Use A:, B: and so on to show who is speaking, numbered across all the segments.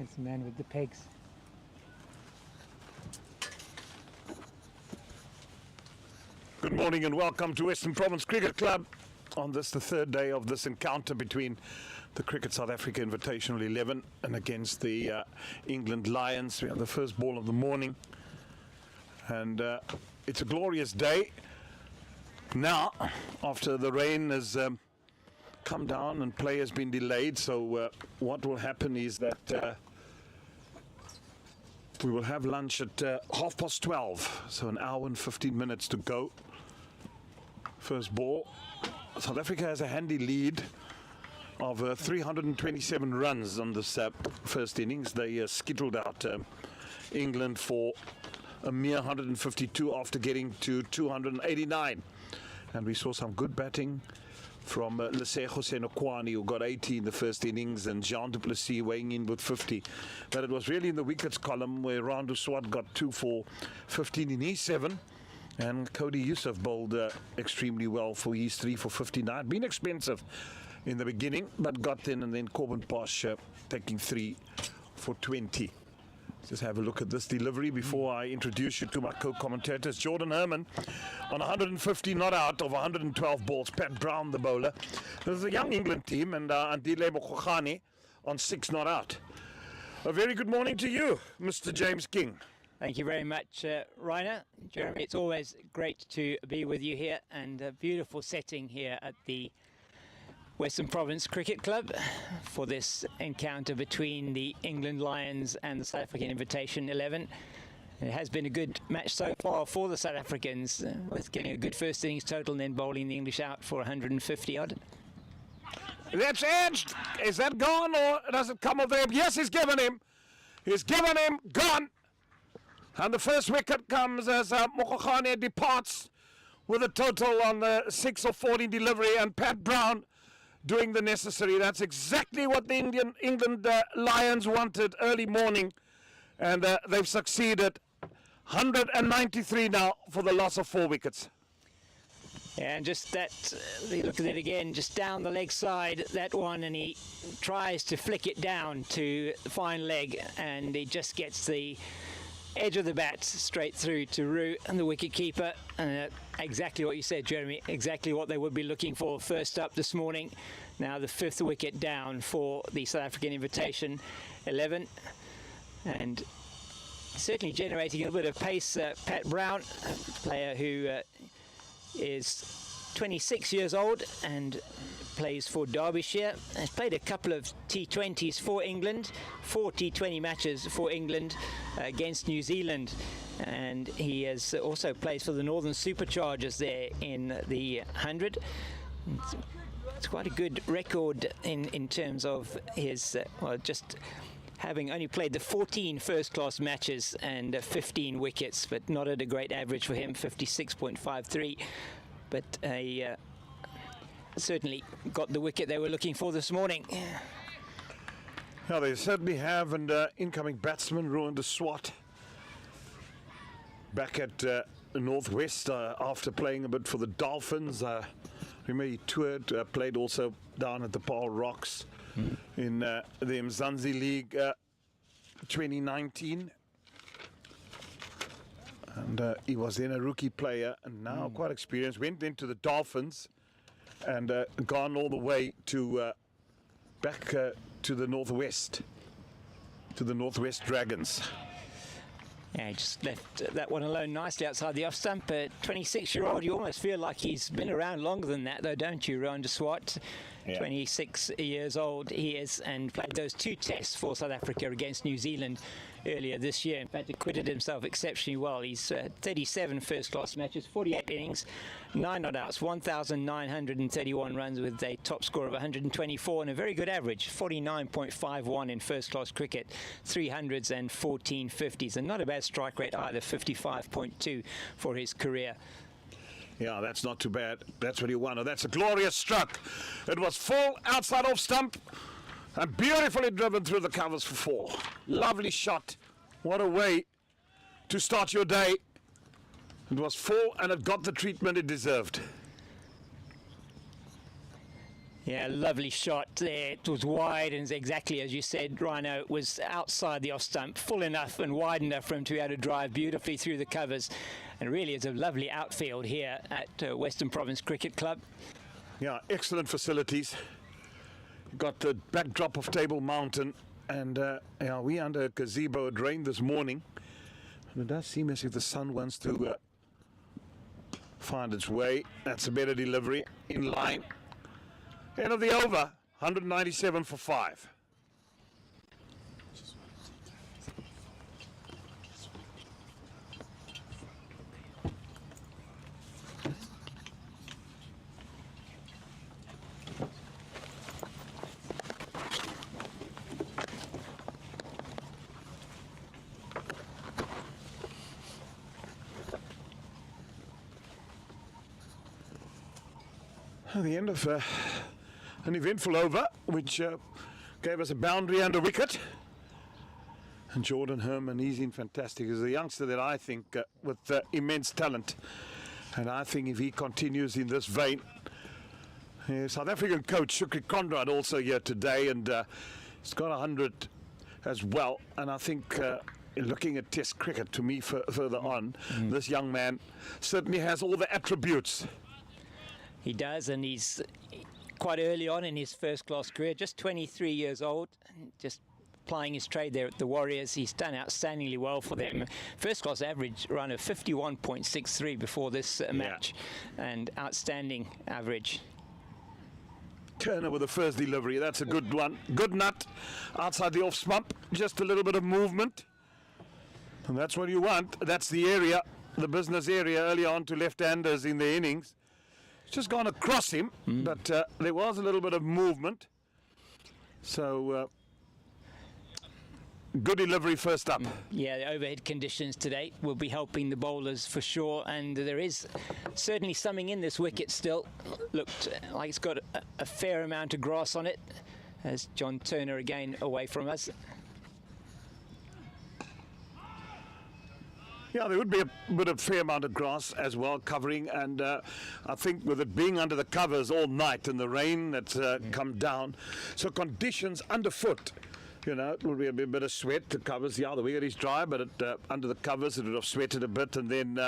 A: It's the man with the pegs.
B: Good morning and welcome to Western Province Cricket Club on this, the third day of this encounter between the Cricket South Africa Invitational 11 and against the England Lions. We have the first ball of the morning and it's a glorious day. Now, after the rain has come down and play has been delayed, so what will happen is that we will have lunch at 12:30, so an hour and 15 minutes to go. First ball. South Africa has a handy lead of 327 runs on this first innings. They skittled out England for a mere 152 after getting to 289. And we saw some good batting from Lesego Senokwani, who got 80 in the first innings, and Jean du Plessis weighing in with 50. But it was really in the wickets column where Randu Swat got 2 for 15 in his 7. And Cody Yusuf bowled extremely well for his 3 for 59. Been expensive in the beginning, but got in, and then Corbin Posh taking 3 for 20. Just have a look at this delivery before I introduce you to my co-commentators. Jordan Herman on 150 not out of 112 balls. Pat Brown, the bowler. This is a young England team, and Andile Mokokhane on 6 not out. A very good morning to you, Mr. James King.
A: Thank you very much, Rainer. Jeremy, it's always great to be with you here, and a beautiful setting here at the Western Province Cricket Club for this encounter between the England Lions and the South African Invitation 11. It has been a good match so far for the South Africans, with getting a good first innings total and then bowling the English out for 150 odd.
B: That's edged. Is that gone, or does it come of there? Yes, he's given him. He's given him. Gone. And the first wicket comes as Mokokhane departs with a total on the 6 of 14 delivery, and Pat Brown doing the necessary. That's exactly what the England Lions wanted early morning, and they've succeeded. 193 now for the loss of 4 wickets.
A: Yeah, and just that, look at it again, just down the leg side, that one, and he tries to flick it down to the fine leg, and he just gets the edge of the bat straight through to Roo and the wicket keeper. Exactly what you said, Jeremy, exactly what they would be looking for first up this morning. Now the 5th wicket down for the South African Invitation 11, and certainly generating a bit of pace. Pat Brown, a player who is 26 years old and plays for Derbyshire, has played a couple of T20s for England, 4 T20 matches for England against New Zealand, and he has also plays for the Northern Superchargers there in the 100. It's quite a good record in terms of his just having only played the 14 first-class matches and 15 wickets, but not at a great average for him, 56.53. But certainly got the wicket they were looking for this morning.
B: Yeah, they certainly have, and incoming batsman Randu Swat back at Northwest after playing a bit for the Dolphins. Remember he toured, played also down at the Paul Rocks in the Mzansi League 2019. And he was then a rookie player, and now quite experienced. Went into the Dolphins and gone all the way to back to the Northwest Dragons.
A: Yeah, he just left that one alone nicely outside the off stump. 26-year-old, you almost feel like he's been around longer than that, though, don't you, Randu Swat? Yeah. 26 years old he is, and played those 2 tests for South Africa against New Zealand earlier this year. In fact, acquitted himself exceptionally well. He's 37 first-class matches, 48 innings, 9 not outs, 1,931 runs with a top score of 124 and a very good average, 49.51 in first-class cricket, 300s and 14 50s, and not a bad strike rate either, 55.2 for his career.
B: Yeah, that's not too bad. That's what he wanted. That's a glorious struck. It was full outside off stump and beautifully driven through the covers for 4. Lovely shot. What a way to start your day. It was full and it got the treatment it deserved.
A: Yeah, lovely shot there. It was wide, and exactly as you said, Rhino, it was outside the off stump, full enough and wide enough for him to be able to drive beautifully through the covers. And really, it's a lovely outfield here at Western Province Cricket Club.
B: Yeah, excellent facilities. Got the backdrop of Table Mountain, and yeah, we under a gazebo. It rained this morning, and it does seem as if the sun wants to find its way. That's a better delivery in line. End of the over, 197 for 5. The end of an eventful over, which gave us a boundary and a wicket. And Jordan Herman, he's in fantastic. He's a youngster that I think with immense talent. And I think if he continues in this vein, South African coach Shukri Conrad also here today, and he's got 100 as well. And I think looking at Test cricket, to me further on, this young man certainly has all the attributes.
A: He does, and he's quite early on in his first-class career, just 23 years old, just plying his trade there at the Warriors. He's done outstandingly well for them. First-class average run of 51.63 before this match, and outstanding average.
B: Turner with the first delivery, that's a good one. Good nut, outside the off-stump, just a little bit of movement. And that's what you want. That's the area, the business area early on to left-handers in the innings. Just gone across him, but there was a little bit of movement. So, good delivery first up.
A: Yeah, the overhead conditions today will be helping the bowlers for sure, and there is certainly something in this wicket still. Looked like it's got a fair amount of grass on it, as John Turner again away from us.
B: Yeah, there would be a fair amount of grass as well covering, and I think with it being under the covers all night and the rain that's come down, so conditions underfoot, you know, it will be a bit of sweat. The covers, yeah, the wicket is dry, but under the covers it would have sweated a bit, and then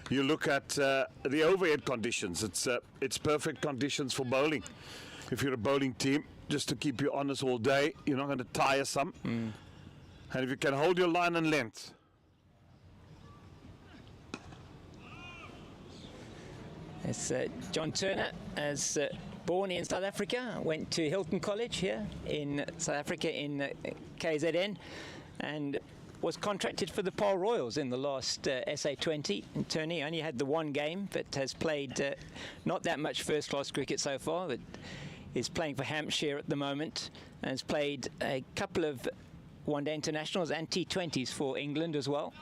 B: you look at the overhead conditions. It's perfect conditions for bowling. If you're a bowling team, just to keep you honest all day, you're not going to tire some, and if you can hold your line and length.
A: It's John Turner, as born in South Africa, went to Hilton College here in South Africa in KZN, and was contracted for the Paarl Royals in the last SA20 tourney. Only had the one game, but has played not that much first-class cricket so far, but is playing for Hampshire at the moment, and has played a couple of one-day internationals and T20s for England as well.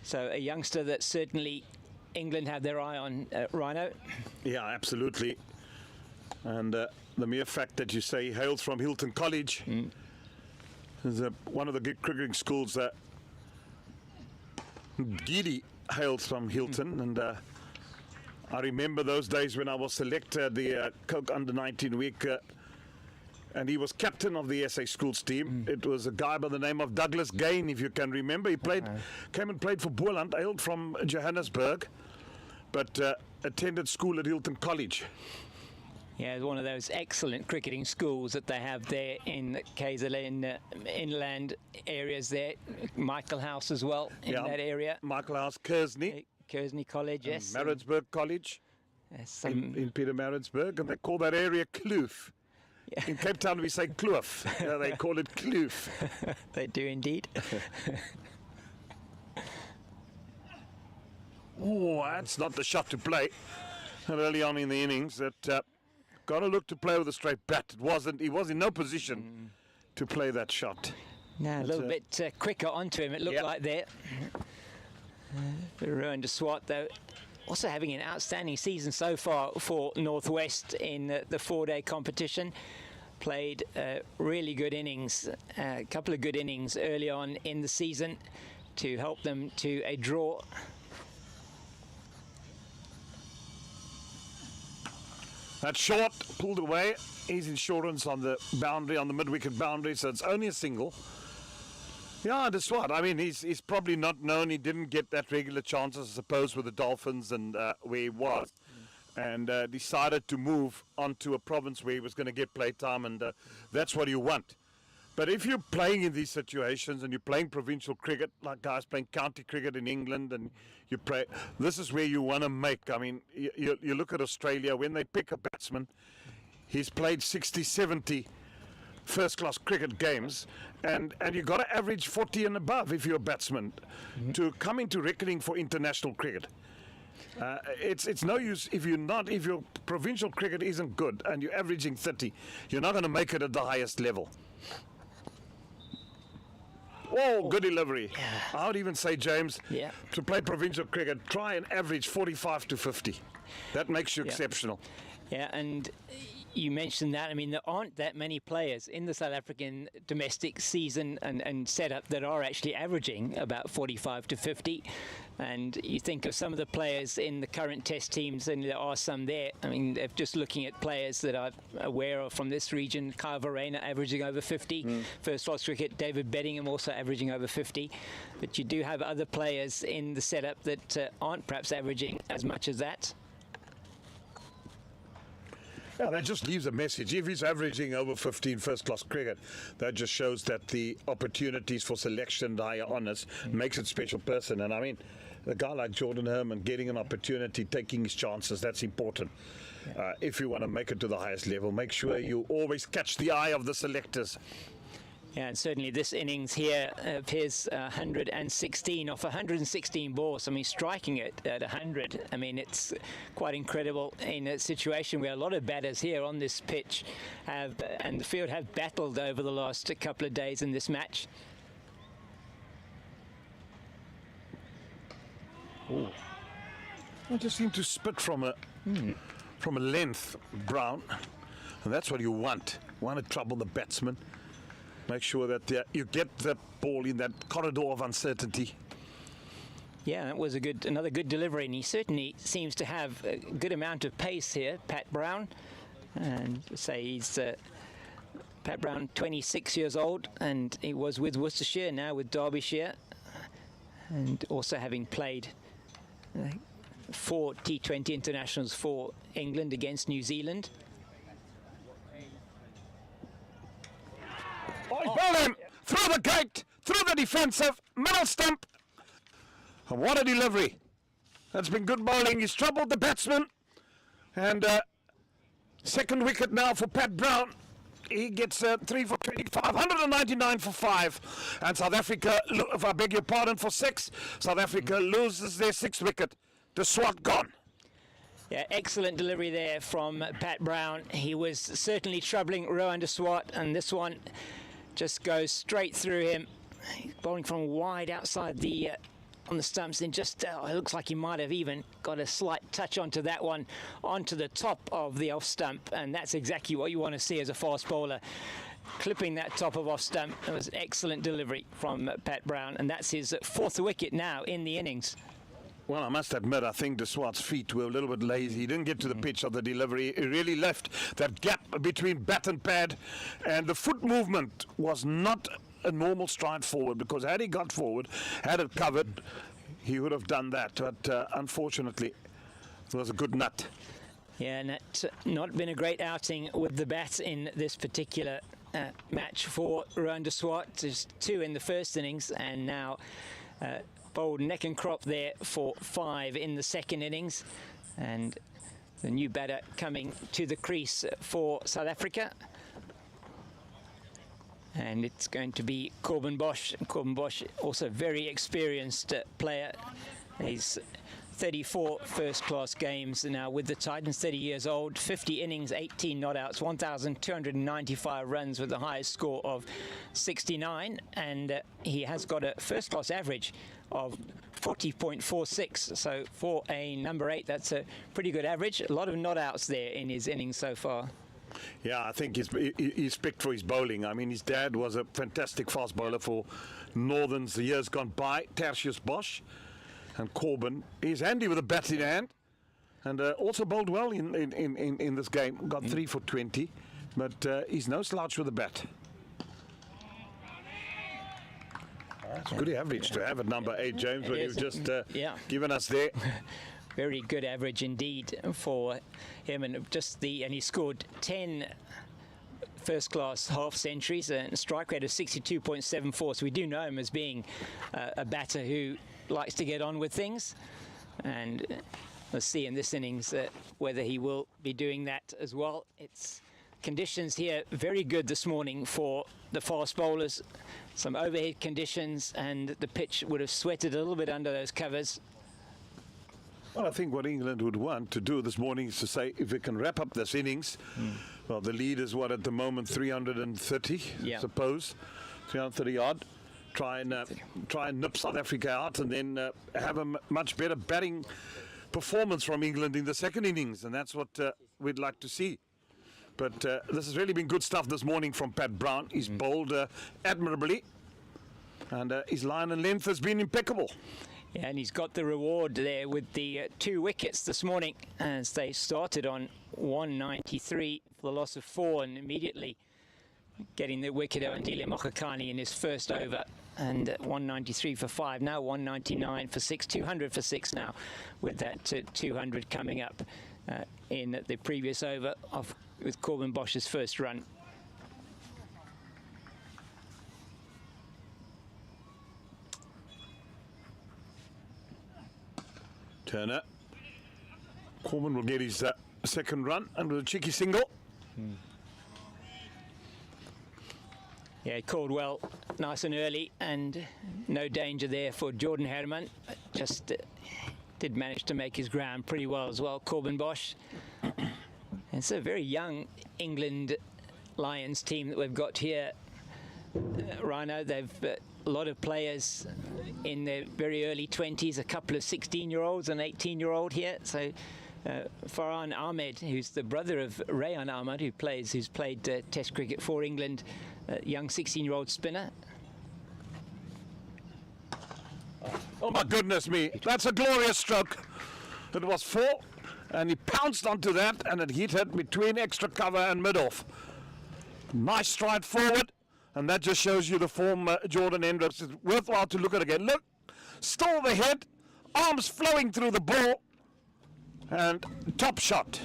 A: So a youngster that certainly England have their eye on, Rhino.
B: Yeah, absolutely. And the mere fact that you say he hails from Hilton College is one of the cricketing schools that Giddy hails from Hilton, and I remember those days when I was selected the Coke Under-19 week, and he was captain of the SA schools team. It was a guy by the name of Douglas Gain, if you can remember. He came and played for Boland, hailed from Johannesburg, but attended school at Hilton College.
A: Yeah, it's one of those excellent cricketing schools that they have there in KZN inland areas there. Michael House as well in that area.
B: Michael House, Kersney
A: College, yes.
B: Maritzburg College in Peter Maritzburg, and they call that area Kloof. Yeah. In Cape Town we say Kloof. They call it Kloof.
A: They do indeed.
B: Oh, that's not the shot to play. And early on in the innings, that got to look to play with a straight bat. He was in no position to play that shot.
A: No, a little bit quicker onto him, it looked like there. Ruined a swat though. Also having an outstanding season so far for Northwest in the four-day competition. Played really good innings, a couple of good innings early on in the season to help them to a draw.
B: That's short, pulled away. His insurance on the boundary, on the mid-wicket boundary, so it's only a single. Yeah, that's what. I mean, he's probably not known. He didn't get that regular chances, I suppose, with the Dolphins and where he was. And decided to move onto a province where he was going to get playtime, and that's what you want. But if you're playing in these situations and you're playing provincial cricket, like guys playing county cricket in England, and you play, this is where you want to make. I mean, you look at Australia, when they pick a batsman, he's played 60, 70 first-class cricket games, and you've got to average 40 and above if you're a batsman to come into reckoning for international cricket. It's no use if your provincial cricket isn't good and you're averaging 30, you're not going to make it at the highest level. Oh, good delivery. I would even say, James, to play provincial cricket, try and average 45 to 50. That makes you exceptional.
A: Yeah, and you mentioned that. I mean, there aren't that many players in the South African domestic season and setup that are actually averaging about 45 to 50. And you think of some of the players in the current test teams, and there are some there. I mean, just looking at players that I'm aware of from this region, Kyle Verreynne averaging over 50. First class cricket, David Beddingham also averaging over 50. But you do have other players in the setup that aren't perhaps averaging as much as that.
B: Yeah, that just leaves a message. If he's averaging over 15 first-class cricket, that just shows that the opportunities for selection and higher honours makes it special person. And I mean, a guy like Jordan Herman getting an opportunity, taking his chances, that's important. If you want to make it to the highest level, make sure you always catch the eye of the selectors.
A: Yeah, and certainly this innings here of his 116 off 116 balls. I mean, striking it at 100. I mean, it's quite incredible in a situation where a lot of batters here on this pitch have, and the field have battled over the last couple of days in this match.
B: Ooh. I just seem to spit from a length, Brown, and that's what you want. You want to trouble the batsman. Make sure that you get the ball in that corridor of uncertainty.
A: Yeah, that was another good delivery, and he certainly seems to have a good amount of pace here, Pat Brown. And say he's Pat Brown, 26 years old, and he was with Worcestershire, now with Derbyshire, and also having played 4 T20 internationals for England against New Zealand.
B: Ball him through the gate, through the defensive, middle stump. And what a delivery. That's been good bowling. He's troubled the batsman. And second wicket now for Pat Brown. He gets 3 for 25, 199 for 5. And South Africa, if I beg your pardon, for 6. South Africa loses their 6th wicket. The SWAT gone.
A: Yeah, excellent delivery there from Pat Brown. He was certainly troubling Rowan de Swart, and this one just goes straight through him. He's bowling from wide outside the on the stumps, and just it looks like he might have even got a slight touch onto that one, onto the top of the off stump, and that's exactly what you want to see as a fast bowler. Clipping that top of off stump. It was excellent delivery from Pat Brown, and that's his 4th wicket now in the innings.
B: Well, I must admit, I think de Swart's feet were a little bit lazy. He didn't get to the pitch of the delivery. He really left that gap between bat and pad. And the foot movement was not a normal stride forward, because had he got forward, had it covered, he would have done that. But unfortunately, it was a good nut.
A: Yeah, and that's not been a great outing with the bat in this particular match for Rowan de Swart. Just 2 in the first innings, and now bowled neck and crop there for 5 in the second innings. And the new batter coming to the crease for South Africa. And it's going to be Corbin Bosch. Corbin Bosch, also a very experienced player. He's 34 first-class games now with the Titans, 30 years old, 50 innings, 18 not-outs, 1,295 runs with the highest score of 69. And he has got a first-class average of 40.46. So for a number 8, that's a pretty good average. A lot of not-outs there in his innings so far.
B: Yeah, I think he's picked for his bowling. I mean, his dad was a fantastic fast bowler for Northerns the years gone by, Tertius Bosch. And Corbin, he's handy with a bat in hand. And also bowled well in this game. Got 3 for 20, but he's no slouch with the bat. It's a good average to have at number 8, James, what you've just given us there.
A: Very good average indeed for Herman. And he scored 10 first-class half centuries and a strike rate of 62.74. So we do know him as being a batter who likes to get on with things. And let's see in this innings whether he will be doing that as well. It's conditions here very good this morning for the fast bowlers. Some overhead conditions, and the pitch would have sweated a little bit under those covers.
B: Well, I think what England would want to do this morning is to say, if we can wrap up this innings, well, the lead is what at the moment, 330, I suppose, 330 odd. Try and nip South Africa out, and then have a much better batting performance from England in the second innings, and that's what we'd like to see. But this has really been good stuff this morning from Pat Brown. He's bowled admirably, and his line and length has been impeccable.
A: Yeah, and he's got the reward there with the 2 wickets this morning as they started on 193 for the loss of 4, and immediately getting the wicket of Andile Mokhakani in his first over, and 193 for 5, now 199 for 6, 200 for 6 now, with that 200 coming up in the previous over with Corbin Bosch's first run.
B: Turner. Corbin will get his second run and with a cheeky single.
A: Yeah, he called well, nice and early, and no danger there for Jordan Herman. Just did manage to make his ground pretty well as well, Corbin Bosch. And it's a very young England Lions team that we've got here, Rhino. They've a lot of players in their very early 20s, a couple of 16-year-olds and 18-year-old here. So Farhan Ahmed, who's the brother of Rayan Ahmed, who's played Test cricket for England, young 16-year-old spinner.
B: Oh my goodness me, that's a glorious stroke. It was 4, and he pounced onto that, and it hit it between extra cover and mid-off. Nice stride forward, and that just shows you the form Jordan Hendricks. It's worthwhile to look at again. Look, still the head, arms flowing through the ball, and top shot.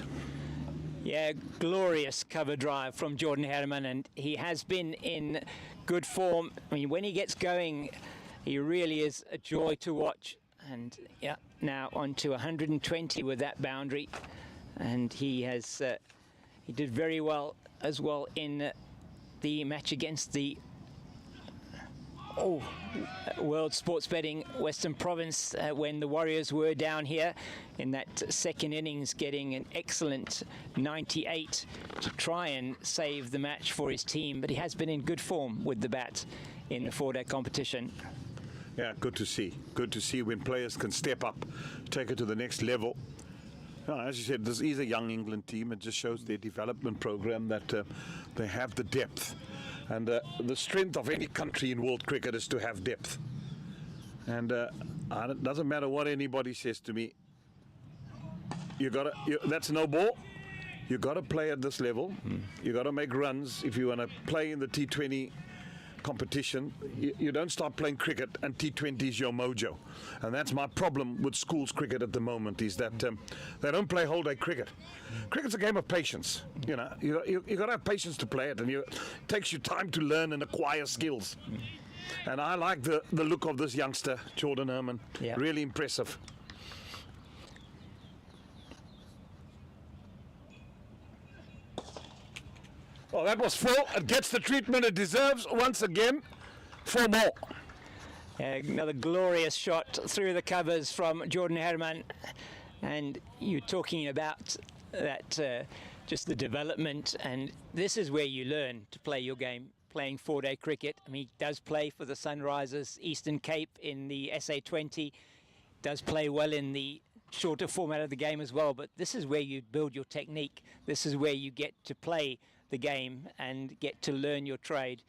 A: Yeah, glorious cover drive from Jordan Herman, and he has been in good form. I mean, when he gets going, he really is a joy to watch. And yeah, now on to 120 with that boundary, and he did very well as well in the match against the World Sports Betting Western Province when the Warriors were down here in that second innings, getting an excellent 98 to try and save the match for his team. But he has been in good form with the bat in the 4-day competition.
B: Yeah, good to see. Good to see when players can step up, take it to the next level. As you said, this is a young England team. It just shows their development program that they have the depth. And the strength of any country in world cricket is to have depth. And it doesn't matter what anybody says to me. That's no ball. You got to play at this level. You got to make runs if you want to play in the T20 competition. You don't start playing cricket and T20 is your mojo, and that's my problem with schools cricket at the moment, is that they don't play whole day cricket. Cricket's a game of patience. You know, you got to have patience to play it, and it takes you time to learn and acquire skills. And I like the look of this youngster, Jordan Herman.
A: Yeah.
B: Really impressive. Well, that was 4. It gets the treatment it deserves once again. 4 more.
A: Another glorious shot through the covers from Jordan Herman. And you're talking about that, just the development. And this is where you learn to play your game, playing 4-day cricket. I mean, he does play for the Sunrisers Eastern Cape in the SA20. Does play well in the shorter format of the game as well. But this is where you build your technique. This is where you get to play the game and get to learn your trade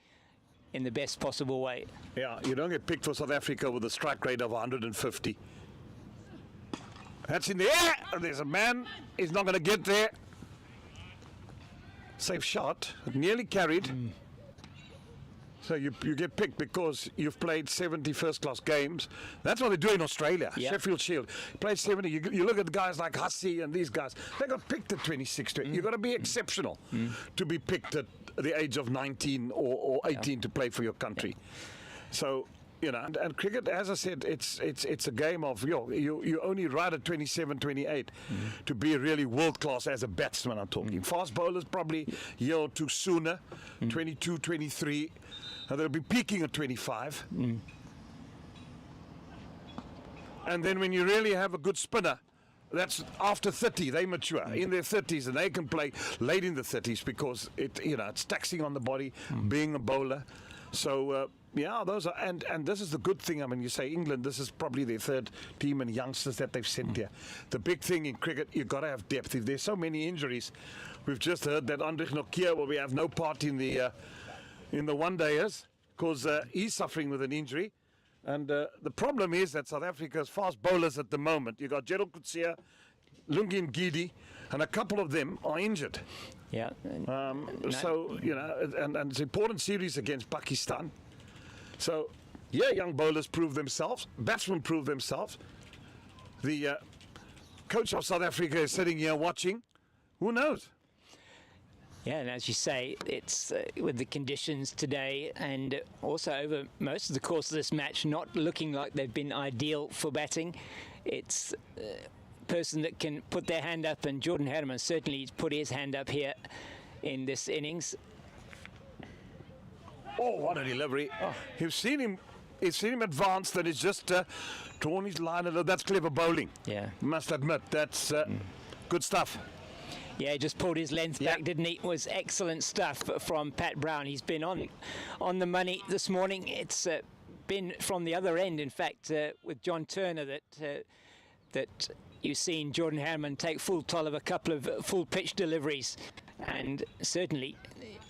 A: in the best possible way.
B: Yeah, you don't get picked for South Africa with a strike rate of 150. That's in the air. There's a man. He's not going to get there. Safe shot. It nearly carried. So you get picked because you've played 70 first-class games. That's what they do in Australia.
A: Yep.
B: Sheffield Shield. Played 70. You look at guys like Hussey and these guys. They got picked at 26. You've got to be exceptional to be picked at the age of 19 or 18 to play for your country. So, you know, and cricket, as I said, it's a game of, you only ride at 27, 28 to be really world-class as a batsman, I'm talking. Fast bowlers probably a year or two sooner, 22, 23. And they'll be peaking at 25. And then when you really have a good spinner, that's after 30, they mature in their 30s, and they can play late in the 30s because it's taxing on the body, being a bowler. So those are, and this is the good thing. I mean, you say England, this is probably their third team and youngsters that they've sent here. The big thing in cricket, you've got to have depth. If there's so many injuries, we've just heard that Andrich Nokia will have no part in the one-dayers because he's suffering with an injury. And the problem is that South Africa's fast bowlers at the moment, you've got Gerald Coetzee, Lungi Ngidi, and a couple of them are injured.
A: Yeah.
B: So, and it's an important series against Pakistan. So, young bowlers prove themselves, batsmen prove themselves. The coach of South Africa is sitting here watching. Who knows?
A: Yeah, and as you say, it's with the conditions today and also over most of the course of this match not looking like they've been ideal for batting. It's a person that can put their hand up, and Jordan Herman certainly put his hand up here in this innings.
B: Oh, what a delivery. Oh. You've seen him advance, that he's just drawn his line a little. That's clever bowling.
A: Yeah.
B: Must admit, that's good stuff.
A: Yeah, he just pulled his length back, didn't he? It was excellent stuff from Pat Brown. He's been on the money this morning. It's been from the other end, in fact, with John Turner, that you've seen Jordan Herman take full toll of a couple of full pitch deliveries. And certainly,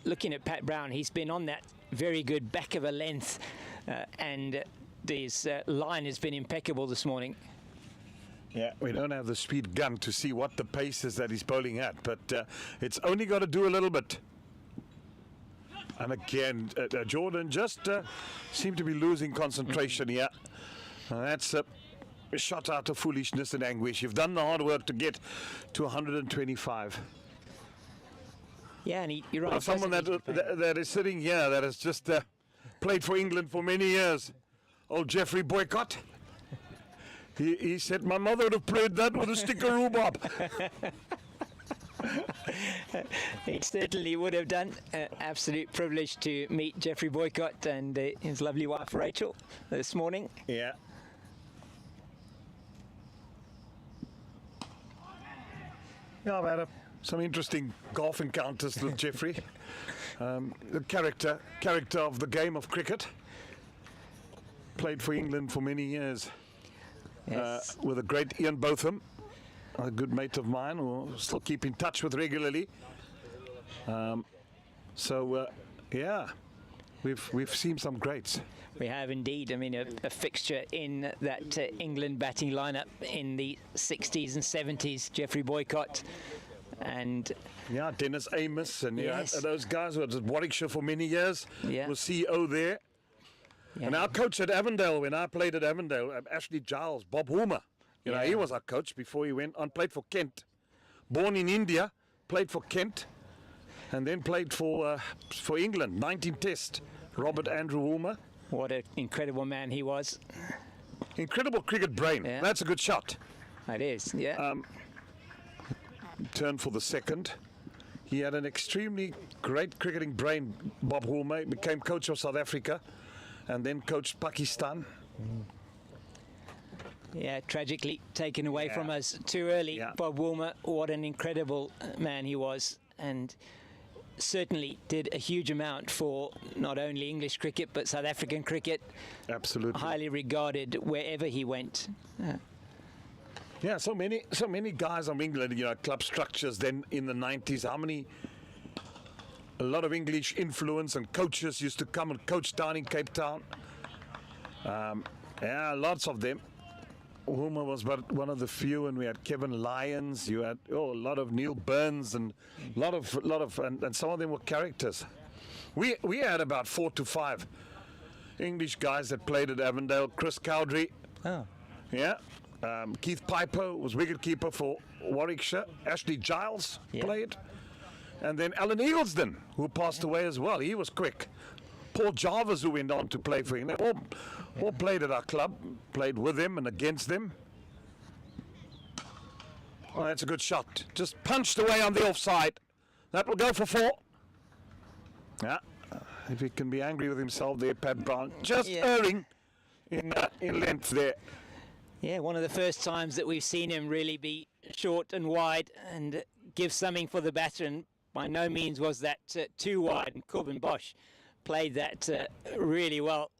A: looking at Pat Brown, he's been on that very good back of a length, and his line has been impeccable this morning.
B: Yeah, we don't have the speed gun to see what the pace is that he's bowling at, but it's only got to do a little bit. And again, Jordan just seemed to be losing concentration here. That's a shot out of foolishness and anguish. You've done the hard work to get to 125.
A: Yeah, and you're right.
B: Someone that is sitting here that has just played for England for many years, old Jeffrey Boycott. He said, my mother would have played that with a stick of rhubarb.
A: He certainly would have done. Absolute privilege to meet Jeffrey Boycott and his lovely wife Rachel this morning.
B: Yeah. Yeah, I've had some interesting golf encounters with Jeffrey. The character of the game of cricket. Played for England for many years.
A: Yes.
B: With a great Ian Botham, a good mate of mine who I still keep in touch with regularly. We've seen some greats.
A: We have indeed. I mean, a fixture in that England batting lineup in the 60s and 70s, Jeffrey Boycott. And
B: Dennis Amos and
A: yes.
B: Those guys who were at Warwickshire for many years.
A: Yeah.
B: Was CEO there. Yeah. And our coach at Avondale, when I played at Avondale, Ashley Giles, Bob Homer, he was our coach before he went on, played for Kent. Born in India, played for Kent, and then played for England, 19 Test. Robert Andrew Homer.
A: What an incredible man he was.
B: Incredible cricket brain. Yeah. That's a good shot.
A: It is, yeah.
B: Turn for the second. He had an extremely great cricketing brain, Bob Homer. Became coach of South Africa. And then coached Pakistan.
A: Yeah, tragically taken away from us too early. Yeah. Bob Woolmer, what an incredible man he was, and certainly did a huge amount for not only English cricket but South African cricket.
B: Absolutely.
A: Highly regarded wherever he went.
B: Yeah, so many guys from England, club structures then in the 90s. A lot of English influence, and coaches used to come and coach down in Cape Town. Lots of them. Homer was but one of the few, and we had Kevin Lyons. You had a lot of Neil Burns, and a lot of, and some of them were characters. We had about 4 to 5 English guys that played at Avondale. Chris Cowdrey, yeah. Keith Piper was wicketkeeper for Warwickshire. Ashley Giles played, and then Alan Eagleston, who passed away as well. He was quick. Paul Jarvis, who went on to play for him. They all played at our club, played with them and against them. Oh, that's a good shot. Just punched away on the offside. That will go for 4. Yeah, if he can be angry with himself there, Pat Brown. Just erring in length there.
A: Yeah, one of the first times that we've seen him really be short and wide and give something for the batter, and by no means was that too wide. And Corbin Bosch played that really well.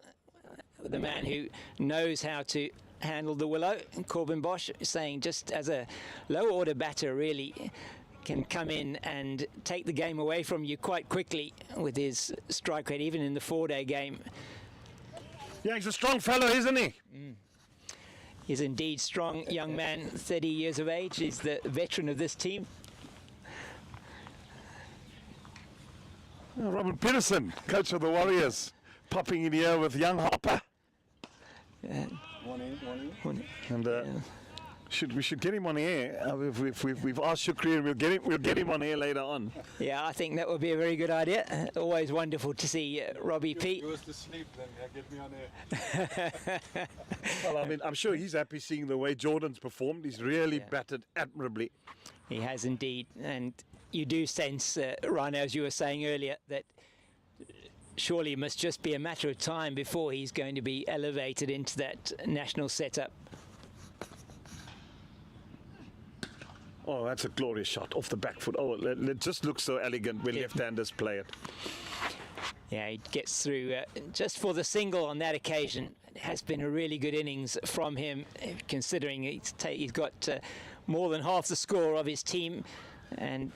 A: The man who knows how to handle the willow, Corbin Bosch, saying just as a low order batter really can come in and take the game away from you quite quickly with his strike rate, even in the 4-day game.
B: Yeah, he's a strong fellow, isn't he?
A: He's indeed strong young man, 30 years of age. He's the veteran of this team.
B: Robert Peterson, coach of the Warriors, popping in here with young Harper.
C: Morning.
B: And we should get him on air. We've asked Shukri, and we'll get him on air later on.
A: Yeah, I think that would be a very good idea. Always wonderful to see Robbie P.
C: He was to sleep, then get me on air.
B: Well, I mean, I'm sure he's happy seeing the way Jordan's performed. He's really batted admirably.
A: He has indeed, and you do sense, Ryan, as you were saying earlier, that surely it must just be a matter of time before he's going to be elevated into that national setup.
B: Oh, that's a glorious shot off the back foot. Oh, it just looks so elegant when left-handers play it.
A: Yeah, he gets through just for the single on that occasion. It has been a really good innings from him, considering he's got more than half the score of his team, and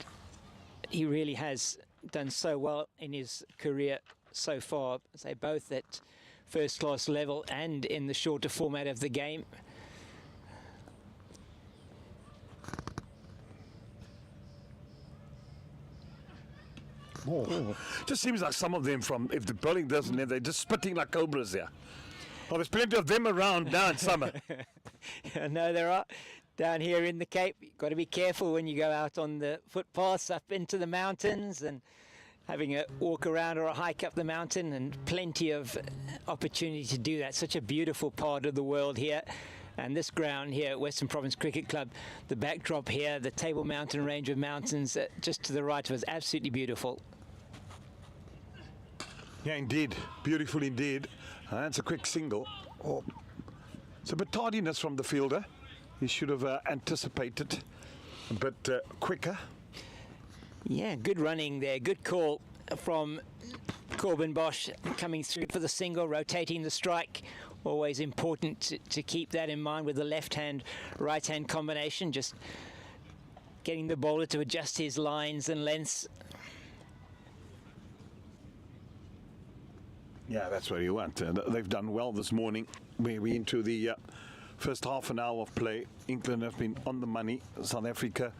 A: he really has done so well in his career so far, say both at first-class level and in the shorter format of the game.
B: Just seems like some of them if the bowling doesn't end, they're just spitting like cobras here. Well, there's plenty of them around now in summer.
A: No, there are. Down here in the Cape, you've got to be careful when you go out on the footpaths up into the mountains and having a walk around or a hike up the mountain, and plenty of opportunity to do that. Such a beautiful part of the world here. And this ground here at Western Province Cricket Club, the backdrop here, the Table Mountain range of mountains just to the right of us, absolutely beautiful.
B: Yeah, indeed. Beautiful indeed. That's a quick single. Oh. It's a bit tardiness from the fielder. He should have anticipated a bit quicker.
A: Yeah, good running there. Good call from Corbin Bosch, coming through for the single, rotating the strike. Always important to keep that in mind with the left-hand, right-hand combination. Just getting the bowler to adjust his lines and lengths.
B: Yeah, that's what you want. They've done well this morning. We're into the first half an hour of play. England have been on the money. South Africa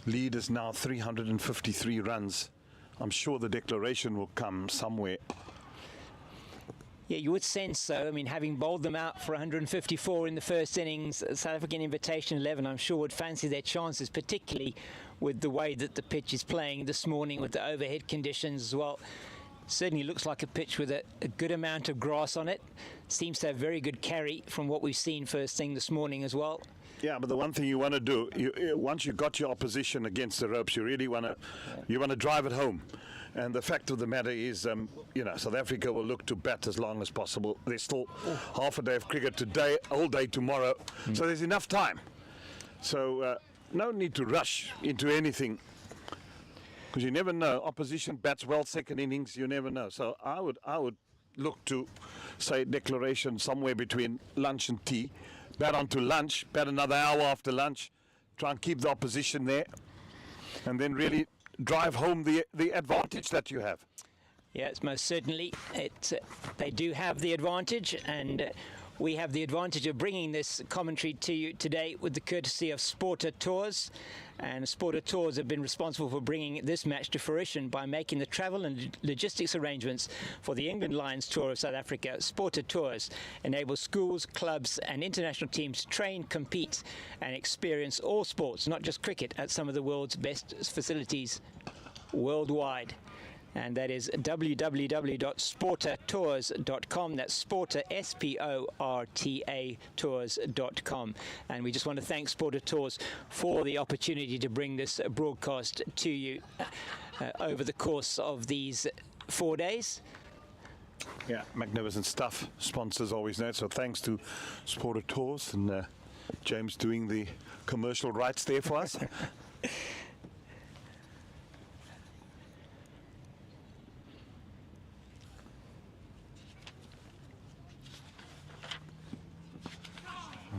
B: lead is now 353 runs. I'm sure the declaration will come somewhere.
A: Yeah, you would sense so. I mean, having bowled them out for 154 in the first innings, South African Invitation 11, I'm sure would fancy their chances, particularly with the way that the pitch is playing this morning with the overhead conditions as well. Certainly looks like a pitch with a good amount of grass on it. Seems to have very good carry from what we've seen first thing this morning as well.
B: Yeah, but the one thing you want to do, once you've got your opposition against the ropes, you really want to drive it home. And the fact of the matter is, South Africa will look to bat as long as possible. There's still half a day of cricket today, a whole day tomorrow. So there's enough time. So no need to rush into anything. Because you never know. Opposition bats well second innings, you never know. So I would look to, say, declaration somewhere between lunch and tea. Bat on to lunch, bat another hour after lunch. Try and keep the opposition there. And then really drive home the advantage that you have.
A: Yes, most certainly. They do have the advantage, and We have the advantage of bringing this commentary to you today with the courtesy of Sporta Tours. And Sporta Tours have been responsible for bringing this match to fruition by making the travel and logistics arrangements for the England Lions Tour of South Africa. Sporta Tours enable schools, clubs and international teams to train, compete and experience all sports, not just cricket, at some of the world's best facilities worldwide. And that is www.sportatours.com. That's Sporta, S-P-O-R-T-A, tours.com. And we just want to thank Sporta Tours for the opportunity to bring this broadcast to you over the course of these 4 days.
B: Yeah, magnificent stuff. Sponsors always know it. So thanks to Sporta Tours and James doing the commercial rights there for us.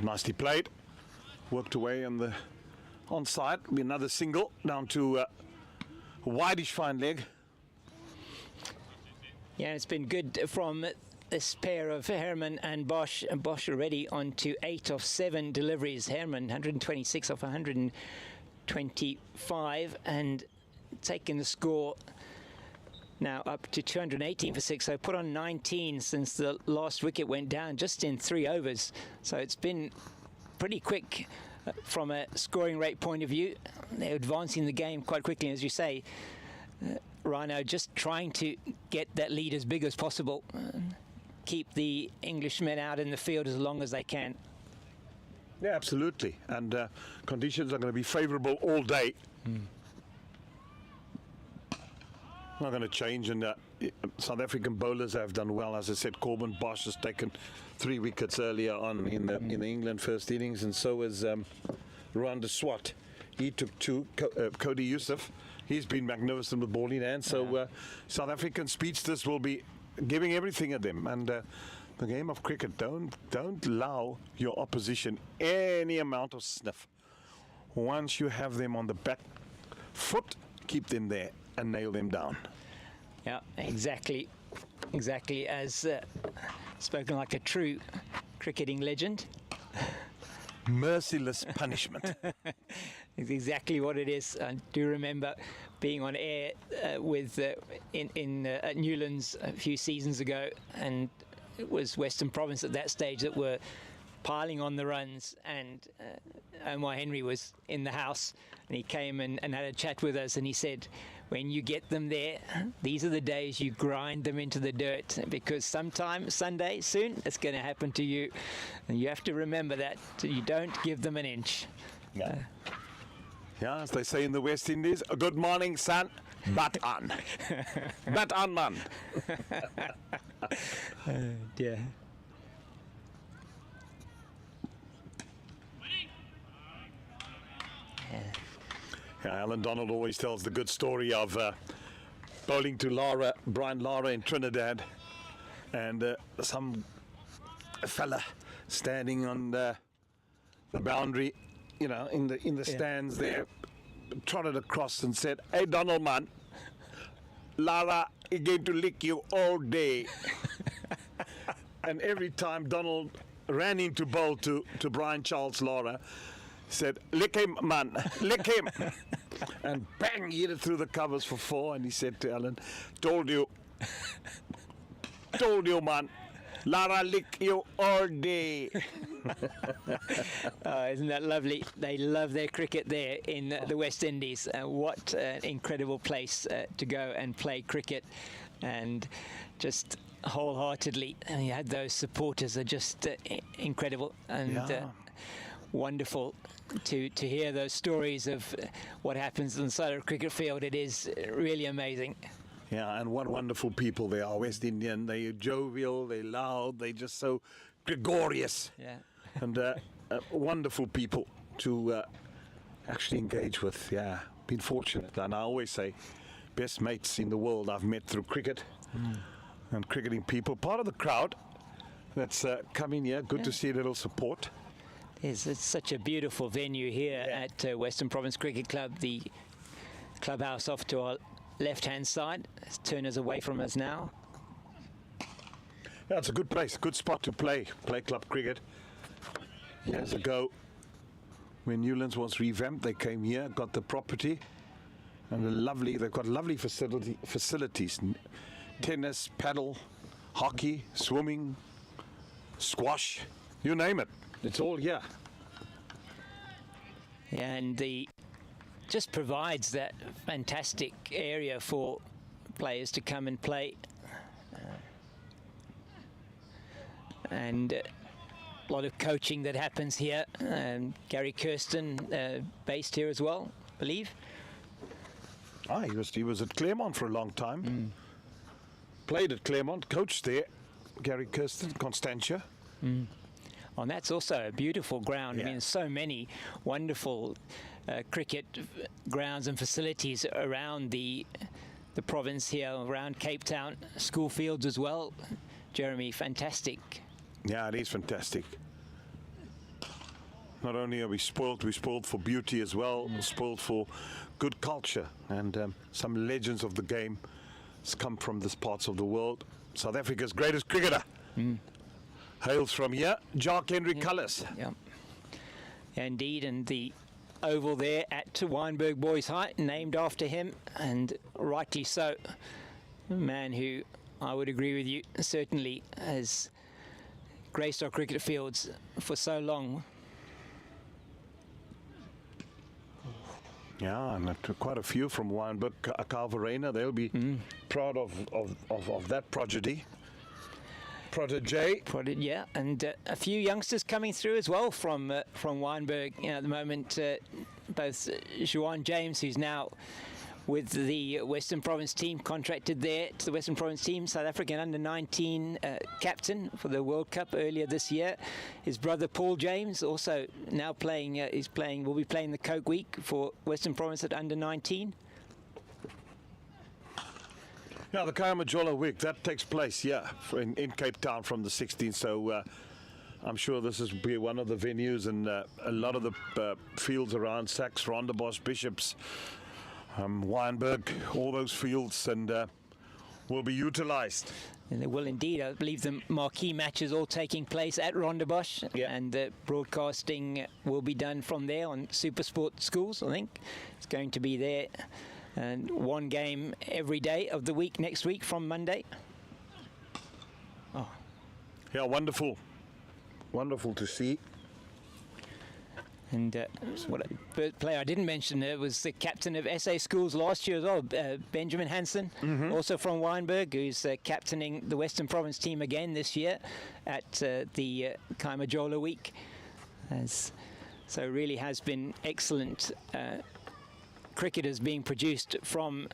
B: Nicely played. Worked away on the onside. Be another single down to a wideish fine leg.
A: Yeah, it's been good from this pair of Herman and Bosch. And Bosch already on to 8 of 7 deliveries. Herman 126 off 125 and taking the score now up to 218 for 6. So put on 19 since the last wicket went down just in 3 overs. So it's been pretty quick from a scoring rate point of view. They're advancing the game quite quickly, as you say. Rhino just trying to get that lead as big as possible. Keep the Englishmen out in the field as long as they can.
B: Yeah, absolutely. And conditions are going to be favourable all day. Not going to change, and South African bowlers have done well. As I said, Corbin Bosch has taken 3 wickets earlier on in the England first innings, and so has Rwanda Swat. He took 2. Cody Youssef, he's been magnificent with ball in hand. So South African speedsters will be giving everything at them. And the game of cricket, don't allow your opposition any amount of sniff. Once you have them on the back foot, keep them there and nail them down.
A: Yeah, exactly as spoken like a true cricketing legend.
B: Merciless punishment.
A: It's exactly what it is. I do remember being on air with at Newlands a few seasons ago, and it was Western Province at that stage that were piling on the runs, and Omar Henry was in the house, and he came and had a chat with us, and he said, when you get them there, these are the days you grind them into the dirt, because sometime, Sunday, soon, it's going to happen to you. And you have to remember that. You don't give them an inch.
B: Yeah. Yeah, as they say in the West Indies, a good morning, son. Bat on. Bat on, man.
A: Dear.
B: Alan Donald always tells the good story of bowling to Brian Lara in Trinidad, and some fella standing on the boundary, in the stands there, trotted across and said, "Hey, Donald, man, Lara is going to lick you all day." And every time Donald ran into bowl to Brian Charles Lara, said, "Lick him, man, lick him." And bang, he hit it through the covers for 4, and he said to Alan, told you, man, Lara lick you all day.
A: Isn't that lovely? They love their cricket there in the West Indies. What an incredible place to go and play cricket, and just wholeheartedly. And you had those supporters are just incredible and wonderful to hear those stories of what happens inside a cricket field. It is really amazing.
B: Yeah, and what wonderful people they are. West Indian, they're jovial, they're loud, they're just so gregarious.
A: Yeah.
B: And wonderful people to actually engage with. Yeah, been fortunate. And I always say, best mates in the world I've met through cricket and cricketing people. Part of the crowd that's coming here. Good to see a little support.
A: It's such a beautiful venue here at Western Province Cricket Club. The clubhouse off to our left-hand side. Turner's away from us now.
B: Yeah, it's a good place, good spot to play club cricket. Years ago, when Newlands was revamped, they came here, got the property, and they've got lovely facilities. Tennis, paddle, hockey, swimming, squash, you name it. It's all here.
A: And just provides that fantastic area for players to come and play. And a lot of coaching that happens here. Gary Kirsten based here as well, I believe.
B: He was at Claremont for a long time. Played at Claremont, coached there. Gary Kirsten, Constantia.
A: And that's also a beautiful ground. I mean, so many wonderful cricket grounds and facilities around the province here, around Cape Town. School fields as well. Jeremy, fantastic.
B: Yeah, it is fantastic. Not only are we spoiled for beauty as well, spoiled for good culture. And some legends of the game has come from these parts of the world. South Africa's greatest cricketer hails from here, Jock Henry Cullis.
A: Yeah, indeed, and the oval there at Wynberg Boys High, named after him, and rightly so. A man who, I would agree with you, certainly has graced our cricket fields for so long.
B: Yeah, and quite a few from Wynberg, Calvarena. They'll be proud of that protege.
A: Yeah, and a few youngsters coming through as well from Wynberg. You know, at the moment, both Juan James, who's now with the Western Province team, contracted there to the Western Province team, South African under-19 captain for the World Cup earlier this year. His brother Paul James also now playing, will be playing the Coke Week for Western Province at under-19.
B: Yeah, the Kayamajola Week, that takes place, in Cape Town from the 16th, so I'm sure this will be one of the venues, and a lot of the fields around Sachs, Rondebosch, Bishops, Wynberg, all those fields, and will be utilised.
A: And they will indeed. I believe the marquee matches all taking place at Rondebosch, and the broadcasting will be done from there on SuperSport Schools, I think. It's going to be there, and one game every day of the week next week from Monday. Oh.
B: Yeah, wonderful. Wonderful to see.
A: And what a player I didn't mention was the captain of SA Schools last year as well, Benjamin Hansen, also from Wynberg, who's captaining the Western Province team again this year at the Kayamajola Week. So really has been excellent cricketers being produced from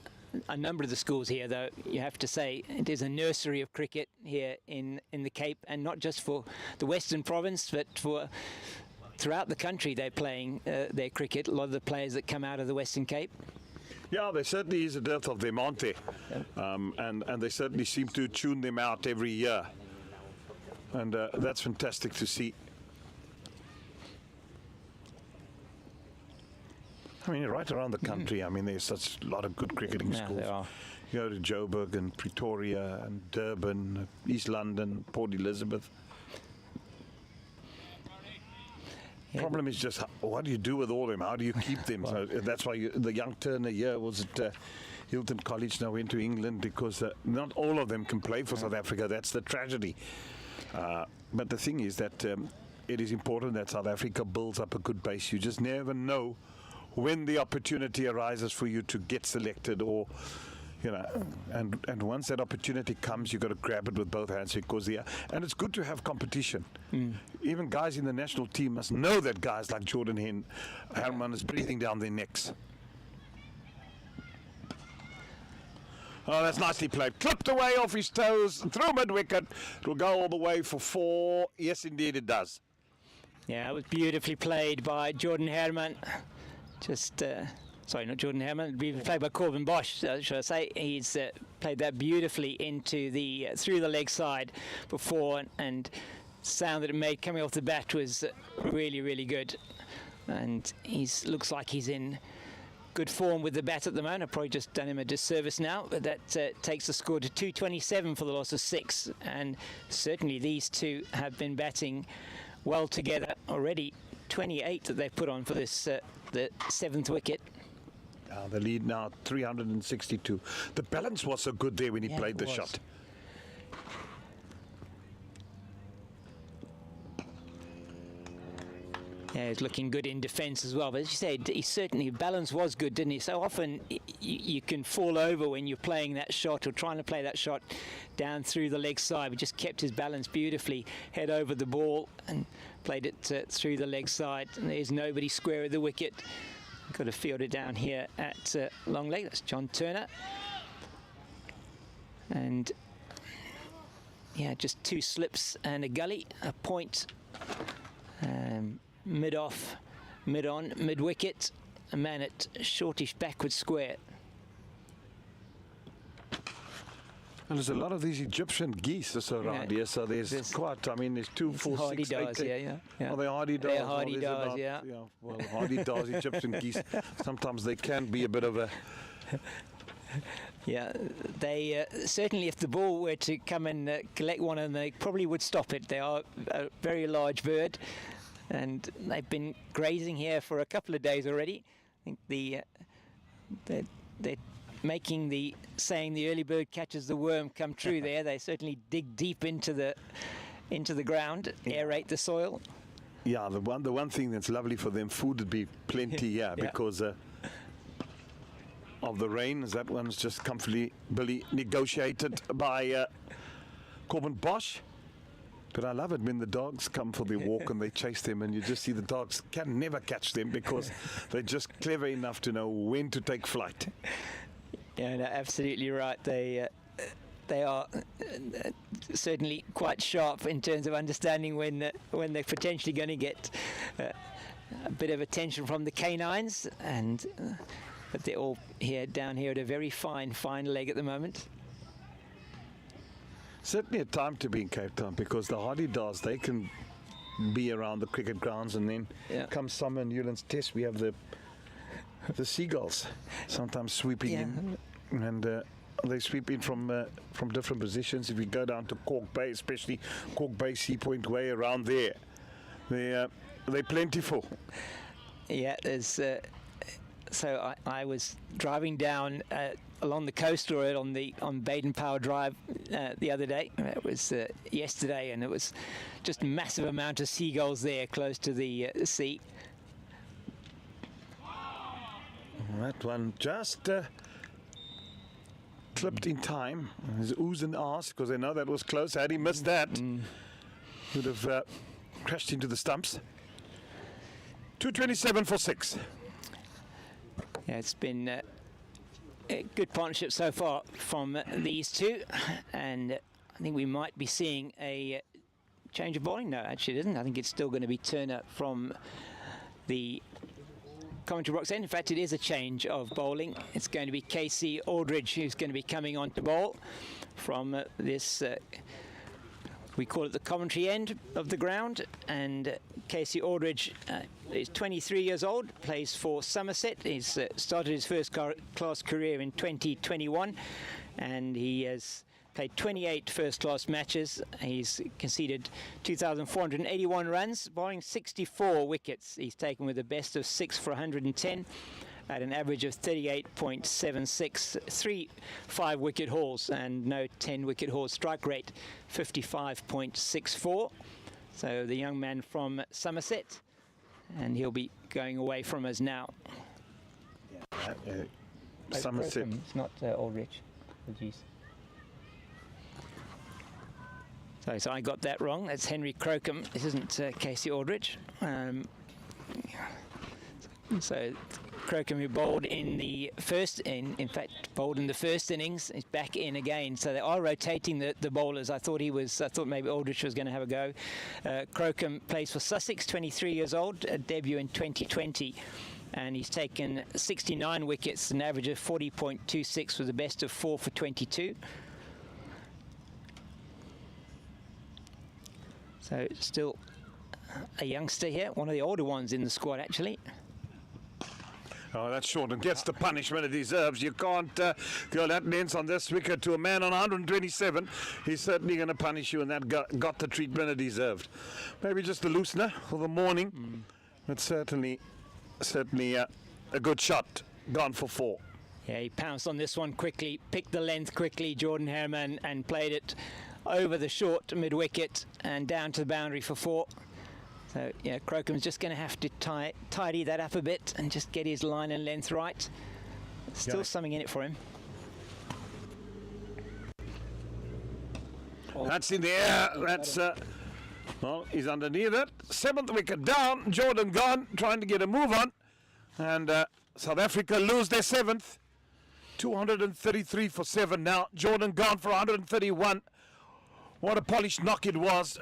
A: a number of the schools here, though you have to say it is a nursery of cricket here in the Cape, and not just for the Western Province, but for throughout the country. They're playing their cricket, a lot of the players that come out of the Western Cape.
B: Yeah, there certainly is a dearth of them, aren't there? And they certainly seem to tune them out every year. And that's fantastic to see. I mean, right around the country, I mean, there's such a lot of good cricketing schools.
A: There are.
B: You go to Joburg and Pretoria and Durban, East London, Port Elizabeth. Problem is just, what do you do with all of them? How do you keep them? So that's why the young Turner here was at Hilton College, now went to England, because not all of them can play for South Africa. That's the tragedy. But the thing is that it is important that South Africa builds up a good base. You just never know when the opportunity arises for you to get selected, or and once that opportunity comes, you've got to grab it with both hands, because and it's good to have competition. Even guys in the national team must know that guys like Jordan Herman is breathing down their necks. Oh, that's nicely played. Clipped away off his toes, through mid-wicket. It'll go all the way for 4. Yes, indeed it does.
A: Yeah, it was beautifully played by Jordan Herman. Sorry, not Jordan Herman. Played by Corbin Bosch, should I say. He's played that beautifully into through the leg side before, and sound that it made coming off the bat was really, really good. And looks like he's in good form with the bat at the moment. I've probably just done him a disservice now, but that takes the score to 227 for the loss of 6. And certainly these two have been batting well together already. 28 that they've put on for this the 7th wicket.
B: The lead now 362. The balance was so good there when he played the shot.
A: Yeah, he's looking good in defence as well. But as you said, he certainly, balance was good, didn't he? So often you can fall over when you're playing that shot or trying to play that shot down through the leg side. But just kept his balance beautifully, head over the ball and played it through the leg side. And there's nobody square of the wicket. Got a fielder down here at long leg. That's John Turner. And yeah, just 2 slips and a gully, a point. Mid-off, mid-on, mid-wicket, a man at shortish backward square.
B: And there's a lot of these Egyptian geese that's around here, so there's quite, I mean, there's 2, 4, 6, 8.
A: Yeah.
B: Are they hardy dars?
A: They're hardy dars, yeah.
B: Well, hardy dars, Egyptian geese, sometimes they can be a bit of a...
A: Yeah, they certainly, if the ball were to come and collect one of them, they probably would stop it. They are a very large bird, and they've been grazing here for a couple of days already. I think they're making the saying the early bird catches the worm come true there. They certainly dig deep into the ground, aerate the soil.
B: Yeah, the one thing that's lovely for them, food would be plenty, because of the rain. That one's just comfortably negotiated by Corbin Bosch. But I love it when the dogs come for their walk and they chase them, and you just see the dogs can never catch them because they're just clever enough to know when to take flight.
A: Yeah, no, absolutely right. They are certainly quite sharp in terms of understanding when they're potentially going to get a bit of attention from the canines, and but they're all down here at a very fine leg at the moment.
B: Certainly a time to be in Cape Town, because the hardy dars, they can be around the cricket grounds, and then come summer and Newlands Test, we have the seagulls sometimes sweeping in, and they sweep in from different positions. If you go down to Cork Bay, especially Cork Bay, Sea Point Way, around there, they're plentiful.
A: Yeah, there's. So I was driving down along the coast or on Baden Power Drive the other day. It was yesterday, and it was just a massive amount of seagulls there close to the sea.
B: That one just clipped in time. There's oohs and ahs because they know that was close. Had he missed that, would have crashed into the stumps. 227 for 6.
A: Yeah, it's been a good partnership so far from these two, and I think we might be seeing a change of bowling. No, actually it isn't. I think it's still going to be Turner from the commentary box end. In fact, it is a change of bowling. It's going to be Casey Aldridge who's going to be coming on to bowl from this we call it the commentary end of the ground, and Casey Aldridge is 23 years old, plays for Somerset. He's started his first class career in 2021, and he has played 28 first-class matches. He's conceded 2,481 runs, bowling 64 wickets. He's taken with a best of 6 for 110 at an average of 38.76, 3 5-wicket hauls and no 10-wicket haul. Strike rate 55.64. So the young man from Somerset, and he'll be going away from us now.
B: Somerset.
A: It's not Aldrich. Oh, geez. So I got that wrong. That's Henry Crocombe. This isn't Casey Aldridge. So Crocombe, who bowled in the first, in fact bowled in the first innings, is back in again. So they are rotating the bowlers. I thought maybe Aldrich was going to have a go. Crocombe plays for Sussex, 23 years old, a debut in 2020. And he's taken 69 wickets, an average of 40.26 with a best of 4 for 22. So still a youngster here, one of the older ones in the squad actually.
B: Oh, that's short and gets the punishment it deserves. You can't go that length on this wicket to a man on 127. He's certainly going to punish you, and that got the treatment it deserved. Maybe just a loosener for the morning, but certainly a good shot. Gone for 4.
A: Yeah, he pounced on this one quickly, picked the length quickly, Jordan Herman, and played it over the short mid-wicket and down to the boundary for 4. So, yeah, Crocom's just going to have to tidy that up a bit and just get his line and length right. Still something in it for him.
B: That's in the air. That's, well, he's underneath it. 7th wicket down. Jordan gone, trying to get a move on. And South Africa lose their 7th. 233 for 7 now. Jordan gone for 131. What a polished knock it was.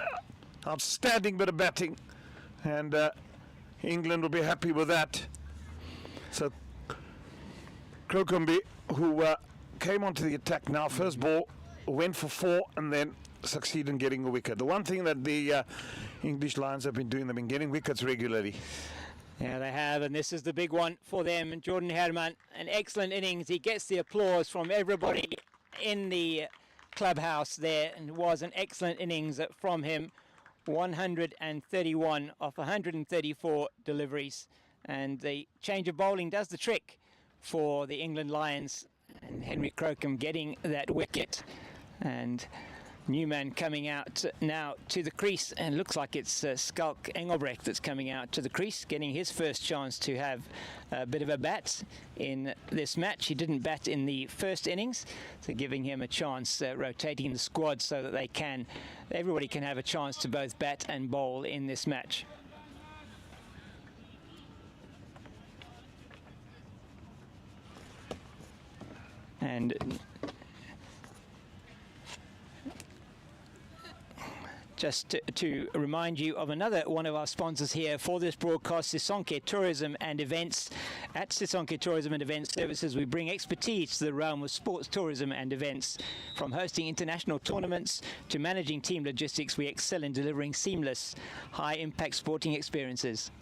B: Outstanding bit of batting. And England will be happy with that. So Crocombe, who came onto the attack now, first ball, went for 4 and then succeeded in getting a wicket. The one thing that the English Lions have been doing, they've been getting wickets regularly.
A: Yeah, they have, and this is the big one for them. Jordan Herman, an excellent innings. He gets the applause from everybody in the clubhouse there, and it was an excellent innings from him. 131 off 134 deliveries, and the change of bowling does the trick for the England Lions, and Henry Crocombe getting that wicket, and Newman coming out now to the crease, and looks like it's Skulk Engelbrecht that's coming out to the crease, getting his first chance to have a bit of a bat in this match. He didn't bat in the first innings, so giving him a chance, rotating the squad so that everybody can have a chance to both bat and bowl in this match. And just to remind you of another one of our sponsors here for this broadcast, Sisonke Tourism and Events. At Sisonke Tourism and Events Services, we bring expertise to the realm of sports tourism and events. From hosting international tournaments to managing team logistics, we excel in delivering seamless, high-impact sporting experiences.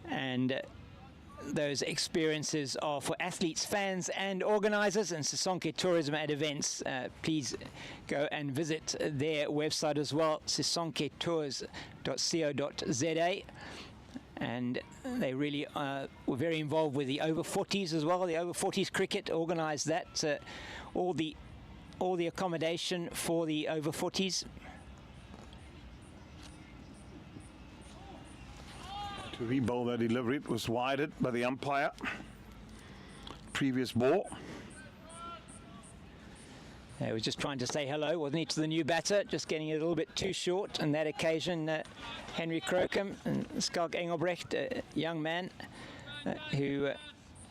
A: And those experiences are for athletes, fans and organisers, and Sisonke Tourism and Events. Please go and visit their website as well, sisonketours.co.za. And they really were very involved with the over 40s as well. The over 40s cricket organised that, all the accommodation for the over 40s.
B: To re-bowl that delivery, it was wided by the umpire. Previous ball.
A: He was just trying to say hello, wasn't he, to the new batter, just getting it a little bit too short on that occasion. Henry Crocombe and Skulk Engelbrecht, a young man who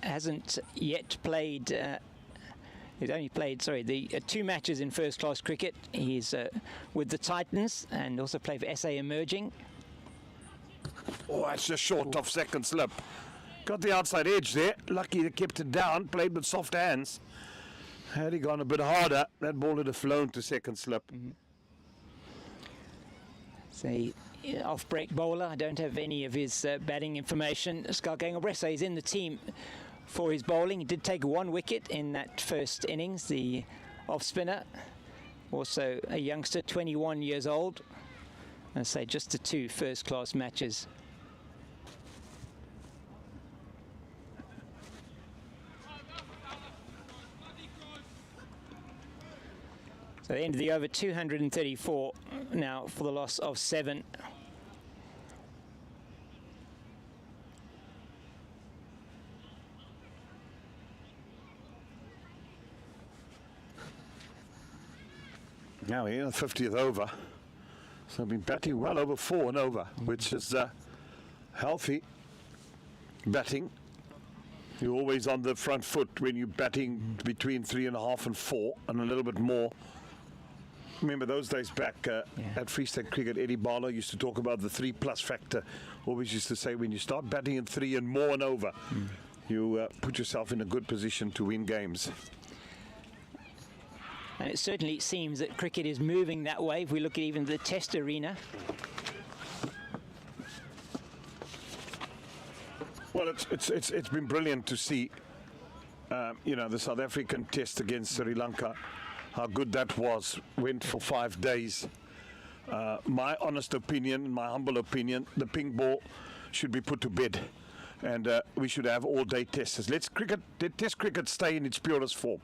A: hasn't yet played, he's only played, the 2 matches in first-class cricket. He's with the Titans and also played for SA Emerging.
B: Oh, that's just short off second slip. Got the outside edge there. Lucky they kept it down, played with soft hands. Had he gone a bit harder, that ball would have flown to second slip.
A: So, off-break bowler. I don't have any of his batting information. Skulk Engelbrecht, so he's in the team for his bowling. He did take 1 wicket in that first innings, the off-spinner. Also a youngster, 21 years old. I say just the 2 first-class matches. So the end of the over, 234 now for the loss of 7.
B: Now we're in the 50th over. So I've been batting well over 4 and over, which is healthy batting. You're always on the front foot when you're batting between 3.5 and 4 and a little bit more. Remember those days back at Free State Cricket, Eddie Barlow used to talk about the 3+ factor. Always used to say when you start batting in 3 and more and over, you put yourself in a good position to win games.
A: And it certainly seems that cricket is moving that way. If we look at even the Test arena,
B: Well, it's been brilliant to see, the South African test against Sri Lanka, how good that was. Went for 5 days. My honest opinion, my humble opinion, the pink ball should be put to bed, and we should have all-day tests. Let Test cricket stay in its purest form.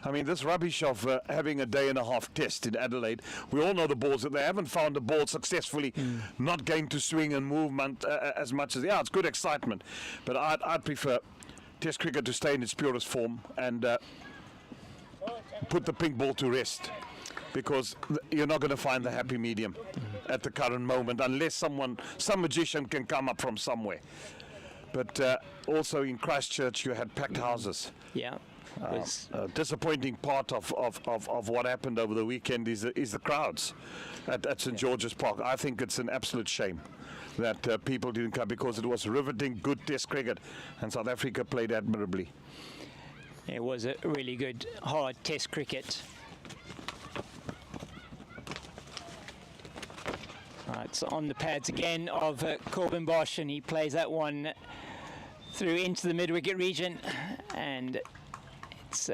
B: I mean, this rubbish of having a day and a half test in Adelaide, we all know the balls, that they haven't found the ball successfully not going to swing and movement as much as, it's good excitement, but I'd prefer Test cricket to stay in its purest form and put the pink ball to rest, because you're not going to find the happy medium at the current moment unless some magician can come up from somewhere. But also in Christchurch you had packed houses.
A: Yeah.
B: A disappointing part of what happened over the weekend is the crowds at St George's Park. I think it's an absolute shame that people didn't come, because it was riveting, good Test cricket, and South Africa played admirably.
A: It was a really good, hard Test cricket. It's on the pads again of Corbin Bosch, and he plays that one through into the mid-wicket region, and it's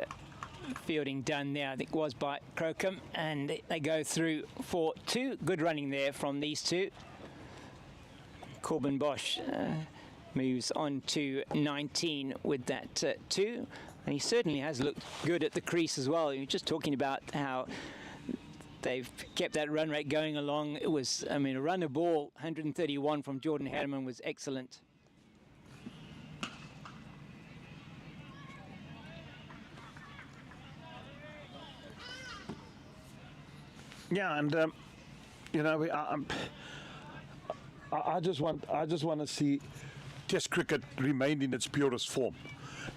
A: fielding done there, I think was by Crocombe, and they go through for 2. Good running there from these two. Corbin Bosch moves on to 19 with that 2, and he certainly has looked good at the crease as well. You're just talking about how they've kept that run rate going along. It was, a run of ball, 131 from Jordan Herman was excellent.
B: Yeah, and I just want to see Test cricket remain in its purest form.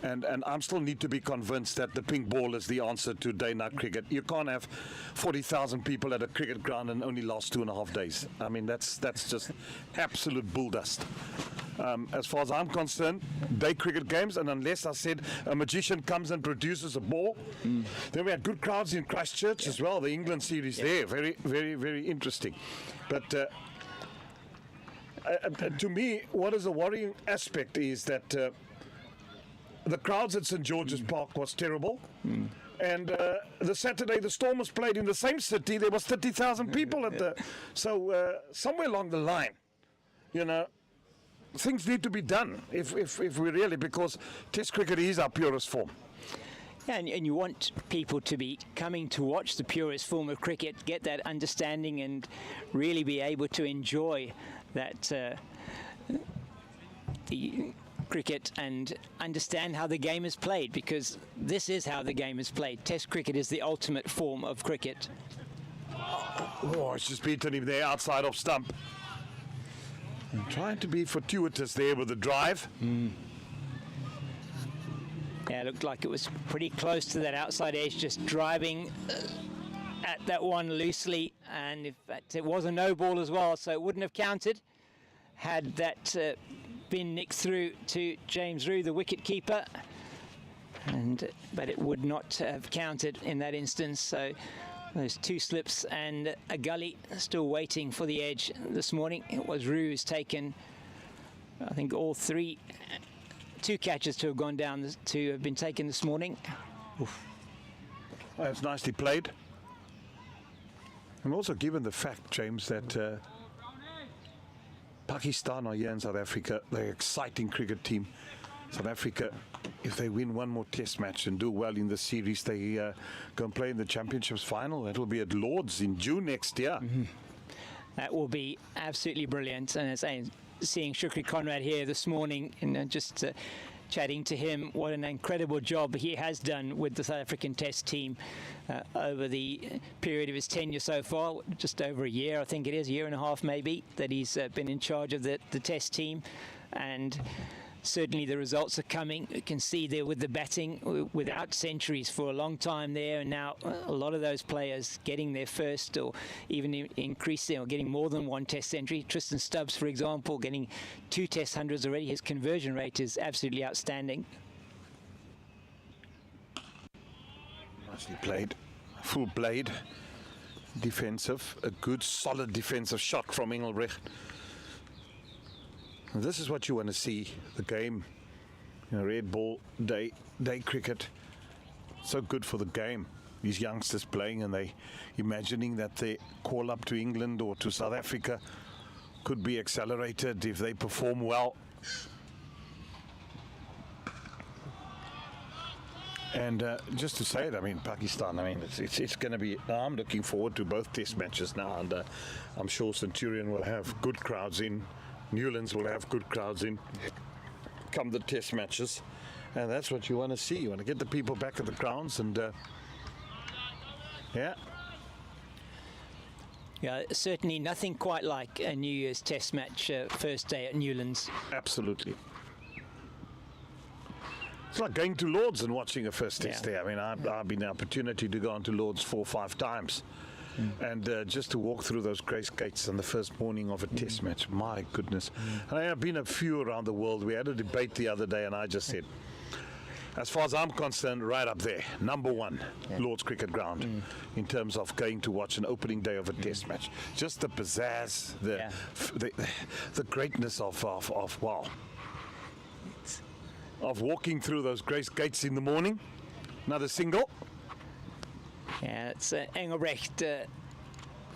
B: And I still need to be convinced that the pink ball is the answer to day-night cricket. You can't have 40,000 people at a cricket ground and only last 2.5 days. I mean, that's just absolute bull dust. As far as I'm concerned, day cricket games, and unless I said a magician comes and produces a ball, then we had good crowds in Christchurch as well. The England series there, very, very, very interesting. But to me, what is a worrying aspect is that the crowds at St George's Park was terrible. And the Saturday the Storm was played in the same city. There was 30,000 people at the... So somewhere along the line, things need to be done if we really, because Test cricket is our purest form.
A: Yeah, and you want people to be coming to watch the purest form of cricket, get that understanding, and really be able to enjoy that the cricket and understand how the game is played, because this is how the game is played. Test cricket is the ultimate form of cricket.
B: Oh, it's just beaten him there outside off stump. And trying to be fortuitous there with the drive.
A: Yeah, it looked like it was pretty close to that outside edge, just driving at that one loosely, and in fact it was a no ball as well, so it wouldn't have counted had that been nicked through to James Rue, the wicket keeper, but it would not have counted in that instance. So those 2 slips and a gully still waiting for the edge this morning. It was Rue who's taken, I think, all 2 catches to have gone down to have been taken this morning. Oof.
B: That's nicely played. And also given the fact, James, that Pakistan are here in South Africa, they're an exciting cricket team. South Africa, if they win one more test match and do well in the series, they go and play in the Championships final. That will be at Lord's in June next year.
A: That will be absolutely brilliant. And as I say, seeing Shukri Conrad here this morning and just chatting to him, what an incredible job he has done with the South African Test team over the period of his tenure so far, just over a year, I think it is, a year and a half maybe, that he's been in charge of the Test team. And certainly the results are coming. You can see there with the batting, without centuries for a long time there, and now a lot of those players getting their first or even increasing or getting more than 1 Test century. Tristan Stubbs, for example, getting 2 Test hundreds already. His conversion rate is absolutely outstanding.
B: Nicely played. Full blade. Defensive. A good solid defensive shot from Engelbrecht. And this is what you want to see, the game. Red ball, day cricket. So good for the game. These youngsters playing, and they imagining that their call up to England or to South Africa could be accelerated if they perform well. And just to say it, I mean, Pakistan, I mean, it's going to be, I'm looking forward to both test matches now, and I'm sure Centurion will have good crowds in, Newlands will have good crowds in come the test matches, and that's what you want to see. You want to get the people back at the grounds, and yeah,
A: certainly nothing quite like a New Year's test match first day at Newlands.
B: Absolutely. It's like going to Lords and watching a first test there. I mean, I've been the opportunity to go on to Lords 4 or 5 times. And just to walk through those grey gates on the first morning of a test match, my goodness. And I have been a few around the world. We had a debate the other day, and I just said, as far as I'm concerned, right up there, number 1, Lord's Cricket Ground, in terms of going to watch an opening day of a test match. Just the pizzazz, the greatness of wow. Of walking through those grey gates in the morning. Another single.
A: Yeah, it's Engelbrecht.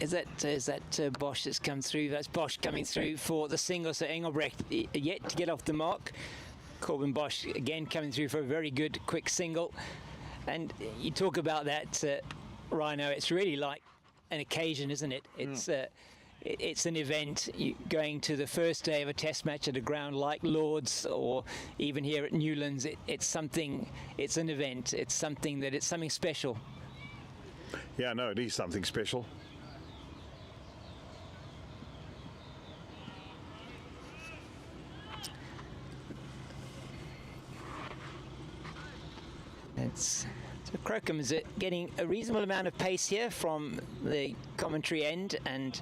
A: Is that Bosch that's come through? That's Bosch coming through for the single. So Engelbrecht yet to get off the mark. Corbin Bosch again coming through for a very good quick single. And you talk about that, Rhino. It's really like an occasion, isn't it? It's an event. Going to the first day of a test match at a ground like Lords, or even here at Newlands, it's something. It's an event. It's something special.
B: Yeah, no, it is something special.
A: So Crocombe is getting a reasonable amount of pace here from the commentary end, and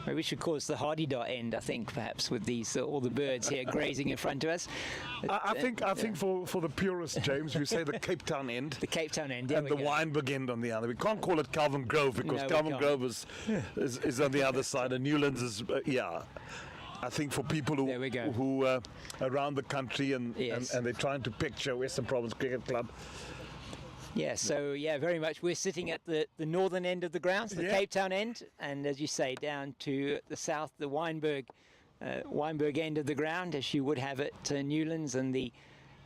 A: maybe we should call this the Hardy Dot end, I think, perhaps, with these all the birds here grazing in front of us.
B: I think for the purists, James, we say the Cape Town end.
A: The Cape Town end,
B: and the Wynberg end on the other. We can't call it Calvin Grove because Calvin Grove is on the other side, and Newlands is I think for people who around the country and they're trying to picture Western Province Cricket Club.
A: Yeah, so very much. We're sitting at the northern end of the grounds, the Cape Town end, and as you say, down to the south, the Wynberg end of the ground, as you would have at Newlands, and the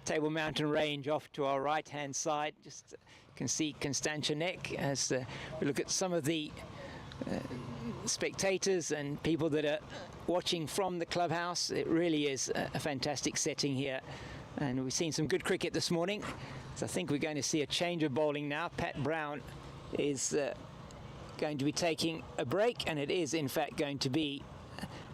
A: Table Mountain Range off to our right-hand side. Just can see Constantia Neck as we look at some of the spectators and people that are watching from the clubhouse. It really is a fantastic setting here, and we've seen some good cricket this morning. So I think we're going to see a change of bowling now. Pat Brown is going to be taking a break, and it is in fact going to be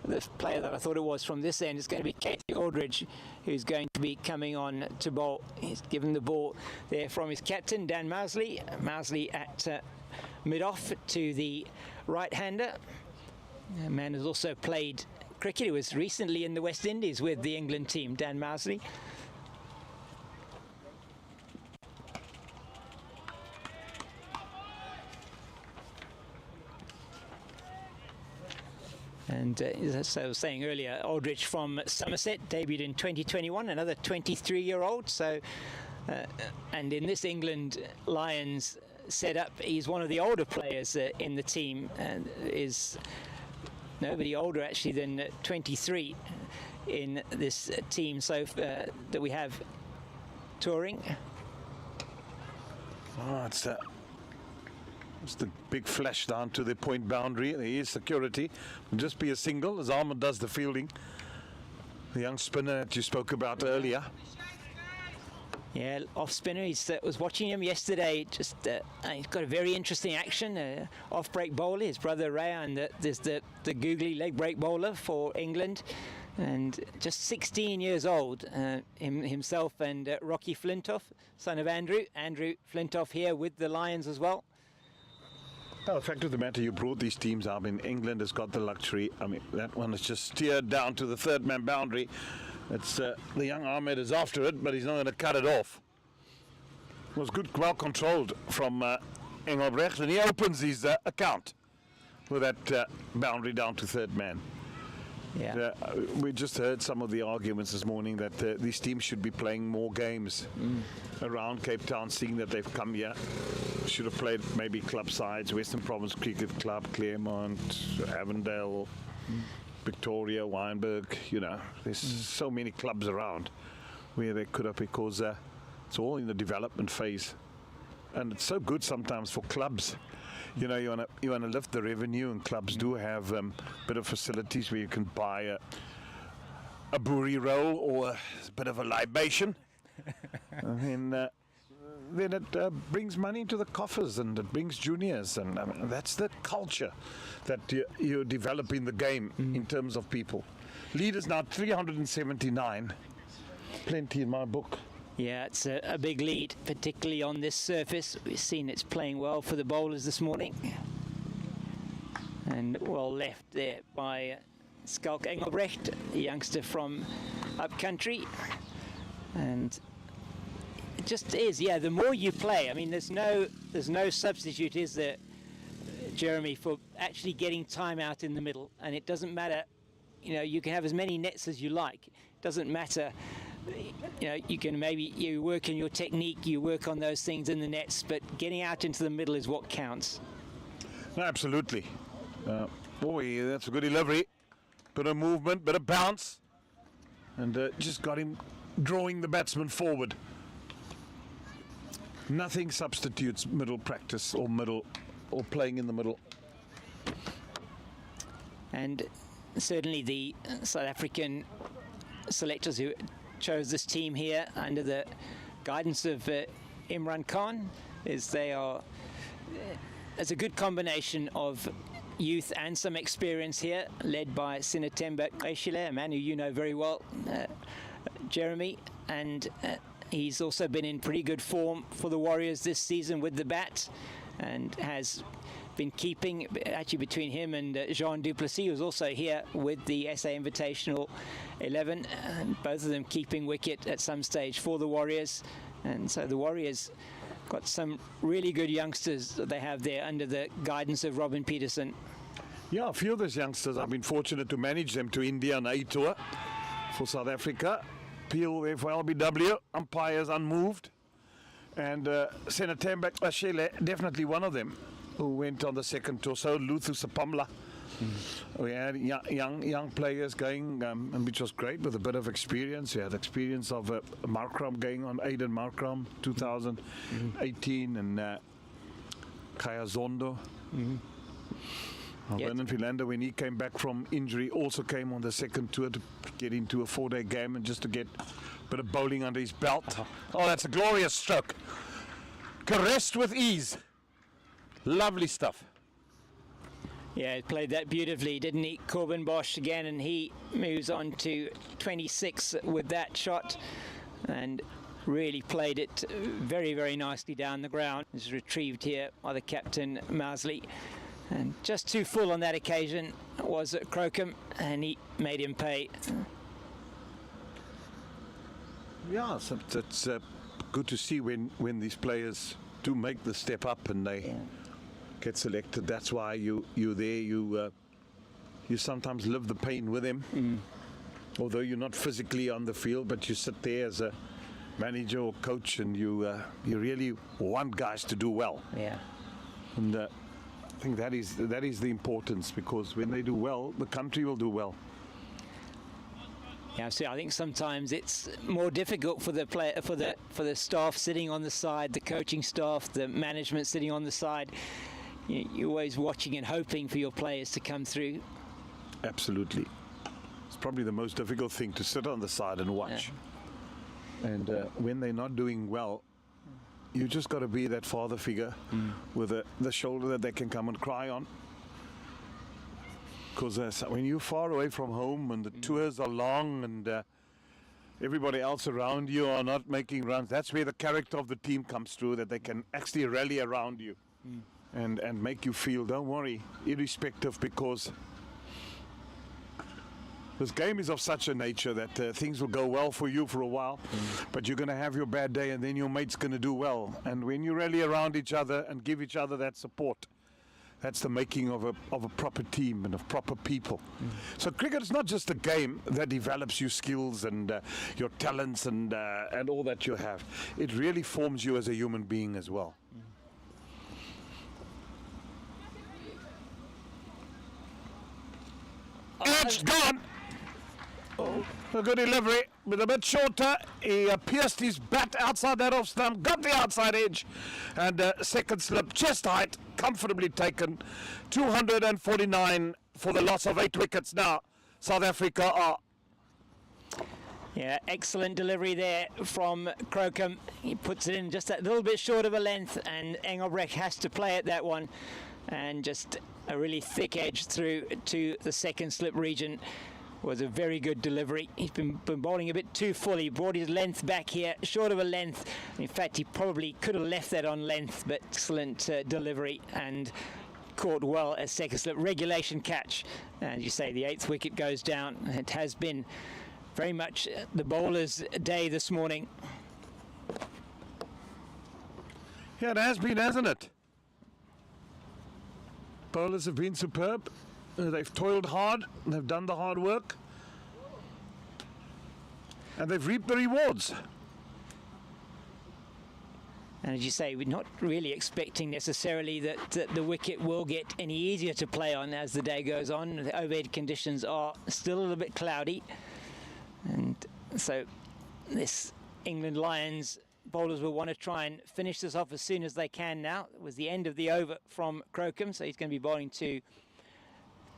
A: the player that I thought it was from this end. It's going to be Katie Aldridge who's going to be coming on to bowl. He's given the ball there from his captain, Dan Mousley. Mousley at mid-off to the right-hander. A man who's also played cricket. He was recently in the West Indies with the England team, Dan Mousley. And as I was saying earlier, Aldrich from Somerset debuted in 2021, another 23-year-old. So, and in this England Lions setup, he's one of the older players in the team, and is nobody older actually than 23 in this team. So that we have touring.
B: Oh, it's the big flash down to the point boundary. There is security. It'll just be a single as Herman does the fielding. The young spinner that you spoke about earlier.
A: Yeah, off spinner. He was watching him yesterday. Just he's got a very interesting action. Off break bowler. His brother Rayan, there's the googly leg break bowler for England, and just 16 years old. Himself and Rocky Flintoff, son of Andrew Flintoff, here with the Lions as well.
B: Well, the fact of the matter, you brought these teams up, and England has got the luxury. I mean, that one is just steered down to the third man boundary. It's the young Ahmed is after it, but he's not going to cut it off. It was good, well controlled from Engelbrecht, and he opens his account with that boundary down to third man.
A: Yeah.
B: We just heard some of the arguments this morning that these teams should be playing more games around Cape Town, seeing that they've come here. Should have played maybe club sides, Western Province Cricket Club, Claremont, Avondale, Victoria, Wynberg. You know, there's so many clubs around where they could have, because it's all in the development phase. And it's so good sometimes for clubs. You know, you want to lift the revenue, and clubs do have a bit of facilities where you can buy a brewery roll or a bit of a libation. And then it brings money into the coffers, and it brings juniors, and that's the culture that you develop in the game in terms of people. Leaders now 379, plenty in my book.
A: Yeah, it's a big lead, particularly on this surface. We've seen it's playing well for the bowlers this morning. And well left there by Skalk Engelbrecht, a youngster from upcountry. And it just is, yeah, the more you play, I mean, there's no substitute, is there, Jeremy, for actually getting time out in the middle. And it doesn't matter, you know, you can have as many nets as you like. It doesn't matter. You know, you work on your technique, you work on those things in the nets, but getting out into the middle is what counts.
B: No, absolutely. Boy, that's a good delivery. Bit of movement, bit of bounce, and just got him drawing the batsman forward. Nothing substitutes middle practice or playing in the middle.
A: And certainly the South African selectors who chose this team here under the guidance of Imran Khan, it's a good combination of youth and some experience here, led by Sinatemba Qeshile, a man who you know very well, Jeremy, and he's also been in pretty good form for the Warriors this season with the bat, and has been keeping, actually between him and Jean Duplessis, who's also here with the SA Invitational 11, and both of them keeping wicket at some stage for the Warriors. And so the Warriors got some really good youngsters that they have there under the guidance of Robin Peterson.
B: Yeah, a few of those youngsters, I've been fortunate to manage them to India on A tour for South Africa. Peel there for LBW, umpires unmoved. And Sinatemba Qeshile, definitely one of them, who went on the second tour. So Luthu Sapamla. We had young players going, and which was great, with a bit of experience. We had experience of Markram going on, Aiden Markram, 2018, and Kaya Zondo. Vernon Philander, when he came back from injury, also came on the second tour to get into a 4-day game and just to get a bit of bowling under his belt. Oh, that's a glorious stroke. Caressed with ease. Lovely stuff.
A: Yeah, he played that beautifully, didn't he? Corbin Bosch again, and he moves on to 26 with that shot, and really played it very, very nicely down the ground. It's retrieved here by the captain, Mousley. And just too full on that occasion was Crocombe, and he made him pay.
B: Yeah, so it's good to see when these players do make the step up and they get selected. That's why you're there. You sometimes live the pain with them, although you're not physically on the field, but you sit there as a manager or coach, and you really want guys to do well.
A: Yeah.
B: And I think that is the importance, because when they do well, the country will do well.
A: Yeah, so I think sometimes it's more difficult for the player, for the staff sitting on the side, the coaching staff, the management sitting on the side. You're always watching and hoping for your players to come through.
B: Absolutely. It's probably the most difficult thing, to sit on the side and watch. Yeah. And when they're not doing well, you just got to be that father figure with the shoulder that they can come and cry on. Because when you're far away from home and the tours are long and everybody else around you are not making runs, that's where the character of the team comes through, that they can actually rally around you and make you feel, don't worry, irrespective, because this game is of such a nature that things will go well for you for a while, but you're going to have your bad day, and then your mate's going to do well. And when you rally around each other and give each other that support, That's the making of a proper team and of proper people. So cricket is not just a game that develops your skills and your talents and all that you have. It really forms you as a human being as well. It's gone. A good delivery with a bit shorter. He pierced his bat outside that off stump, got the outside edge, and second slip, chest height, comfortably taken. 249 for the loss of 8 wickets now. South Africa are.
A: Yeah, excellent delivery there from Crocombe. He puts it in just a little bit short of a length, and Engelbrecht has to play at that one. And just a really thick edge through to the second slip region. Was a very good delivery. He's been bowling a bit too full. He brought his length back here, short of a length. In fact, he probably could have left that on length, but excellent delivery and caught well as second slip. Regulation catch. And you say the 8th wicket goes down. It has been very much the bowler's day this morning.
B: Yeah, it has been, hasn't it? Bowlers have been superb. They've toiled hard, they've done the hard work, and they've reaped the rewards.
A: And as you say, we're not really expecting necessarily that the wicket will get any easier to play on as the day goes on. The overhead conditions are still a little bit cloudy, and so this England Lions bowlers will want to try and finish this off as soon as they can now. It was the end of the over from Crocombe, so he's going to be bowling to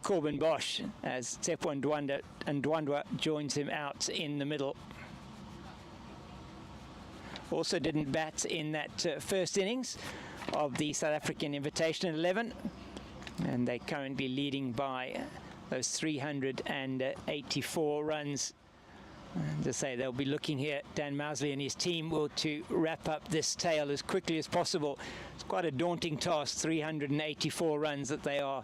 A: Corbin Bosch as Tsepo Ndwandwe joins him out in the middle. Also didn't bat in that first innings of the South African Invitational 11, and they're currently leading by those 384 runs. And to say they'll be looking here, Dan Mousley and his team will to wrap up this tale as quickly as possible. It's quite a daunting task, 384 runs that they are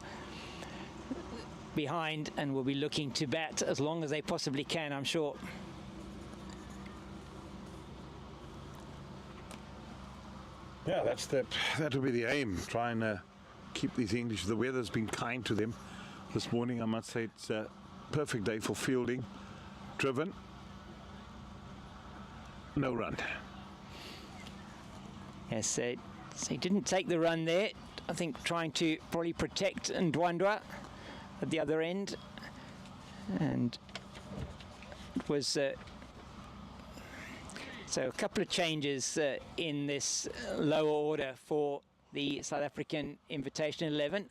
A: behind, and will be looking to bat as long as they possibly can, I'm sure.
B: Yeah, that will be the aim. Try and keep these English. The weather's been kind to them this morning. I must say it's a perfect day for fielding. Driven. No run.
A: Yes, so he didn't take the run there. I think trying to probably protect Ndwandwe at the other end, and it was so a couple of changes in this lower order for the South African Invitational 11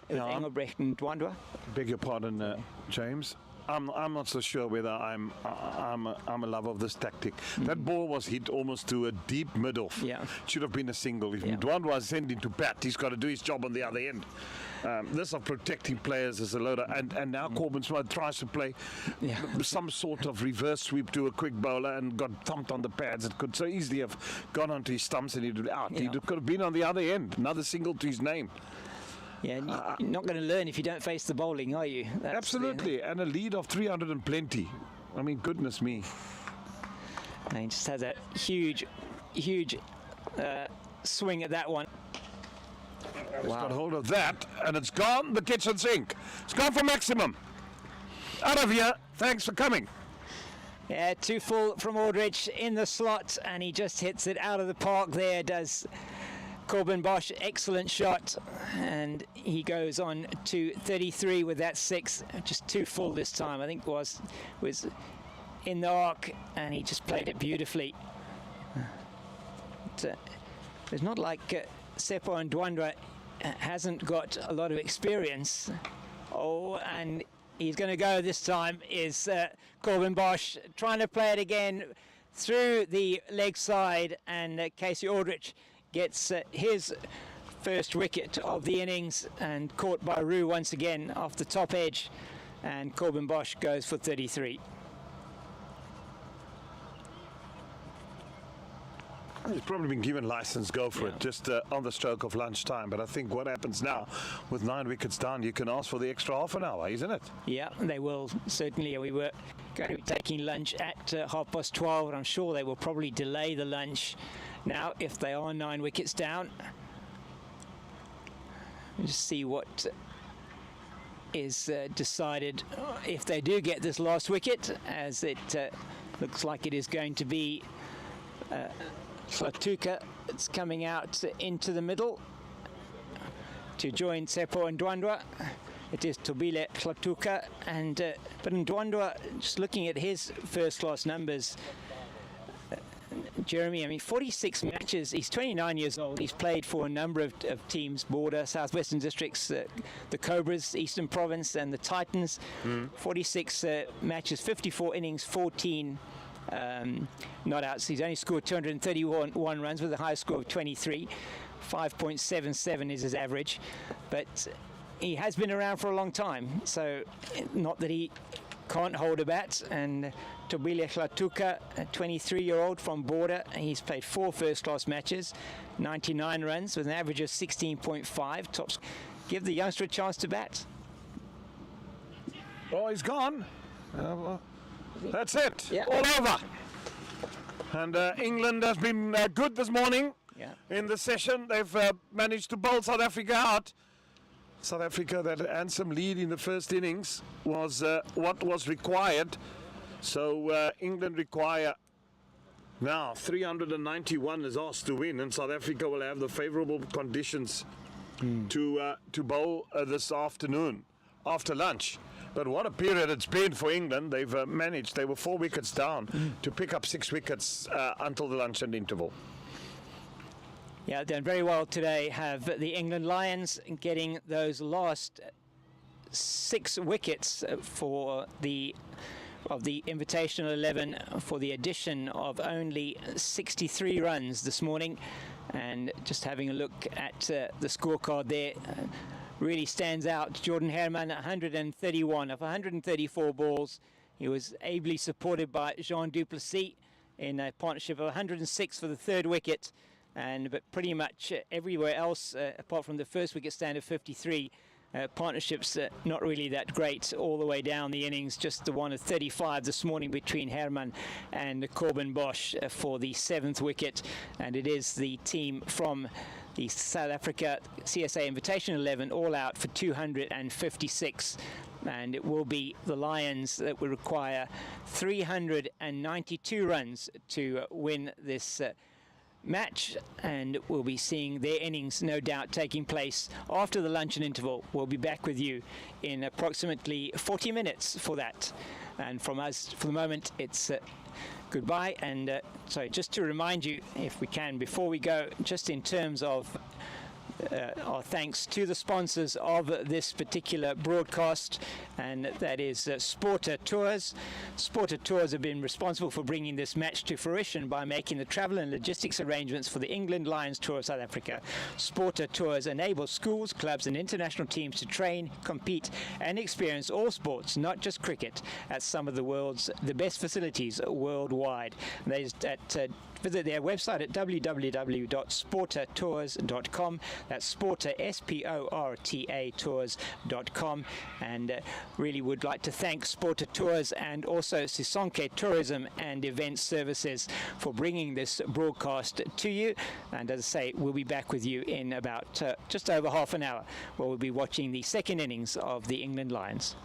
A: with Engelbrecht and Ndwandwe.
B: Beg your pardon, James. I'm not so sure whether I'm a lover of this tactic. That ball was hit almost to a deep mid-off.
A: Yeah.
B: Should have been a single. If Ndwandwe was sent into bat, he's got to do his job on the other end. This of protecting players is a loader, and now Corbin Smith tries to play some sort of reverse sweep to a quick bowler and got thumped on the pads. It could so easily have gone onto his stumps and he'd be out. He could have been on the other end. Another single to his name.
A: Yeah, and you're not going to learn if you don't face the bowling, are you? That's
B: absolutely, and a lead of 300 and plenty. I mean, goodness me.
A: And he just has a huge swing at that one.
B: He's got hold of that, and it's gone, the kitchen sink. It's gone for maximum. Out of here, thanks for coming.
A: Yeah, too full from Aldrich in the slot, and he just hits it out of the park there, does Corbin Bosch. Excellent shot, and he goes on to 33 with that 6. Just too full this time, I think was in the arc, and he just played it beautifully. It's not like Tsepo Ndwandwe hasn't got a lot of experience. Oh, and he's going to go this time is Corbin Bosch trying to play it again through the leg side, and Casey Aldrich gets his first wicket of the innings, and caught by Roux once again off the top edge, and Corbin Bosch goes for 33.
B: He's probably been given license, go for it, just on the stroke of lunchtime. But I think what happens now, with 9 wickets down, you can ask for the extra half an hour, isn't it?
A: Yeah, they will, certainly. We were going to be taking lunch at 12:30, and I'm sure they will probably delay the lunch now if they are 9 wickets down. Just see what is decided if they do get this last wicket, as it looks like it is going to be Hlatuka. It's coming out into the middle to join Tsepo and Ndwandwe. It is Tobile Hlatuka, and but Ndwandwe, just looking at his first-class numbers, Jeremy, I mean, 46 matches. He's 29 years old. He's played for a number of teams: Border, Southwestern Districts, the Cobras, Eastern Province, and the Titans. 46 matches, 54 innings, 14 not outs. He's only scored 231 runs with a high score of 23. 5.77 is his average, but he has been around for a long time, so not that he can't hold a bat. And Tobile Hlatuka, a 23-year-old from Border, he's played 4 first-class matches, 99 runs with an average of 16.5. Tops. Give the youngster a chance to bat.
B: Oh, he's gone. That's it.
A: Yeah.
B: All over. And England has been good this morning.
A: Yeah.
B: In the session. They've managed to bowl South Africa out. South Africa, that handsome lead in the first innings was what was required. So England require now 391 is asked to win, and South Africa will have the favourable conditions to bowl this afternoon after lunch. But what a period it's been for England. They've managed, they were 4 wickets down to pick up 6 wickets until the luncheon interval.
A: Yeah, done very well today. Have the England Lions getting those last 6 wickets for the Invitational 11 for the addition of only 63 runs this morning. And just having a look at the scorecard there, really stands out. Jordan Herman, 131 of 134 balls. He was ably supported by Jean Duplessis in a partnership of 106 for the 3rd wicket. But pretty much everywhere else, apart from the first wicket stand of 53, partnerships not really that great all the way down the innings. Just the one of 35 this morning between Herman and Corbin Bosch for the 7th wicket. And it is the team from the South Africa CSA Invitational 11 all out for 256. And it will be the Lions that will require 392 runs to win this match, and we'll be seeing their innings no doubt taking place after the luncheon interval. We'll be back with you in approximately 40 minutes for that. And from us, for the moment, it's goodbye. And sorry, just to remind you, if we can, before we go, just in terms of our thanks to the sponsors of this particular broadcast, and that is Sporta Tours. Sporta Tours have been responsible for bringing this match to fruition by making the travel and logistics arrangements for the England Lions Tour of South Africa. Sporta Tours enable schools, clubs and international teams to train, compete and experience all sports, not just cricket, at some of the best facilities worldwide. They visit their website at www.sportatours.com. That's Sporta, S-P-O-R-T-A tours.com. And really would like to thank Sporta Tours and also Sisonke Tourism and Event Services for bringing this broadcast to you. And as I say, we'll be back with you in about just over half an hour, where we'll be watching the 2nd innings of the England Lions.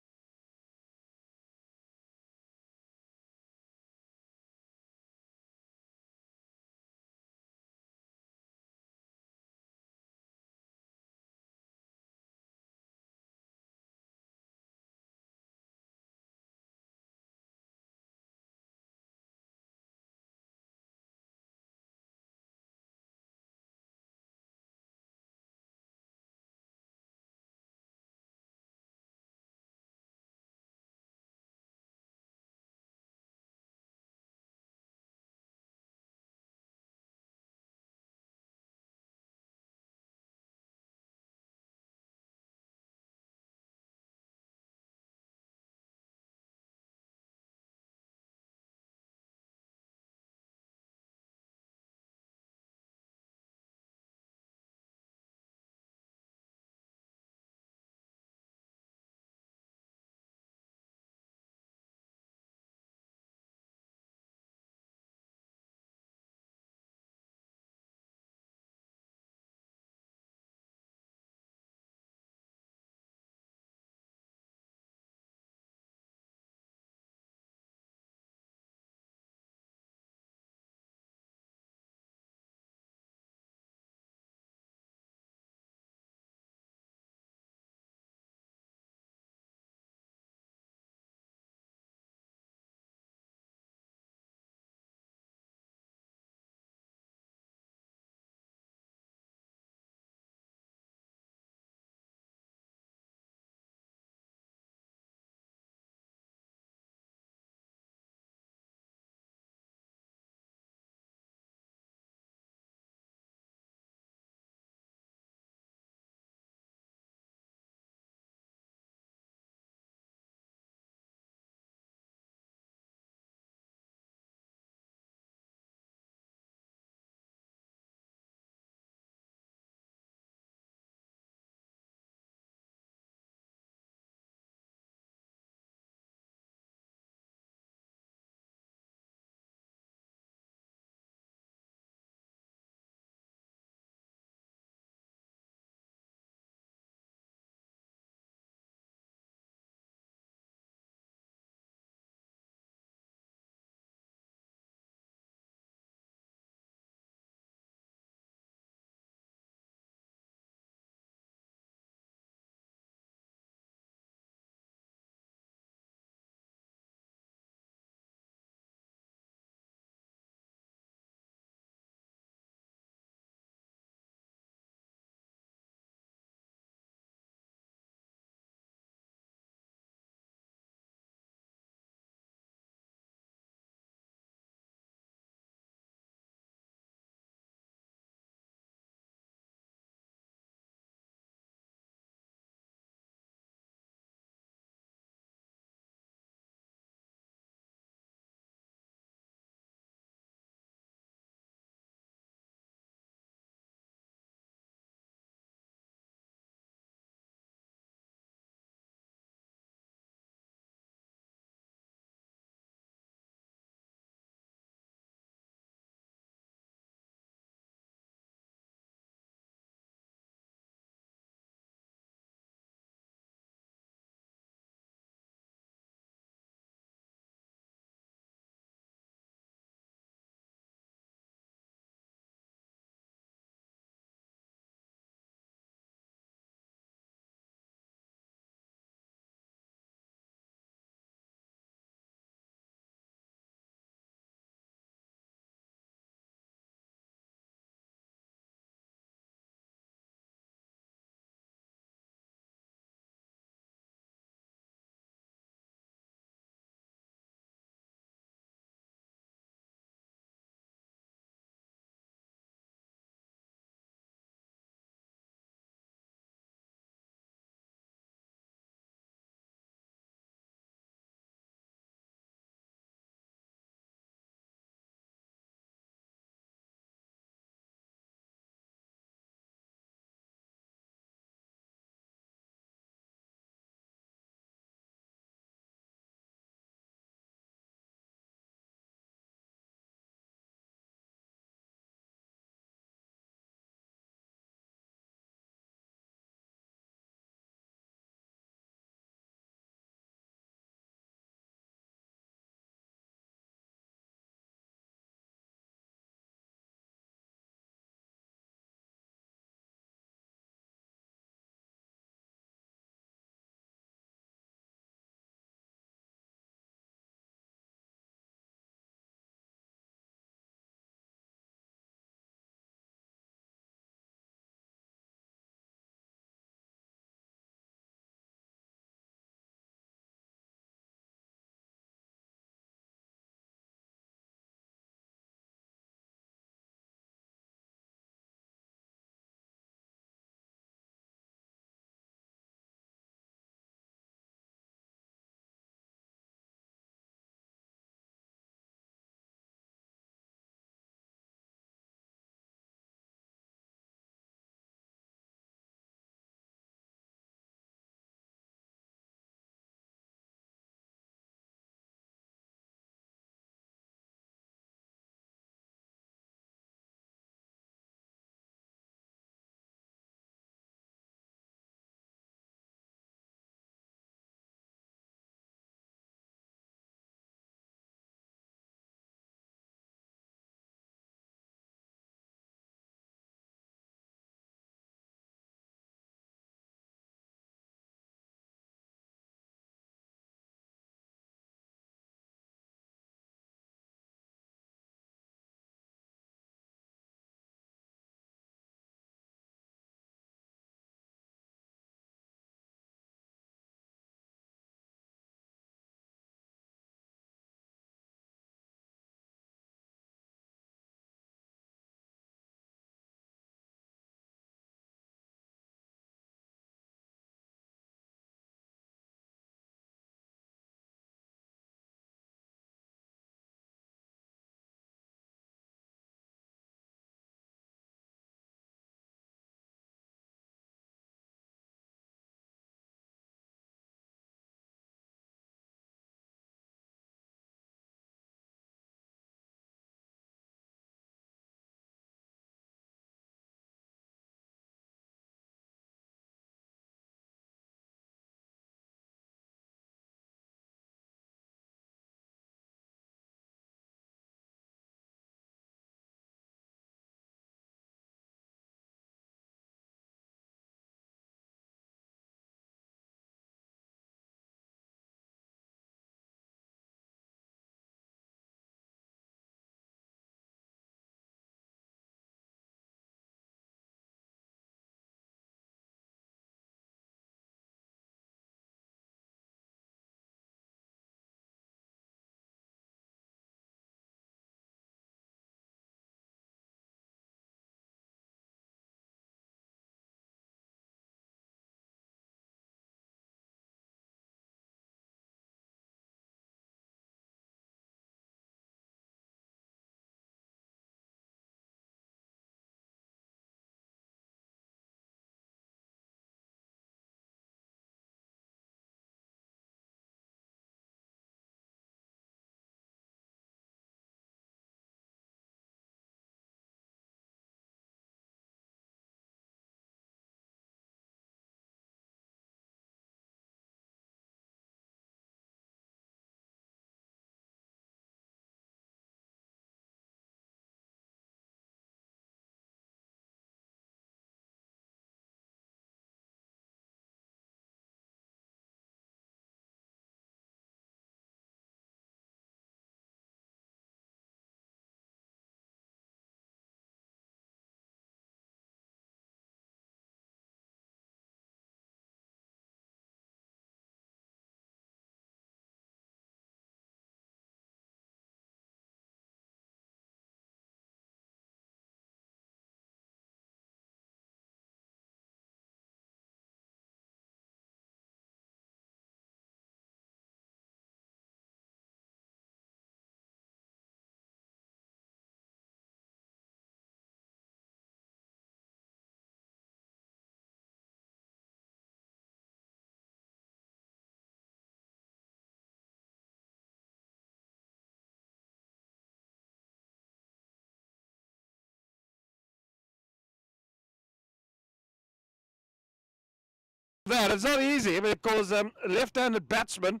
B: that. It's not easy because left-handed batsman,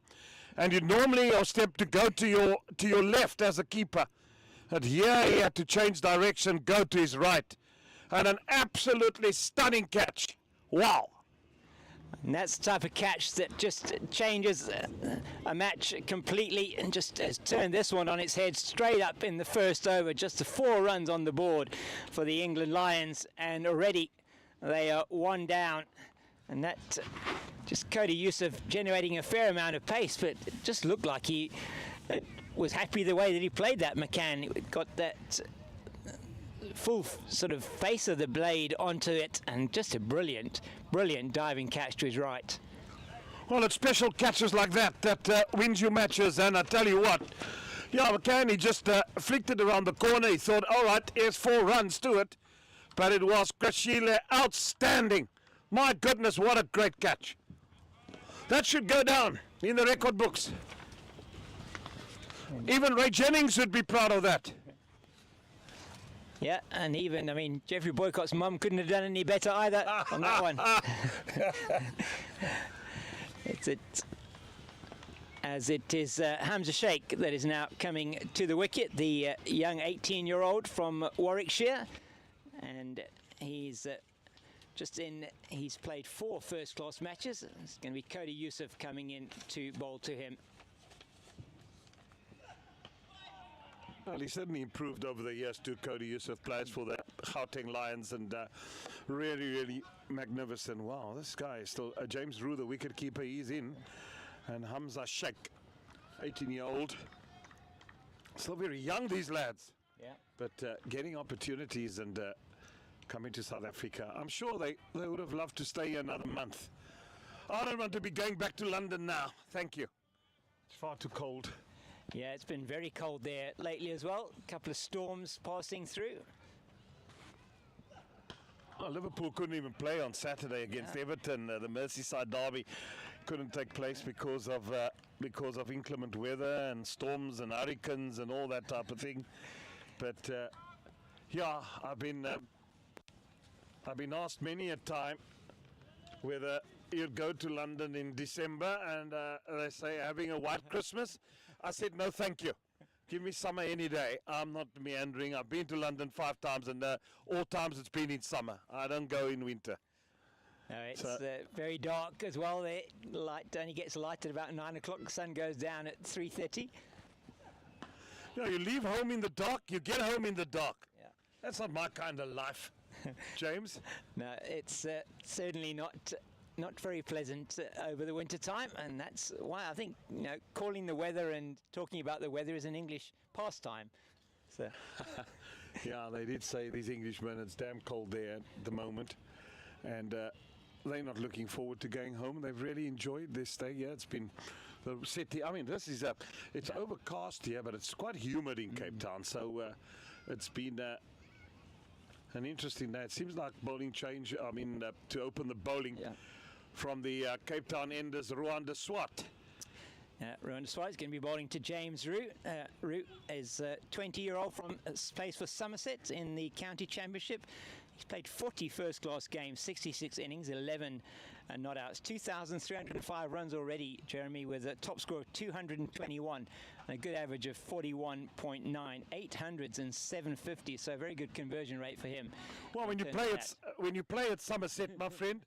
B: and you normally are step to go to your left as a keeper. But here he had to change direction, go to his right, and an absolutely stunning catch. Wow.
A: And that's the type of catch that just changes a match completely, and just has turned this one on its head straight up in the first over. Just the 4 runs on the board for the England Lions, and already they are 1 down. And that just Cody Yusuf generating a fair amount of pace, but it just looked like he was happy the way that he played that. McCann it got that full sort of face of the blade onto it, and just a brilliant diving catch to his right.
B: Well, it's special catches like that wins you matches, and I tell you what, yeah, McCann, he just flicked it around the corner. He thought, all right, here's 4 runs to it, but it was Krashile outstanding. My goodness, what a great catch. That should go down in the record books. Even Ray Jennings would be proud of that.
A: Yeah, and even, I mean, Jeffrey Boycott's mum couldn't have done any better either on that one. As it is Hamza Sheikh that is now coming to the wicket, the young 18-year-old from Warwickshire. And he's he's played 4 first-class matches. It's going to be Cody Yusuf coming in to bowl to him.
B: Well, he certainly improved over the years too. Cody Yusuf plays for the Gauteng Lions, and really magnificent. Wow, this guy is still James Rue, the wicket keeper, he's in, and Hamza Sheikh, 18-year-old, still very young, these lads.
A: Yeah.
B: But getting opportunities and coming to South Africa. I'm sure they would have loved to stay here another month. I don't want to be going back to London now. Thank you. It's far too cold.
A: Yeah, it's been very cold there lately as well. A couple of storms passing through.
B: Oh, Liverpool couldn't even play on Saturday against Everton. The Merseyside derby couldn't take place because of inclement weather and storms and hurricanes and all that type of thing. But yeah, I've been asked many a time whether you'd go to London in December, and they say having a white Christmas. I said, no, thank you. Give me summer any day. I'm not meandering. I've been to London 5 times, and all times it's been in summer. I don't go in winter.
A: No, it's very dark as well. The light only gets light at about 9 o'clock. The sun goes down at 3:30.
B: You know, you leave home in the dark, you get home in the dark.
A: Yeah.
B: That's not my kind of life, James.
A: No, it's certainly not very pleasant over the winter time, and that's why I think, you know, calling the weather and talking about the weather is an English pastime. So
B: yeah, they did say these Englishmen, it's damn cold there at the moment, and they're not looking forward to going home. They've really enjoyed their stay here. It's been the city. I mean, this is it's overcast here, but it's quite humid in Cape Town. So it's been an interesting day. It seems like bowling change. I mean, to open the bowling. Yeah. From the Cape Town enders, Rwanda Swat.
A: Rwanda Swat is going to be bowling to James Root. Root is a 20-year-old from plays for Somerset in the county championship. He's played 40 first-class games, 66 innings, 11 not outs, 2,305 runs already, Jeremy, with a top score of 221 and a good average of 41.9, 800s and 750. So a very good conversion rate for him.
B: Well, when you play at Somerset, my friend.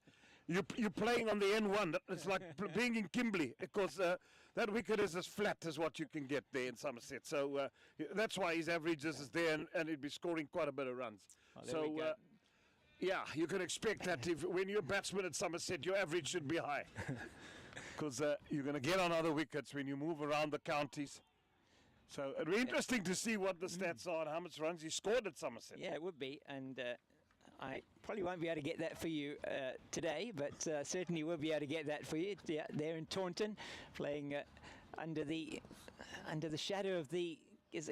B: You're playing on the N1. It's like being in Kimberley, because that wicket is as flat as what you can get there in Somerset. So that's why his averages is there, and he'd be scoring quite a bit of runs.
A: Oh, so
B: yeah, you can expect that when you're a batsman at Somerset, your average should be high, because you're going to get on other wickets when you move around the counties. So it'll be interesting to see what the stats are and how much runs he scored at Somerset.
A: Yeah, it would be, and I probably won't be able to get that for you today, but certainly will be able to get that for you. Yeah, they're in Taunton, playing under the shadow of the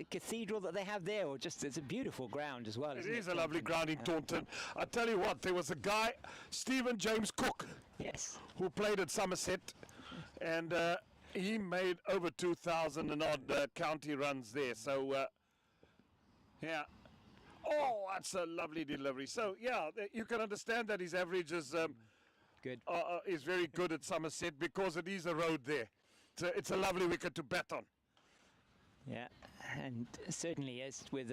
A: cathedral that they have there, or just it's a beautiful ground as well.
B: It is a lovely ground in Taunton. I tell you what, there was a guy, Stephen James Cook,
A: yes,
B: who played at Somerset, and he made over 2,000 and odd county runs there. So yeah. Oh, that's a lovely delivery. So, yeah, you can understand that his average is
A: Good.
B: is very good at Somerset because it is a road there. It's a lovely wicket to bat on.
A: Yeah, and certainly is, with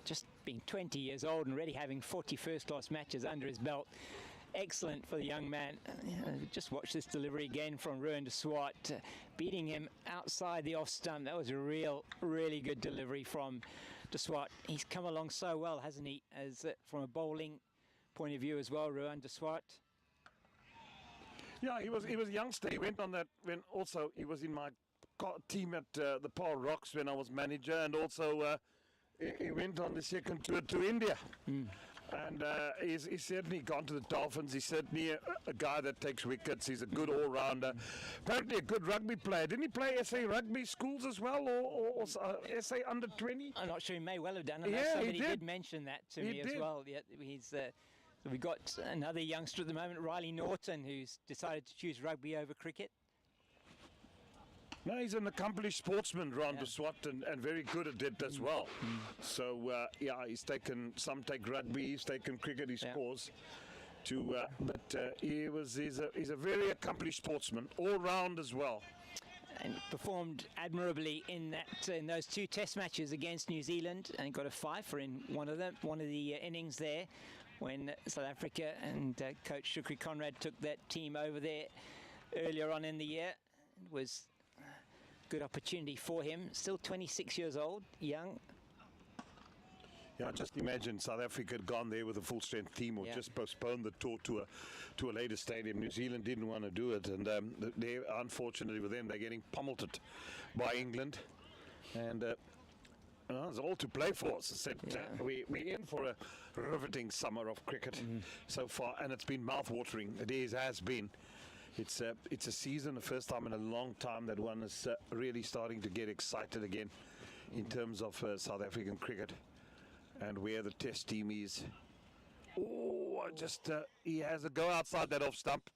A: just being 20 years old and already having 40 first-class matches under his belt. Excellent for the young man. Just watch this delivery again from Ruan de Swart, beating him outside the off stump. That was a really good delivery from de Swart. He's come along so well, hasn't he, as from a bowling point of view as well, Ruan de Swart.
B: Yeah, he was a youngster. He went on that when also he was in my team at the Paul Rocks when I was manager, and also he went on the second tour to India. And he's certainly gone to the Dolphins. He's certainly a guy that takes wickets. He's a good all-rounder. Apparently a good rugby player. Didn't he play SA rugby schools as well, or SA under 20?
A: I'm not sure. He may well have done it.
B: Yeah,
A: somebody
B: he
A: did mention that to me as well. Yeah, he's. We've got another youngster at the moment, Riley Norton, who's decided to choose rugby over cricket.
B: No, he's an accomplished sportsman, Ron de Swart, and very good at it as well. So, he's taken, some take rugby, he's taken cricket, he scores. But he's a very accomplished sportsman, all round as well.
A: And performed admirably in those 2 test matches against New Zealand, and got a 5 in one of the innings there, when South Africa and coach Shukri Conrad took that team over there earlier on in the year. It was a good opportunity for him. Still 26 years old, young.
B: Yeah, just imagine South Africa had gone there with a full-strength team, or just postponed the tour to a later stadium. New Zealand didn't want to do it, and they, unfortunately with them, they're getting pummeled by England. And it's all to play for. As I said, we're in for a riveting summer of cricket so far, and it's been mouth-watering. It has been. It's a season, the first time in a long time that one is really starting to get excited again in terms of South African cricket and where the test team is. He has a go outside that off stump.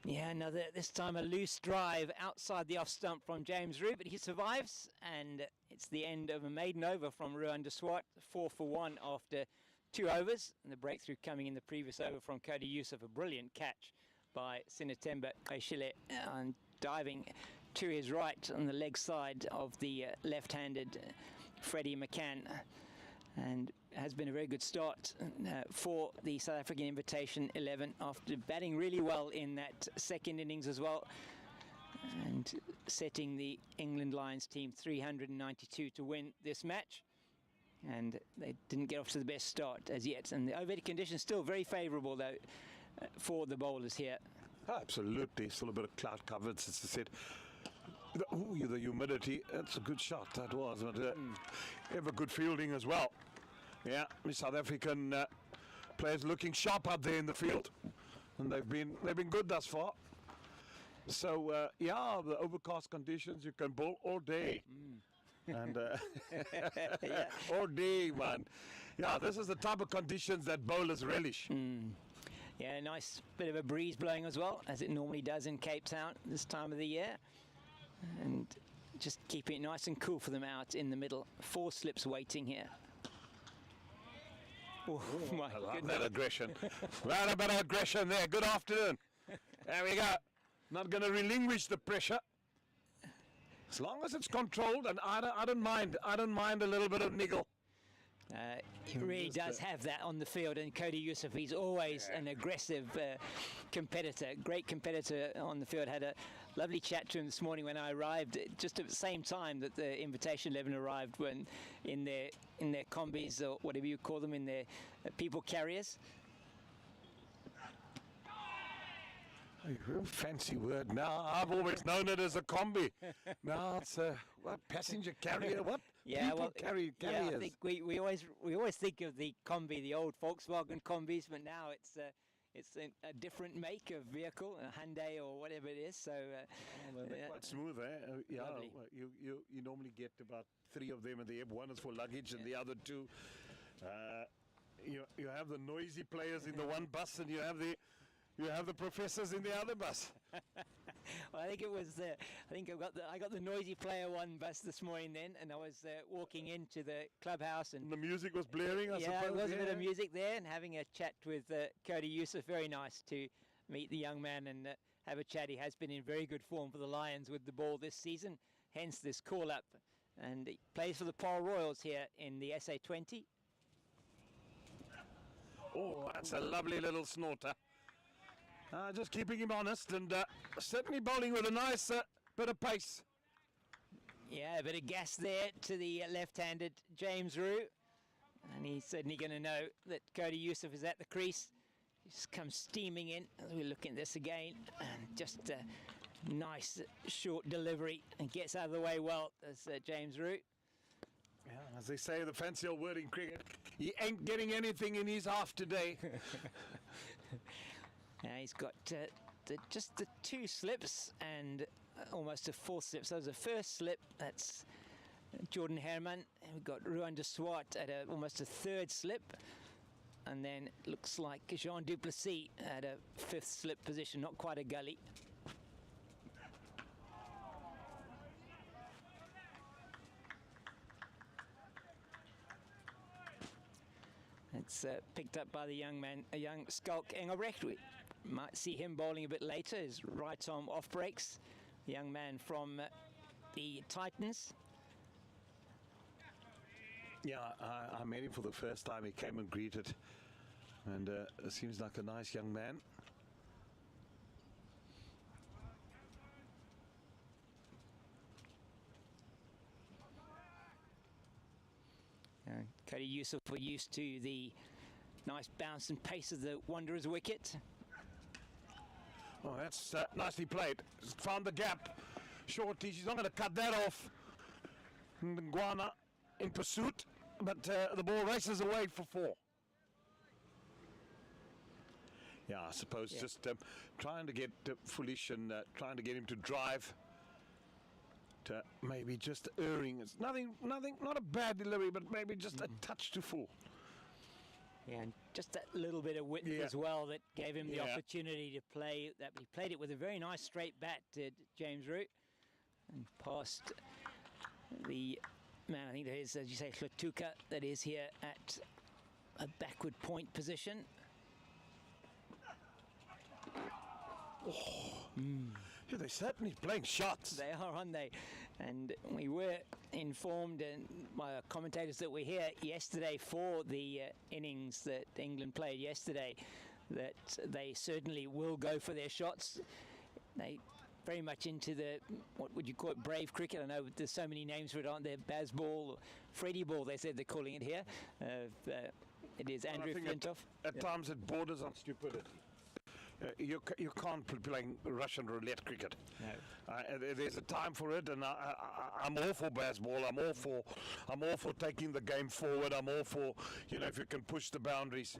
A: Yeah, this time a loose drive outside the off stump from James Roux, but he survives, and it's the end of a maiden over from Ruan de Swart, 4 for 1 after 2 overs, and the breakthrough coming in the previous over from Cody Youssef, a brilliant catch by Sinatemba Aishile, and diving to his right on the leg side of the left-handed Freddie McCann. And has been a very good start for the South African Invitation 11 after batting really well in that second innings as well, and setting the England Lions team 392 to win this match. And they didn't get off to the best start as yet, and the over conditions still very favourable though for the bowlers here.
B: Absolutely, still a bit of cloud cover, as I said. The humidity, that's a good shot, that was. But ever good fielding as well. Yeah, the South African players looking sharp out there in the field, and they've been good thus far. So the overcast conditions, you can bowl all day. And all day, man. Yeah, this is the type of conditions that bowlers relish.
A: Yeah, nice bit of a breeze blowing as well, as it normally does in Cape Town this time of the year. And just keeping it nice and cool for them out in the middle. 4 slips waiting here. Oh, my
B: I love
A: goodness.
B: that aggression. Right, a bit of aggression there. Good afternoon. There we go. Not going to relinquish the pressure. As long as it's controlled, and I don't mind. I don't mind a little bit of niggle.
A: He really does have that on the field, and Cody Youssef, he's always an aggressive competitor, great competitor on the field. Had a lovely chat to him this morning when I arrived, just at the same time that the Invitation 11 arrived, when in their combis, or whatever you call them, in their people carriers.
B: Fancy word now. I've always known it as a combi. Now it's a passenger carrier. What?
A: Yeah,
B: People carriers.
A: Yeah, I think we always think of the combi, the old Volkswagen combis, but now it's a different make of vehicle, a Hyundai or whatever it is. So
B: they're quite smooth, eh?
A: Lovely.
B: You normally get about 3 of them, and the one is for luggage, and the other 2. You have the noisy players in the one bus, and you have the professors in the other bus.
A: Well, I think it was. I think I got the noisy player one bus this morning then, and I was walking into the clubhouse, and
B: the music was blaring. I suppose.
A: There was a bit of music there, and having a chat with Cody Youssef. Very nice to meet the young man and have a chat. He has been in very good form for the Lions with the ball this season, hence this call-up. And he plays for the Paarl Royals here in the SA20.
B: Oh, that's a lovely little snorter. Just keeping him honest and certainly bowling with a nice bit of pace.
A: Yeah, a bit of gas there to the left-handed James Rue. And he's certainly going to know that Cody Yusuf is at the crease. He just comes steaming in. We're looking at this again. And just a nice short delivery. And gets out of the way well as James Rue.
B: Yeah, as they say, the fancy old word in cricket, he ain't getting anything in his half today.
A: He's got just the 2 slips and almost a 4th slip. So the first slip, that's Jordan Herman. And we've got Ruan de Swart at almost a 3rd slip. And then it looks like Jean Duplessis at a 5th slip position, not quite a gully. It's picked up by the young man, a young Skulk Engelbrecht. We might see him bowling a bit later. His right arm off breaks. The young man from the Titans.
B: Yeah, I met him for the first time. He came and greeted. And seems like a nice young man.
A: Cody Yusuf were used to the nice bounce and pace of the Wanderers wicket.
B: Oh, that's nicely played. Found the gap. Shorty, she's not going to cut that off. Nguana in pursuit, but the ball races away for 4. Yeah, I suppose just trying to get Foolish and trying to get him to drive. Maybe just erring. It's nothing, not a bad delivery, but maybe just a touch too full.
A: Yeah, and just that little bit of width as well that gave him the opportunity to play that. He played it with a very nice straight bat, James Root, and past the man. I think there is, as you say, Hlatuka, that is here at a backward point position.
B: Oh. Yeah, they're certainly playing shots.
A: They are, aren't they? And we were informed by our commentators that were here yesterday for the innings that England played yesterday that they certainly will go for their shots. They very much into the, what would you call it, brave cricket. I know there's so many names for it, aren't there? Baz Ball, Freddie Ball, they said they're calling it here. It is Andrew Flintoff.
B: At times it borders on stupidity. You can't be playing Russian roulette cricket. No. There's a time for it, and I'm all for baseball. I'm all for taking the game forward. I'm all for, if you can push the boundaries.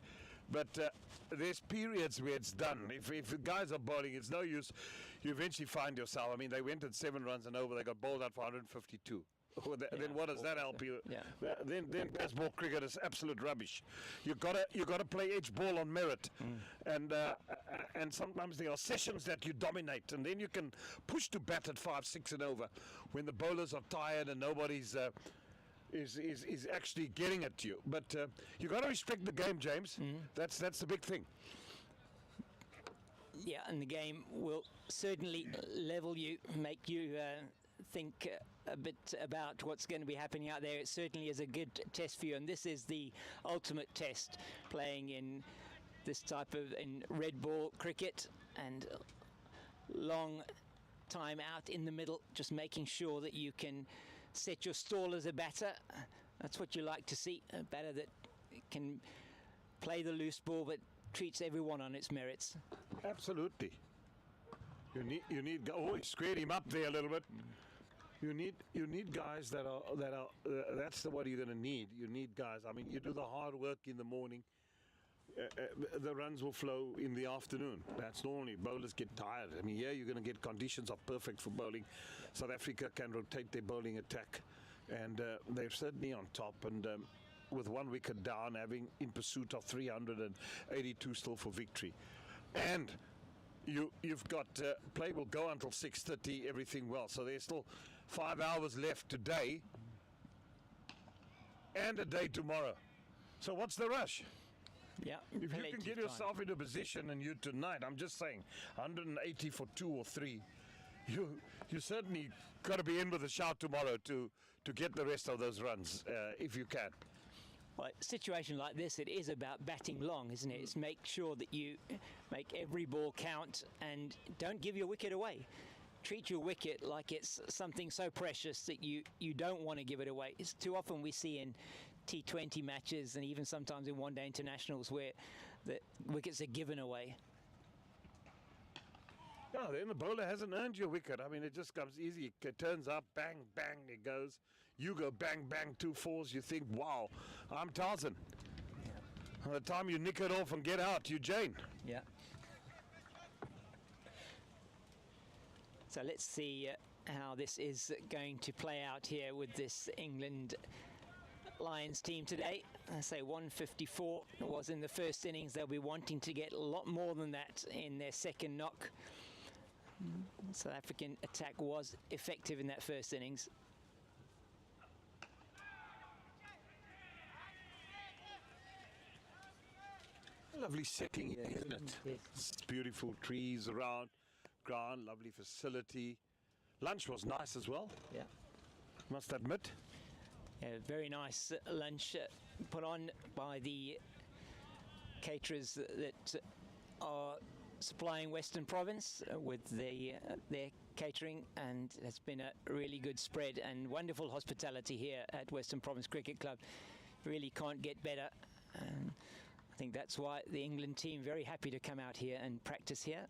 B: But there's periods where it's done. If the guys are bowling, it's no use. You eventually find yourself. I mean, they went at 7 runs and over. They got bowled out for 152. Then what does that help you?
A: Yeah.
B: Then baseball cricket is absolute rubbish. You gotta play edge ball on merit, and sometimes there are sessions that you dominate, and then you can push to bat at 5, 6 and over when the bowlers are tired and nobody's is actually getting at you. But you got to respect the game, James. That's the big thing.
A: Yeah, and the game will certainly level you, make you think a bit about what's going to be happening out there. It certainly is a good test for you, and this is the ultimate test, playing in this type of red ball cricket and long time out in the middle, just making sure that you can set your stall as a batter. That's what you like to see, a batter that can play the loose ball but treats everyone on its merits.
B: Absolutely. You need. Oh, he squared him up there a little bit. You need guys that are. That's what you're going to need. You need guys. I mean, you do the hard work in the morning. The runs will flow in the afternoon. That's normally bowlers get tired. I mean, you're going to get conditions are perfect for bowling. South Africa can rotate their bowling attack, and they're certainly on top. And with 1 wicket down, having in pursuit of 382 still for victory, and you've got play will go until 6:30. Everything well. So there's still 5 hours left today, and a day tomorrow. So what's the rush?
A: Yeah.
B: If you
A: plenty
B: can get
A: of time.
B: yourself into a position and you tonight, I'm just saying, 180 for 2 or 3, you certainly got to be in with a shout tomorrow to get the rest of those runs, if you can.
A: Well, a situation like this, it is about batting long, isn't it? It's make sure that you make every ball count and don't give your wicket away. Treat your wicket like it's something so precious that you don't want to give it away. It's too often we see in T20 matches and even sometimes in one-day internationals where the wickets are given away.
B: No, then the bowler hasn't earned your wicket. I mean, it just comes easy. It turns up, bang, bang, it goes. You go bang, bang, 2 fours. You think, wow, I'm Tarzan. By the time you nick it off and get out, you're Jane.
A: Yeah. So let's see how this is going to play out here with this England Lions team today. I say 154 was in the first innings. They'll be wanting to get a lot more than that in their second knock. South African attack was effective in that first innings.
B: Lovely setting here, isn't it?
A: Yes.
B: It's beautiful trees around, ground, lovely facility. Lunch was nice as well,
A: Yeah.
B: must admit.
A: Yeah, very nice lunch put on by the caterers that are supplying Western Province with their catering, and it's been a really good spread and wonderful hospitality here at Western Province Cricket Club. Really can't get better. I think that's why the England team very happy to come out here and practice here.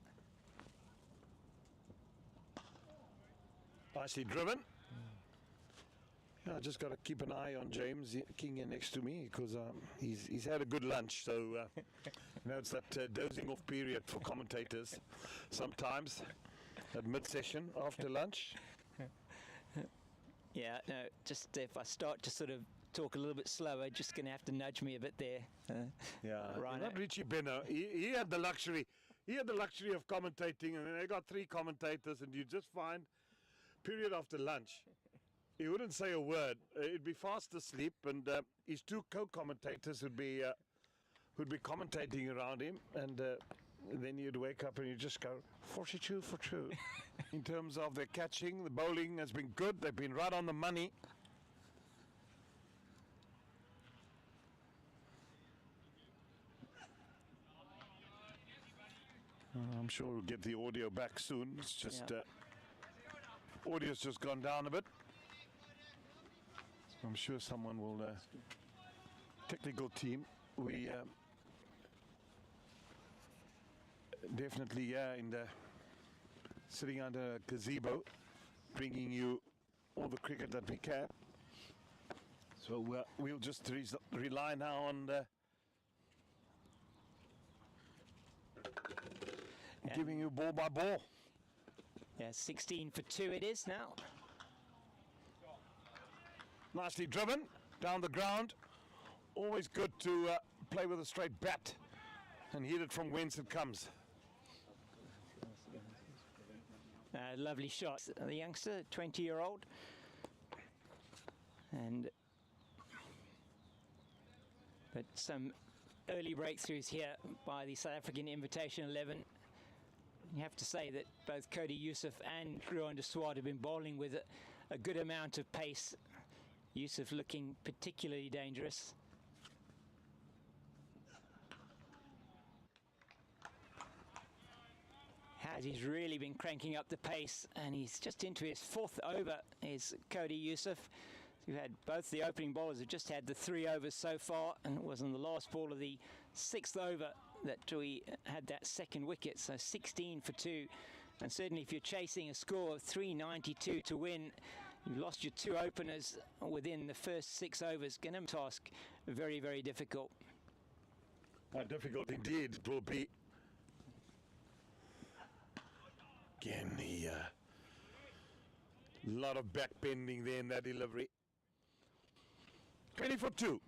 B: Nicely driven. Yeah, I just got to keep an eye on James King here next to me because he's had a good lunch. So, it's that dozing off period for commentators sometimes at mid-session after lunch.
A: Yeah, no, just if I start to sort of talk a little bit slower, just going to have to nudge me a bit there.
B: Yeah,
A: Rhino.
B: not Richie Benno. He had the luxury. He had the luxury of commentating, and they got 3 commentators, and you just find period after lunch. He wouldn't say a word. He'd be fast asleep, and his 2 co-commentators would be commentating around him, and then you'd wake up and you just go 42 for 2. In terms of their catching, the bowling has been good. They've been right on the money. I'm sure we'll get the audio back soon. It's just audio's just gone down a bit. I'm sure someone will, technical team, we definitely in the sitting under a gazebo, bringing you all the cricket that we can. So we'll just rely now on giving you ball by ball.
A: Yeah, 16 for 2 it is now.
B: Nicely driven down the ground. Always good to play with a straight bat and hit it from whence it comes.
A: Lovely shot. The youngster, 20-year-old. But some early breakthroughs here by the South African Invitational 11. You have to say that both Cody Yusuf and Ruan de Swart have been bowling with a good amount of pace. Yusuf looking particularly dangerous. He's really been cranking up the pace, and he's just into his 4th over, is Cody Yusuf. We've had both the opening bowlers have just had the 3 overs so far, and it was on the last ball of the 6th over that we had that second wicket. So 16 for 2, and certainly if you're chasing a score of 392 to win, you lost your 2 openers within the first 6 overs. Going to task very, very difficult.
B: Difficult indeed it will be. Again, a lot of back bending there in that delivery. 20 for 2.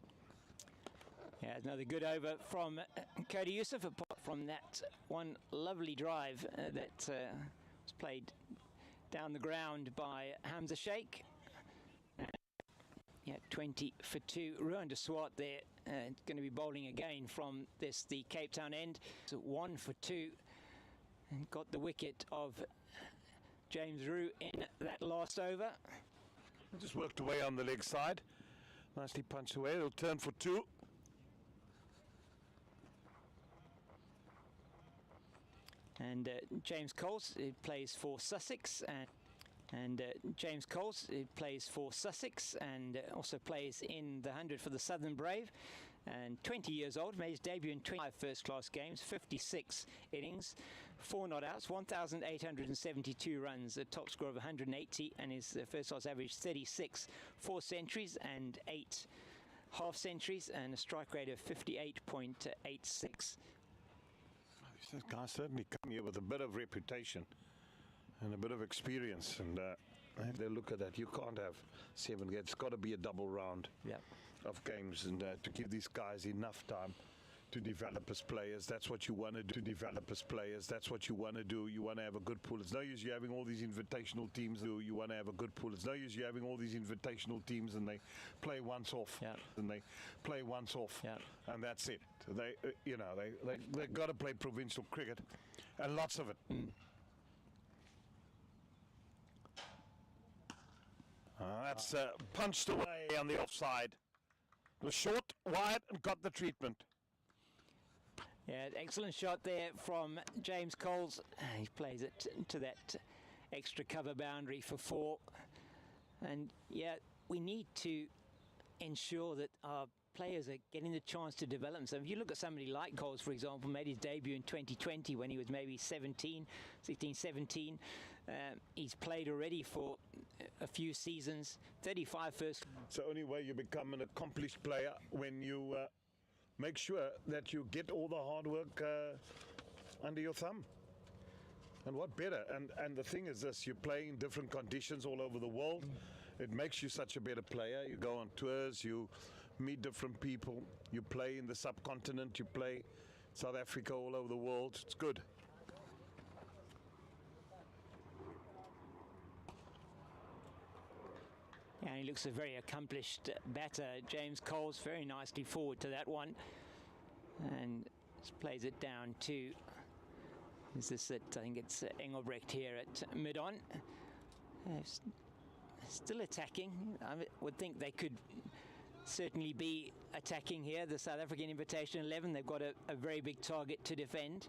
A: Yeah, another good over from Cody Yusuf, apart from that one lovely drive that was played down the ground by Hamza Sheikh. Yeah, 20 for 2. Ruan de Swart there Going to be bowling again from the Cape Town end. So 1 for 2, and got the wicket of James Roux in that last over.
B: Just worked away on the leg side. Nicely punched away. It'll turn for 2.
A: And James Coles, who plays for Sussex, and James Coles, who plays for Sussex, and also plays in the 100 for the Southern Brave, and 20 years old, made his debut in 25 first-class games, 56 innings, 4 not-outs, 1,872 runs, a top score of 180, and his first-class average 36, 4 centuries and 8 half-centuries, and a strike rate of 58.86.
B: This guy certainly come here with a bit of reputation and a bit of experience, and they look at that. You can't have 7 games. It's got to be a double round of games, and to give these guys enough time to develop as players. That's what you want to do. To develop as players. That's what you want to do. You want to have a good pool. It's no use you having all these invitational teams. You want to have a good pool. It's no use you having all these invitational teams and they play once off. And they play once off. And that's it. They got to play provincial cricket, and lots of it. That's punched away on the offside. It was short, wide, and got the treatment.
A: Yeah, excellent shot there from James Coles. He plays it to that extra cover boundary for 4. And yeah, we need to ensure that our players are getting the chance to develop. So if you look at somebody like Coles, for example, made his debut in 2020 when he was maybe 16, 17. He's played already for a few seasons, 35 first.
B: It's the only way you become an accomplished player, when you make sure that you get all the hard work under your thumb. And what better? And the thing is this, you play in different conditions all over the world. It makes you such a better player. You go on tours, you meet different people, you play in the subcontinent, you play South Africa, all over the world. It's good.
A: Yeah, he looks a very accomplished batter, James Coles, very nicely forward to that one, and just plays it down to, is this it? I think it's Engelbrecht here at mid-on. Still attacking. I would think they could certainly be attacking here. The South African Invitational 11, they've got a very big target to defend.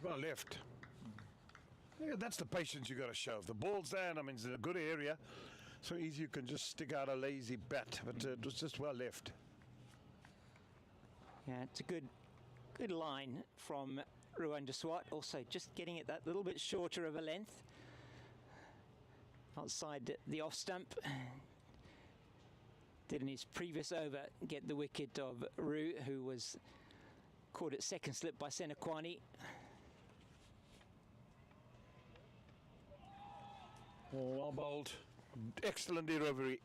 B: Well left. Yeah, that's the patience you got to show. If the ball's there, I mean, it's in a good area, so easy you can just stick out a lazy bat, but it was just well left.
A: Yeah, it's a good line from Ruan de Swart. Also just getting it that little bit shorter of a length. Outside the off stump. Did in his previous over get the wicket of Roux, who was caught at second slip by Senekwani.
B: Oh, well bowled. Excellent delivery.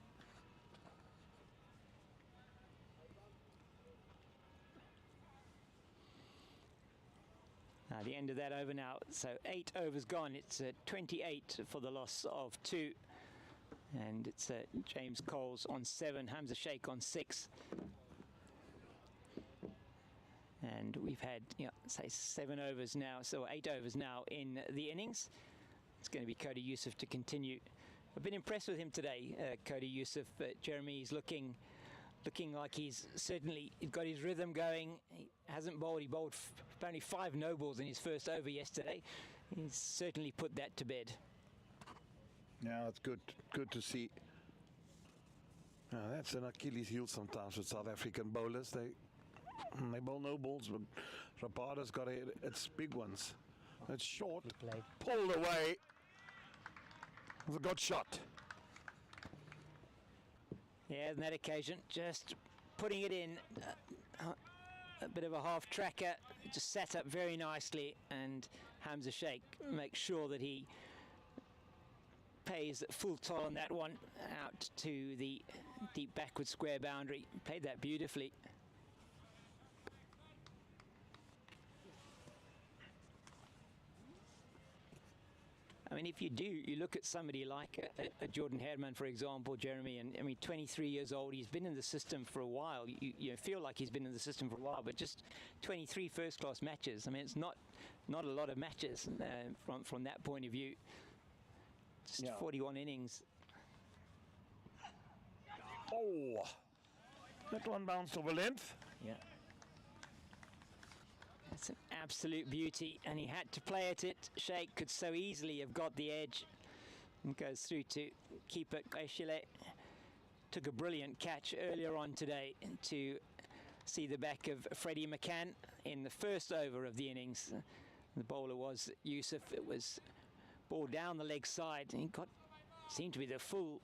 A: The end of that over now. So 8 overs gone. It's 28 for the loss of 2. And it's James Coles on 7, Hamza Sheikh on 6. And we've had, say 7 overs now, so 8 overs now in the innings. It's going to be Cody Youssef to continue. I've been impressed with him today, Cody Youssef. Jeremy, he's looking like he's certainly got his rhythm going. He hasn't bowled. He bowled only 5 no balls in his first over yesterday. He's certainly put that to bed.
B: Yeah, it's good to see. That's an Achilles heel sometimes with South African bowlers. They bowl no balls, but Rabada's got it's big ones. It's short, pulled away. It was a good shot.
A: Yeah, on that occasion, just putting it in, a bit of a half tracker, just sat up very nicely, and Hamza Sheikh makes sure that he pays full toll on that one out to the deep backward square boundary. Played that beautifully. I mean, if you do, you look at somebody like a Jordan Herman, for example, Jeremy, and I mean, 23 years old, he's been in the system for a while. You feel like he's been in the system for a while, but just 23 first-class matches. I mean, it's not a lot of matches from that point of view. Just 41 innings.
B: Oh, that one bounced over length.
A: Yeah. It's an absolute beauty, and he had to play at it. Sheikh could so easily have got the edge, and goes through to keeper Kaishile. Took a brilliant catch earlier on today to see the back of Freddie McCann in the first over of the innings. The bowler was Yusuf. It was ball down the leg side, and he seemed to be the full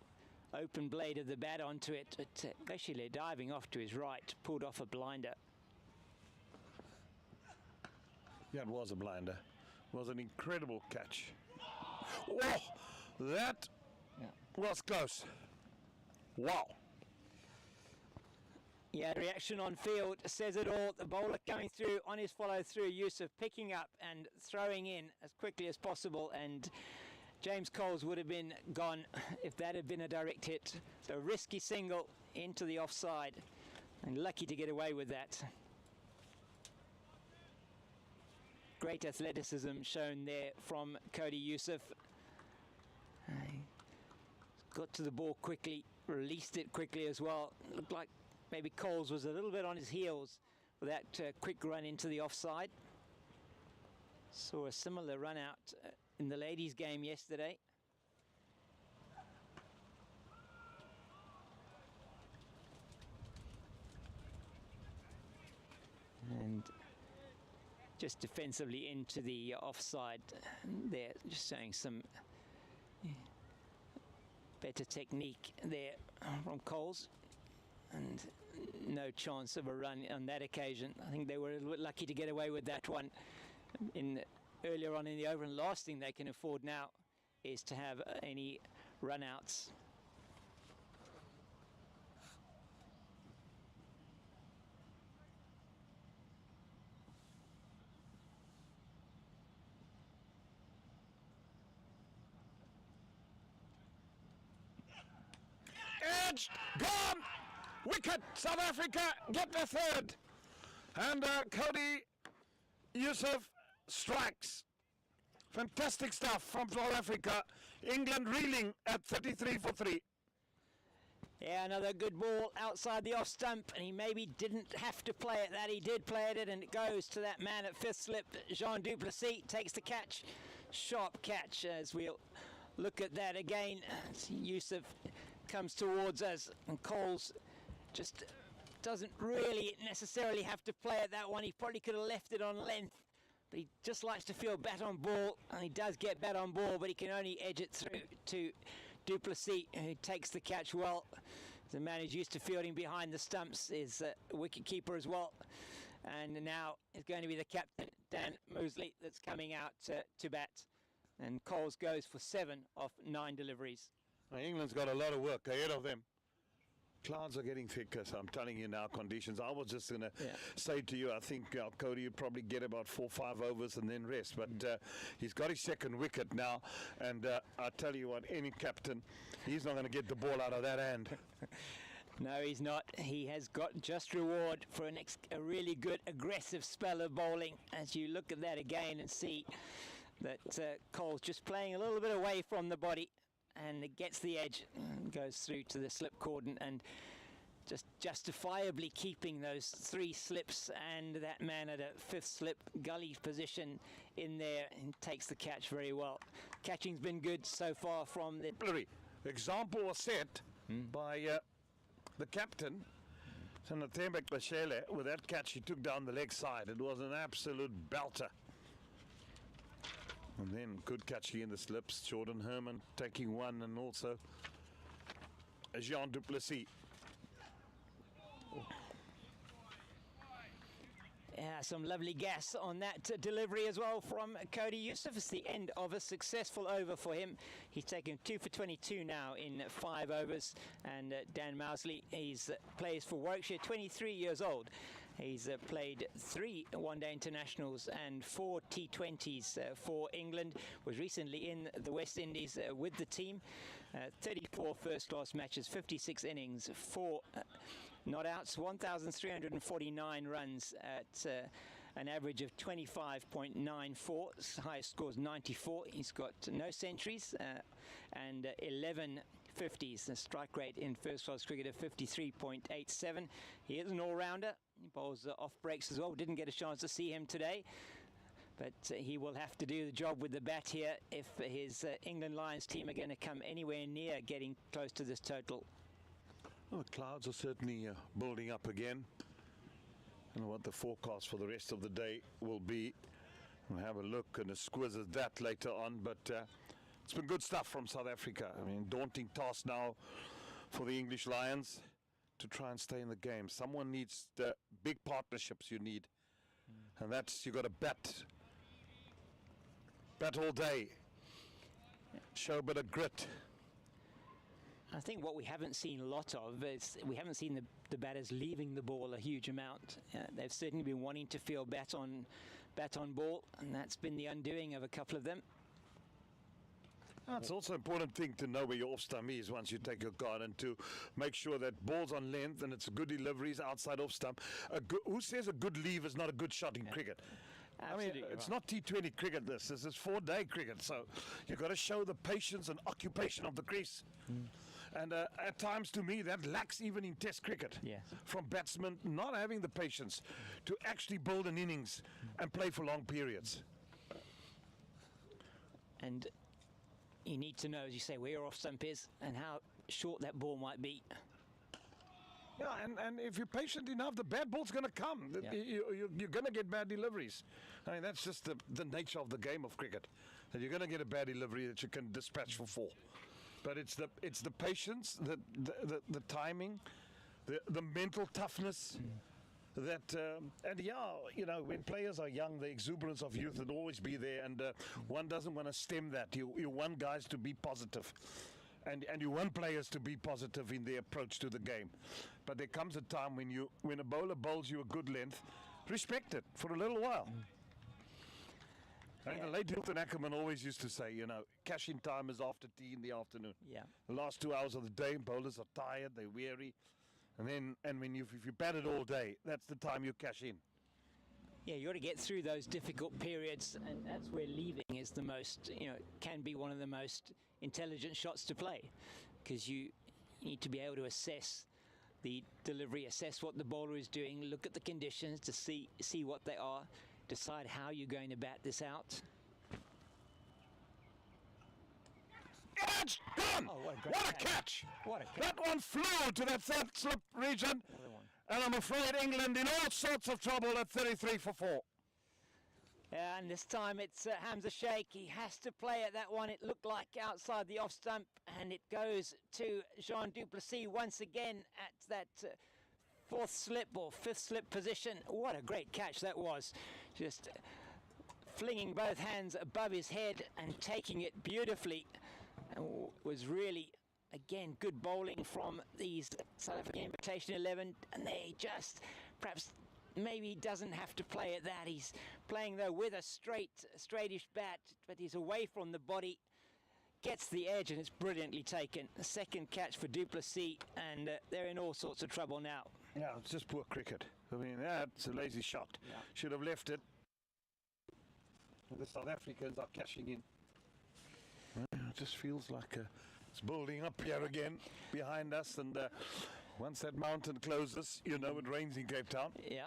A: open blade of the bat onto it. But Kaishile diving off to his right, pulled off a blinder.
B: Yeah, it was a blinder. It was an incredible catch. Oh, that was close. Wow.
A: Yeah, reaction on field says it all. The bowler coming through on his follow through, Yusuf picking up and throwing in as quickly as possible, and James Coles would have been gone if that had been a direct hit. So risky single into the offside, and lucky to get away with that. Great athleticism shown there from Cody Yusuf. Got to the ball quickly, released it quickly as well. Looked like maybe Coles was a little bit on his heels for that quick run into the offside. Saw a similar run out in the ladies' game yesterday. And just defensively into the offside there, just showing some better technique there from Coles, and no chance of a run on that occasion. I think they were a little bit lucky to get away with that one earlier on in the over, and last thing they can afford now is to have any run outs.
B: Edge, gone! Wicket, South Africa get the third. And Cody Yusuf strikes. Fantastic stuff from South Africa. England reeling at 33 for 3.
A: Yeah, another good ball outside the off stump, and he maybe didn't have to play at that. He did play at it, and it goes to that man at fifth slip. Jean du Plessis takes the catch. Sharp catch as we'll look at that again. Yusuf comes towards us, and Coles just doesn't really necessarily have to play at that one. He probably could have left it on length, but he just likes to feel bat on ball, and he does get bat on ball, but he can only edge it through to du Plessis, who takes the catch well. The man who's used to fielding behind the stumps is a wicket keeper as well, and now it's going to be the captain, Dan Mosley, that's coming out to bat, and Coles goes for 7 of 9 deliveries.
B: England's got a lot of work ahead of them. Clouds are getting thicker, so I'm telling you now, conditions. I was just going to say to you, I think Cody would probably get about 4 or 5 overs and then rest. But he's got his second wicket now, and I tell you what, any captain, he's not going to get the ball out of that hand.
A: No, he's not. He has got just reward for a really good aggressive spell of bowling. As you look at that again and see that Cole's just playing a little bit away from the body, and it gets the edge and goes through to the slip cordon, and just justifiably keeping those 3 slips and that man at a 5th slip gully position in there, and takes the catch very well. Catching's been good so far from the
B: example was set by the captain, Sanathembek Bashele. With that catch he took down the leg side. It was an absolute belter. And then good catching in the slips. Jordan Herman taking one, and also Jean du Plessis.
A: Yeah, some lovely gas on that delivery as well from Cody Yusuf. It's the end of a successful over for him. He's taken 2 for 22 now in 5 overs. And Dan Mosley, he plays for Warwickshire, 23 years old. He's played 3 one-day internationals and 4 T20s for England. Was recently in the West Indies with the team. 34 first-class matches, 56 innings, 4 not outs, 1,349 runs at an average of 25.94. His highest score is 94. He's got no centuries and 11 50s. The strike rate in first-class cricket of 53.87. He is an all-rounder. He bowls off breaks as well. Didn't get a chance to see him today, but he will have to do the job with the bat here if his England Lions team are going to come anywhere near getting close to this total.
B: Well, the clouds are certainly building up again. I don't know what the forecast for the rest of the day will be. We'll have a look and a squiz at that later on, but it's been good stuff from South Africa. I mean, daunting task now for the English Lions to try and stay in the game. Someone needs the big partnerships you need, and that's you got to bat all day, show a bit of grit.
A: I think what we haven't seen a lot of is we haven't seen the batters leaving the ball a huge amount. They've certainly been wanting to feel bat on ball, and that's been the undoing of a couple of them.
B: It's also an important thing to know where your off stump is once you take your guard, and to make sure that ball's on length and it's good deliveries outside off stump. Who says a good leave is not a good shot in cricket?
A: Absolutely.
B: I mean, it's not T20 cricket. This is 4-day cricket, so you've got to show the patience and occupation of the crease. And at times, to me, that lacks even in Test cricket.
A: Yes.
B: From batsmen not having the patience to actually build an innings and play for long periods.
A: And you need to know, as you say, where your off stump is and how short that ball might be.
B: Yeah, and if you're patient enough, the bad ball's going to come.
A: Yeah.
B: You're going to get bad deliveries. I mean, that's just the nature of the game of cricket. That you're going to get a bad delivery that you can dispatch for 4. But it's the patience, the timing, the mental toughness. That and yeah, you know, when players are young, the exuberance of youth will always be there, and one doesn't want to stem that. You want guys to be positive, and you want players to be positive in their approach to the game. But there comes a time when a bowler bowls you a good length, respect it for a little while. And the late Hilton Ackerman always used to say, you know, cash-in time is after tea in the afternoon.
A: Yeah.
B: The last 2 hours of the day, bowlers are tired, they're weary. And when if you bat it all day, that's the time you cash in.
A: Yeah, you got to get through those difficult periods, and that's where leaving is the most, can be one of the most intelligent shots to play, because you need to be able to assess the delivery, assess what the bowler is doing, look at the conditions to see what they are, decide how you're going to bat this out.
B: It's done!
A: Oh, what a
B: catch!
A: What a catch!
B: That one flew to that third slip region, and I'm afraid England in all sorts of trouble at 33 for 4.
A: And this time it's Hamza Sheikh. He has to play at that one. It looked like outside the off stump, and it goes to Jean du Plessis once again at that fourth slip or fifth slip position. What a great catch that was. Just flinging both hands above his head and taking it beautifully. And was really, again, good bowling from these South African Invitation 11, and they just perhaps maybe he doesn't have to play at that. He's playing though with a straightish bat, but he's away from the body, gets the edge, and it's brilliantly taken. A second catch for du Plessis, and they're in all sorts of trouble now.
B: Yeah, it's just poor cricket. I mean, that's a lazy shot.
A: Yeah.
B: Should have left it. The South Africans are cashing in. It just feels like it's building up here again behind us, and once that mountain closes, you know it rains in Cape Town.
A: Yeah.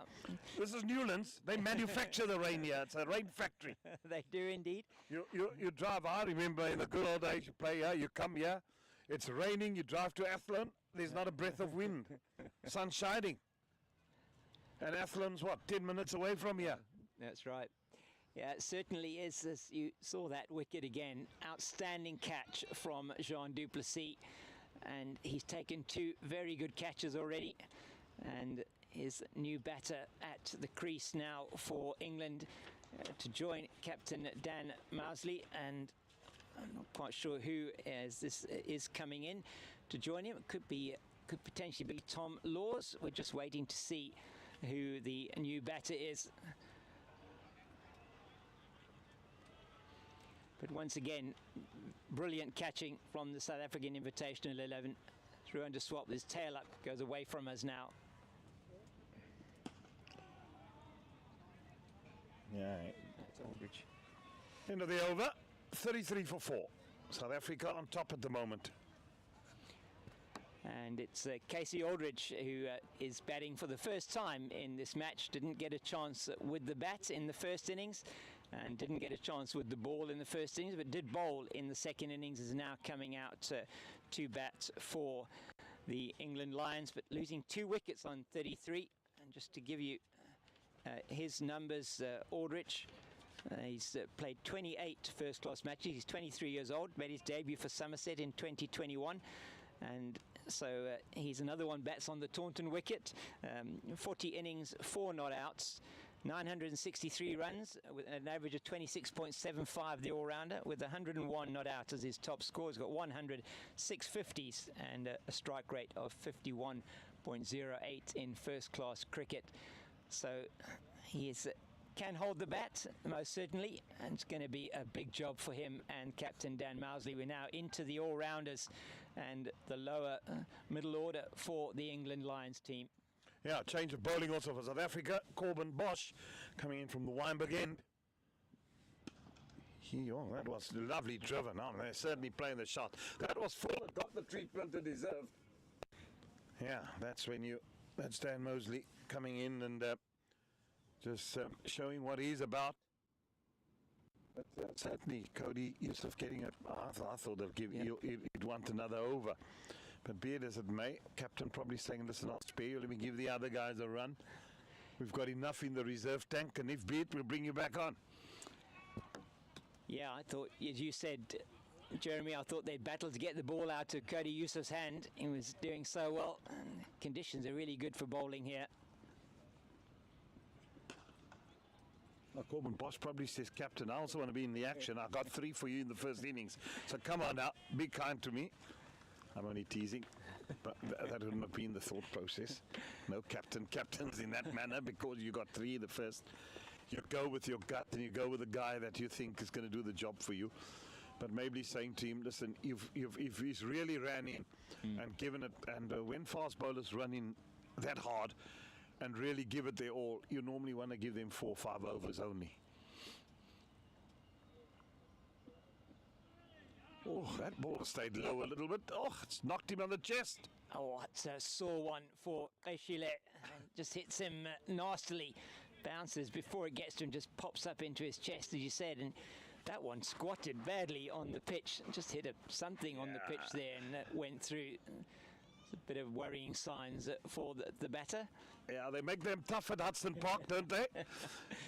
B: This is Newlands. They manufacture the rain here. It's a rain factory.
A: They do indeed.
B: You drive. I remember in the good old days, you play here, you come here, it's raining, you drive to Athlone, there's not a breath of wind. Sun shining. And Athlone's what, 10 minutes away from here?
A: That's right. Yeah, it certainly is. As you saw that wicket again, outstanding catch from Jean du Plessis, and he's taken 2 very good catches already, and his new batter at the crease now for England to join Captain Dan Mousley, and I'm not quite sure who as this is coming in to join him. It could potentially be Tom Laws. We're just waiting to see who the new batter is. But once again, brilliant catching from the South African Invitational 11. Through under swap, his tail up, goes away from us now.
B: Yeah.
A: That's Aldridge.
B: End of the over, 33 for 4. South Africa on top at the moment.
A: And it's Casey Aldridge who is batting for the first time in this match. Didn't get a chance with the bat in the first innings and didn't get a chance with the ball in the first innings, but did bowl in the second innings, is now coming out to bat for the England Lions, but losing 2 wickets on 33. And just to give you his numbers, Aldridge, he's played 28 first-class matches. He's 23 years old, made his debut for Somerset in 2021. And so he's another one, bats on the Taunton wicket. 40 innings, 4 not outs, 963 runs with an average of 26.75, the all-rounder, with 101 not out as his top score. He's got 100 650s and a strike rate of 51.08 in first-class cricket. So he is can hold the bat, most certainly, and it's going to be a big job for him and Captain Dan Mousley. We're now into the all-rounders and the lower middle order for the England Lions team.
B: Yeah, change of bowling also for South Africa. Corbin Bosch coming in from the Weinberg end. That was lovely driven on. They're certainly playing the shot. That was full and got the treatment it deserved. Yeah, that's Dan Mousley coming in and just showing what he's about. But certainly Cody Yusuf getting it. I thought he'd want another over. But be it as it may, captain probably saying, listen, I'll spare you. Let me give the other guys a run. We've got enough in the reserve tank, and if be it, we'll bring you back on.
A: Yeah, I thought, as you said, Jeremy, I thought they'd battle to get the ball out of Cody Yusuf's hand. He was doing so well. And conditions are really good for bowling here.
B: Corbin Bosch probably says, Captain, I also want to be in the action. I got 3 for you in the first innings. So come on now, be kind to me. I'm only teasing, but that wouldn't have been the thought process. No captains in that manner, because you got 3 in the first. You go with your gut and you go with the guy that you think is going to do the job for you. But maybe saying to him, listen, if he's really ran in and given it, and when fast bowlers run in that hard and really give it their all, you normally want to give them 4 or 5 overs only. Oh, that ball stayed low a little bit. Oh, it's knocked him on the chest.
A: Oh, it's a sore one for Eshile. Just hits him nastily. Bounces before it gets to him, just pops up into his chest, as you said. And that one squatted badly on the pitch. Just hit something on the pitch there and went through. It's a bit of worrying signs for the batter.
B: Yeah, they make them tough at Hudson Park, don't they?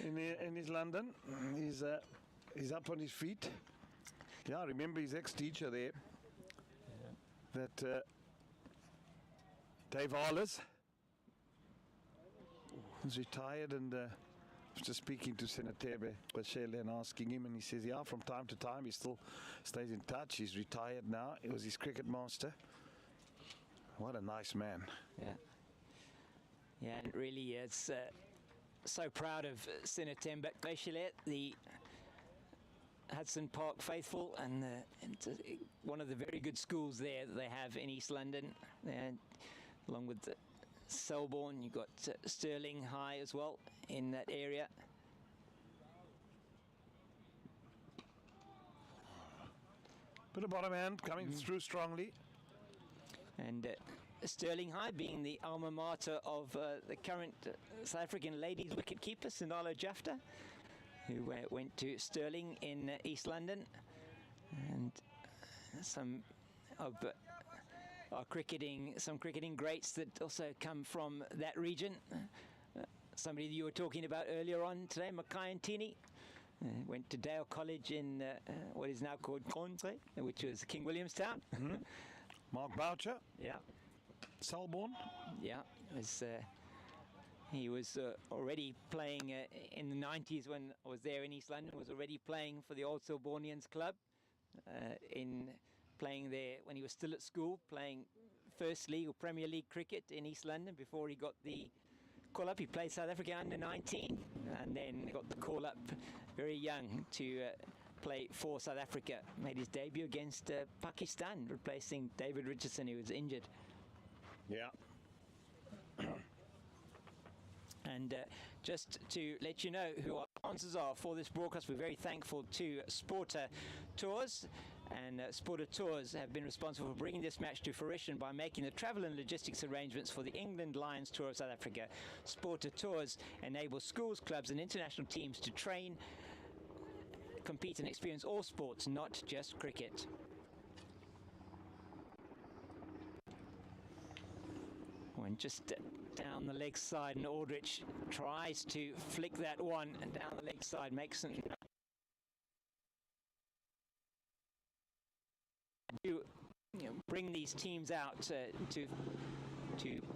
B: in East London. He's up on his feet. Yeah, I remember his ex-teacher there. Yeah. That Dave Arles was retired, and after speaking to Senator Bashele and asking him, and he says, yeah, from time to time he still stays in touch. He's retired now. He was his cricket master. What a nice man.
A: Yeah. Yeah, and really is so proud of Senator Bashele, the Hudson Park faithful, and one of the very good schools there that they have in East London, and along with Selborne, you've got Stirling High as well in that area.
B: Bit of bottom hand coming through strongly.
A: And Stirling High being the alma mater of the current South African ladies wicketkeeper, Sinalo Jafta, who went to Stirling in East London, and some of some cricketing greats that also come from that region. Somebody that you were talking about earlier on today, Makai Ntini, went to Dale College in what is now called Conte, which was King Williamstown.
B: Mark Boucher.
A: Yeah.
B: Selborne.
A: Yeah. He was already playing in the 90s when I was there in East London, was already playing for the Old Selbornians Club, playing there when he was still at school, playing First League or Premier League cricket in East London before he got the call up. He played South Africa under 19 and then got the call up very young to play for South Africa. Made his debut against Pakistan, replacing David Richardson, who was injured.
B: Yeah.
A: And just to let you know who our sponsors are for this broadcast, we're very thankful to Sporta Tours. And Sporta Tours have been responsible for bringing this match to fruition by making the travel and logistics arrangements for the England Lions Tour of South Africa. Sporta Tours enable schools, clubs and international teams to train, compete and experience all sports, not just cricket. And just down the leg side, and Aldrich tries to flick that one, and down the leg side makes some. Bring these teams out to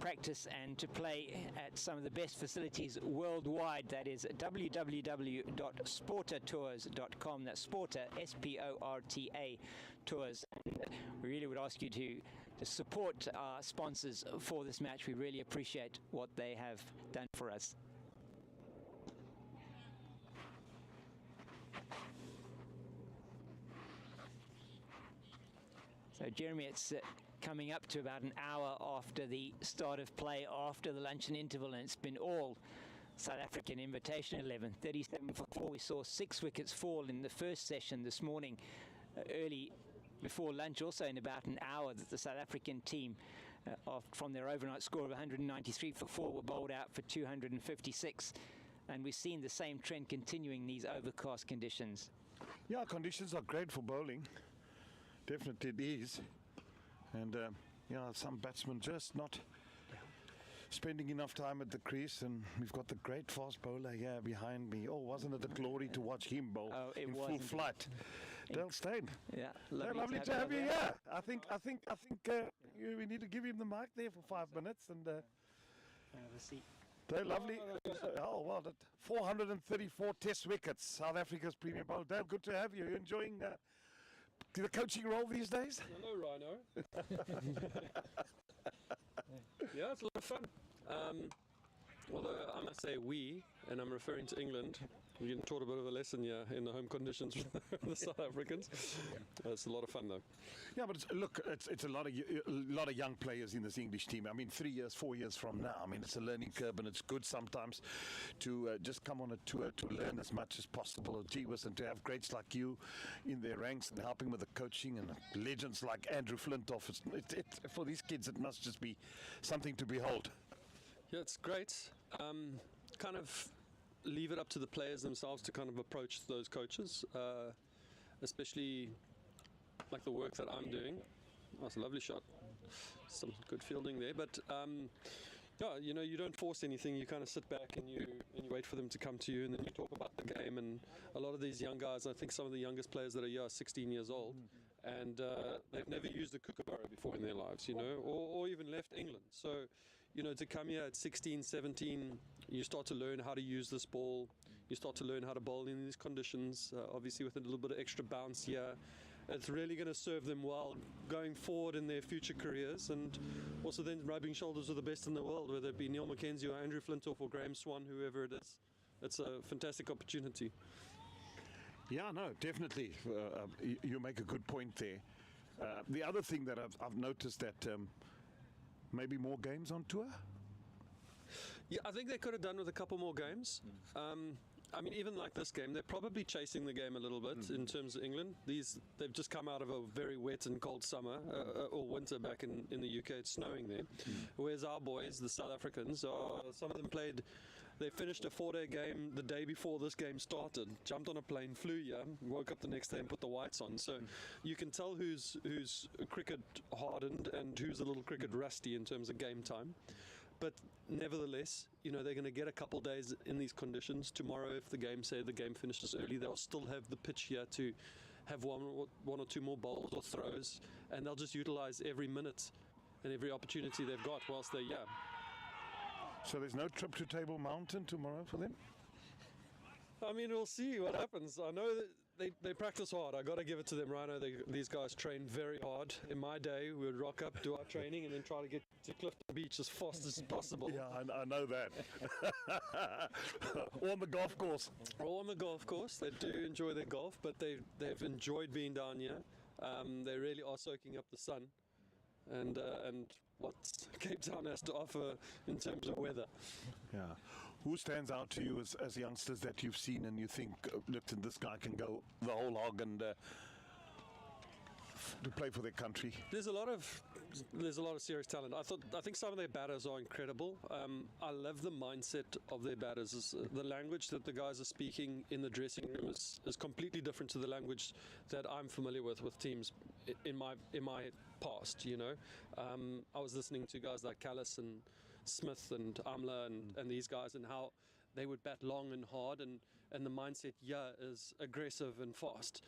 A: practice and to play at some of the best facilities worldwide. That is www.sportatours.com. That's Sporta, S-P-O-R-T-A, Tours. And we really would ask you to support our sponsors for this match. We really appreciate what they have done for us. So, Jeremy, it's coming up to about an hour after the start of play, after the luncheon interval, and it's been all South African Invitational 11. 37 for 4. We saw 6 wickets fall in the first session this morning, early before lunch, also in about an hour, that the South African team, from their overnight score of 193 for 4, were bowled out for 256. And we've seen the same trend continuing these overcast conditions.
B: Yeah, conditions are great for bowling. Definitely it is. And some batsmen just not spending enough time at the crease, and we've got the great fast bowler here behind me. Oh, wasn't it a glory to watch him bowl in full flight? Dale Steyn.
A: Yeah,
B: lovely to have you here. I think we need to give him the mic there for 5 minutes and
A: have a seat.
B: They're lovely. Oh, well, 434 test wickets, South Africa's premier bowler. Dale, good to have you. You're enjoying the coaching role these days?
C: Hello, Rhino. Yeah, it's a lot of fun. Although I must say we, and I'm referring to England, we're getting taught a bit of a lesson here in the home conditions for the South Africans. It's a lot of fun, though.
B: Yeah, but it's a lot of young players in this English team. I mean, 3 years, 4 years from now, I mean, it's a learning curve, and it's good sometimes to just come on a tour to learn as much as possible. Gee whiz, and to have greats like you in their ranks and helping with the coaching, and legends like Andrew Flintoff. For these kids, it must just be something to behold.
C: Yeah, it's great. Kind of leave it up to the players themselves to kind of approach those coaches, especially like the work that I'm doing. Oh, it's a lovely shot. Some good fielding there, but yeah, you don't force anything. You kind of sit back and you wait for them to come to you, and then you talk about the game. And a lot of these young guys, I think some of the youngest players that are here are 16 years old, and they've never used a kookaburra before in their lives, or even left England. So, to come here at 16, 17, you start to learn how to use this ball. You start to learn how to bowl in these conditions, obviously with a little bit of extra bounce here. It's really going to serve them well going forward in their future careers, and also then rubbing shoulders with the best in the world, whether it be Neil McKenzie or Andrew Flintoff or Graham Swan, whoever it is. It's a fantastic opportunity.
B: Yeah, no, definitely. You make a good point there. The other thing that I've noticed that maybe more games on tour?
C: Yeah, I think they could have done with a couple more games. I mean, even like this game, they're probably chasing the game a little bit in terms of England. They've just come out of a very wet and cold summer, or winter back in the UK. It's snowing there. Whereas our boys, the South Africans, some of them they finished a 4-day game the day before this game started, jumped on a plane, flew here, woke up the next day and put the whites on. So you can tell who's cricket hardened and who's a little cricket rusty in terms of game time. But nevertheless, they're going to get a couple days in these conditions. Tomorrow, if the game finishes early, they'll still have the pitch here to have one or two more bowls or throws, and they'll just utilize every minute and every opportunity they've got whilst they're here.
B: So there's no trip to Table Mountain tomorrow for them?
C: I mean, we'll see what happens. I know that they practice hard. I got to give it to them, Rhino. These guys train very hard. In my day, we would rock up, do our training, and then try to get to Clifton Beach as fast as possible.
B: Yeah, I know that. Or on the golf course.
C: Or on the golf course. They do enjoy their golf, but they've enjoyed being down here. They really are soaking up the sun and what Cape Town has to offer in terms of weather.
B: Yeah. Who stands out to you as youngsters that you've seen and you think, look, this guy can go the whole hog and to play for their country?
C: There's a lot of serious talent. I think some of their batters are incredible. I love the mindset of their batters. The language that the guys are speaking in the dressing room is completely different to the language that I'm familiar with teams in my past. You know, I was listening to guys like Callis and Smith and Amla and these guys, and how they would bat long and hard, and the mindset is aggressive and fast.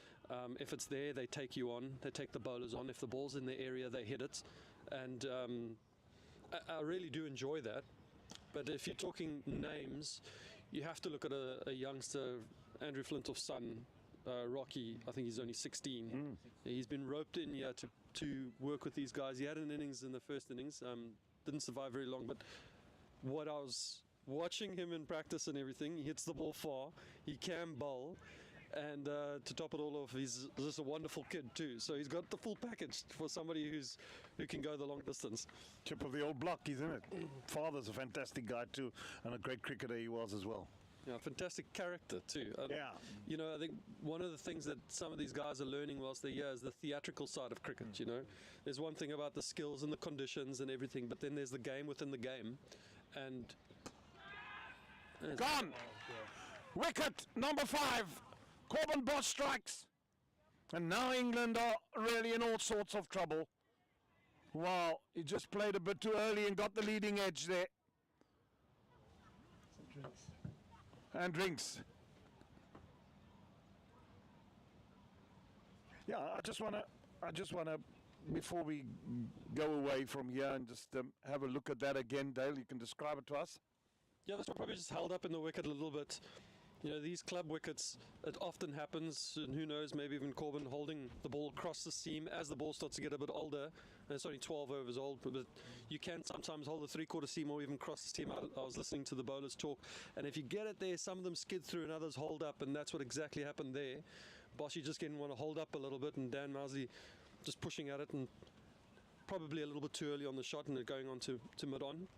C: If it's there, they take you on, they take the bowlers on. If the ball's in the area, they hit it, and I really do enjoy that. But if you're talking names, you have to look at a youngster, Andrew Flintoff's son, Rocky. I think he's only 16. He's been roped in here to work with these guys. He had an innings in the first innings, didn't survive very long, but what I was watching him in practice and everything, he hits the ball far, he can bowl, and to top it all off, he's just a wonderful kid too. So he's got the full package for somebody who can go the long distance.
B: Chip of the old block, isn't it? Father's a fantastic guy too, and a great cricketer he was as well.
C: Yeah, fantastic character too.
B: Yeah.
C: You know, I think one of the things that some of these guys are learning whilst they're here is the theatrical side of cricket, you know. There's one thing about the skills and the conditions and everything, but then there's the game within the game. And
B: gone! Wicket number 5. Corbin Bosch strikes. And now England are really in all sorts of trouble. Wow, he just played a bit too early and got the leading edge there. And drinks. Yeah, I just wanna, before we go away from here and just have a look at that again, Dale, you can describe it to us.
C: yeah, this one probably just held up in the wicket a little bit. You know, these club wickets, it often happens, and who knows, maybe even Corbin holding the ball across the seam as the ball starts to get a bit older, and it's only 12 overs old, but you can sometimes hold the three-quarter seam or even cross the seam. I was listening to the bowlers talk, and if you get it there, some of them skid through and others hold up, and that's what exactly happened there. Boshi just didn't want to hold up a little bit, and Dan Mousley just pushing at it, and probably a little bit too early on the shot, and going on to mid-on.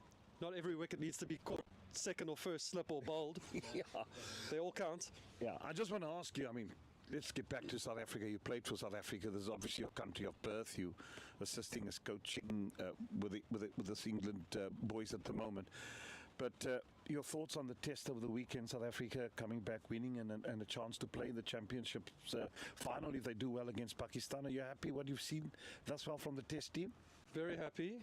C: Not every wicket needs to be caught second or first slip or bowled.
B: Yeah.
C: They all count.
B: Yeah, I just want to ask you, I mean, let's get back to South Africa. You played for South Africa. This is obviously your country of birth. You assisting as coaching with this England boys at the moment. But your thoughts on the test over the weekend, South Africa coming back winning and a chance to play in the championship final if they do well against Pakistan. Are you happy what you've seen thus far from the test team?
C: Very happy.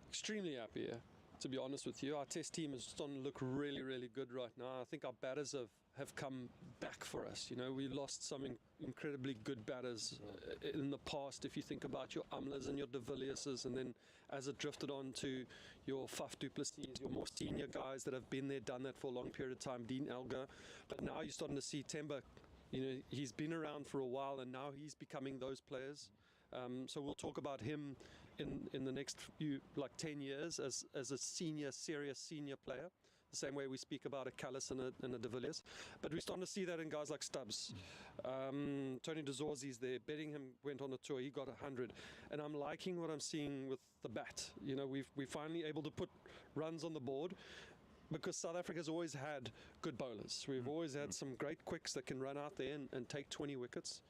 C: Extremely happy, yeah. To be honest with you, our test team is starting to look really, really good right now. I think our batters have come back for us. You know, we lost some incredibly good batters in the past. If you think about your Amlas and your De Villierses, and then as it drifted on to your Faf du Plessis, your more senior guys that have been there, done that for a long period of time, Dean Elgar. But now you're starting to see Temba. You know, he's been around for a while, and now he's becoming those players. So we'll talk about him in the next few, like 10 years as a serious senior player, the same way we speak about a Callis and a De Villiers. But we're starting to see that in guys like Stubbs. Tony de Zorzi's there. Bedingham went on a tour. He got 100. And I'm liking what I'm seeing with the bat. You know, we're finally able to put runs on the board, because South Africa's always had good bowlers. We've always had some great quicks that can run out there and take 20 wickets.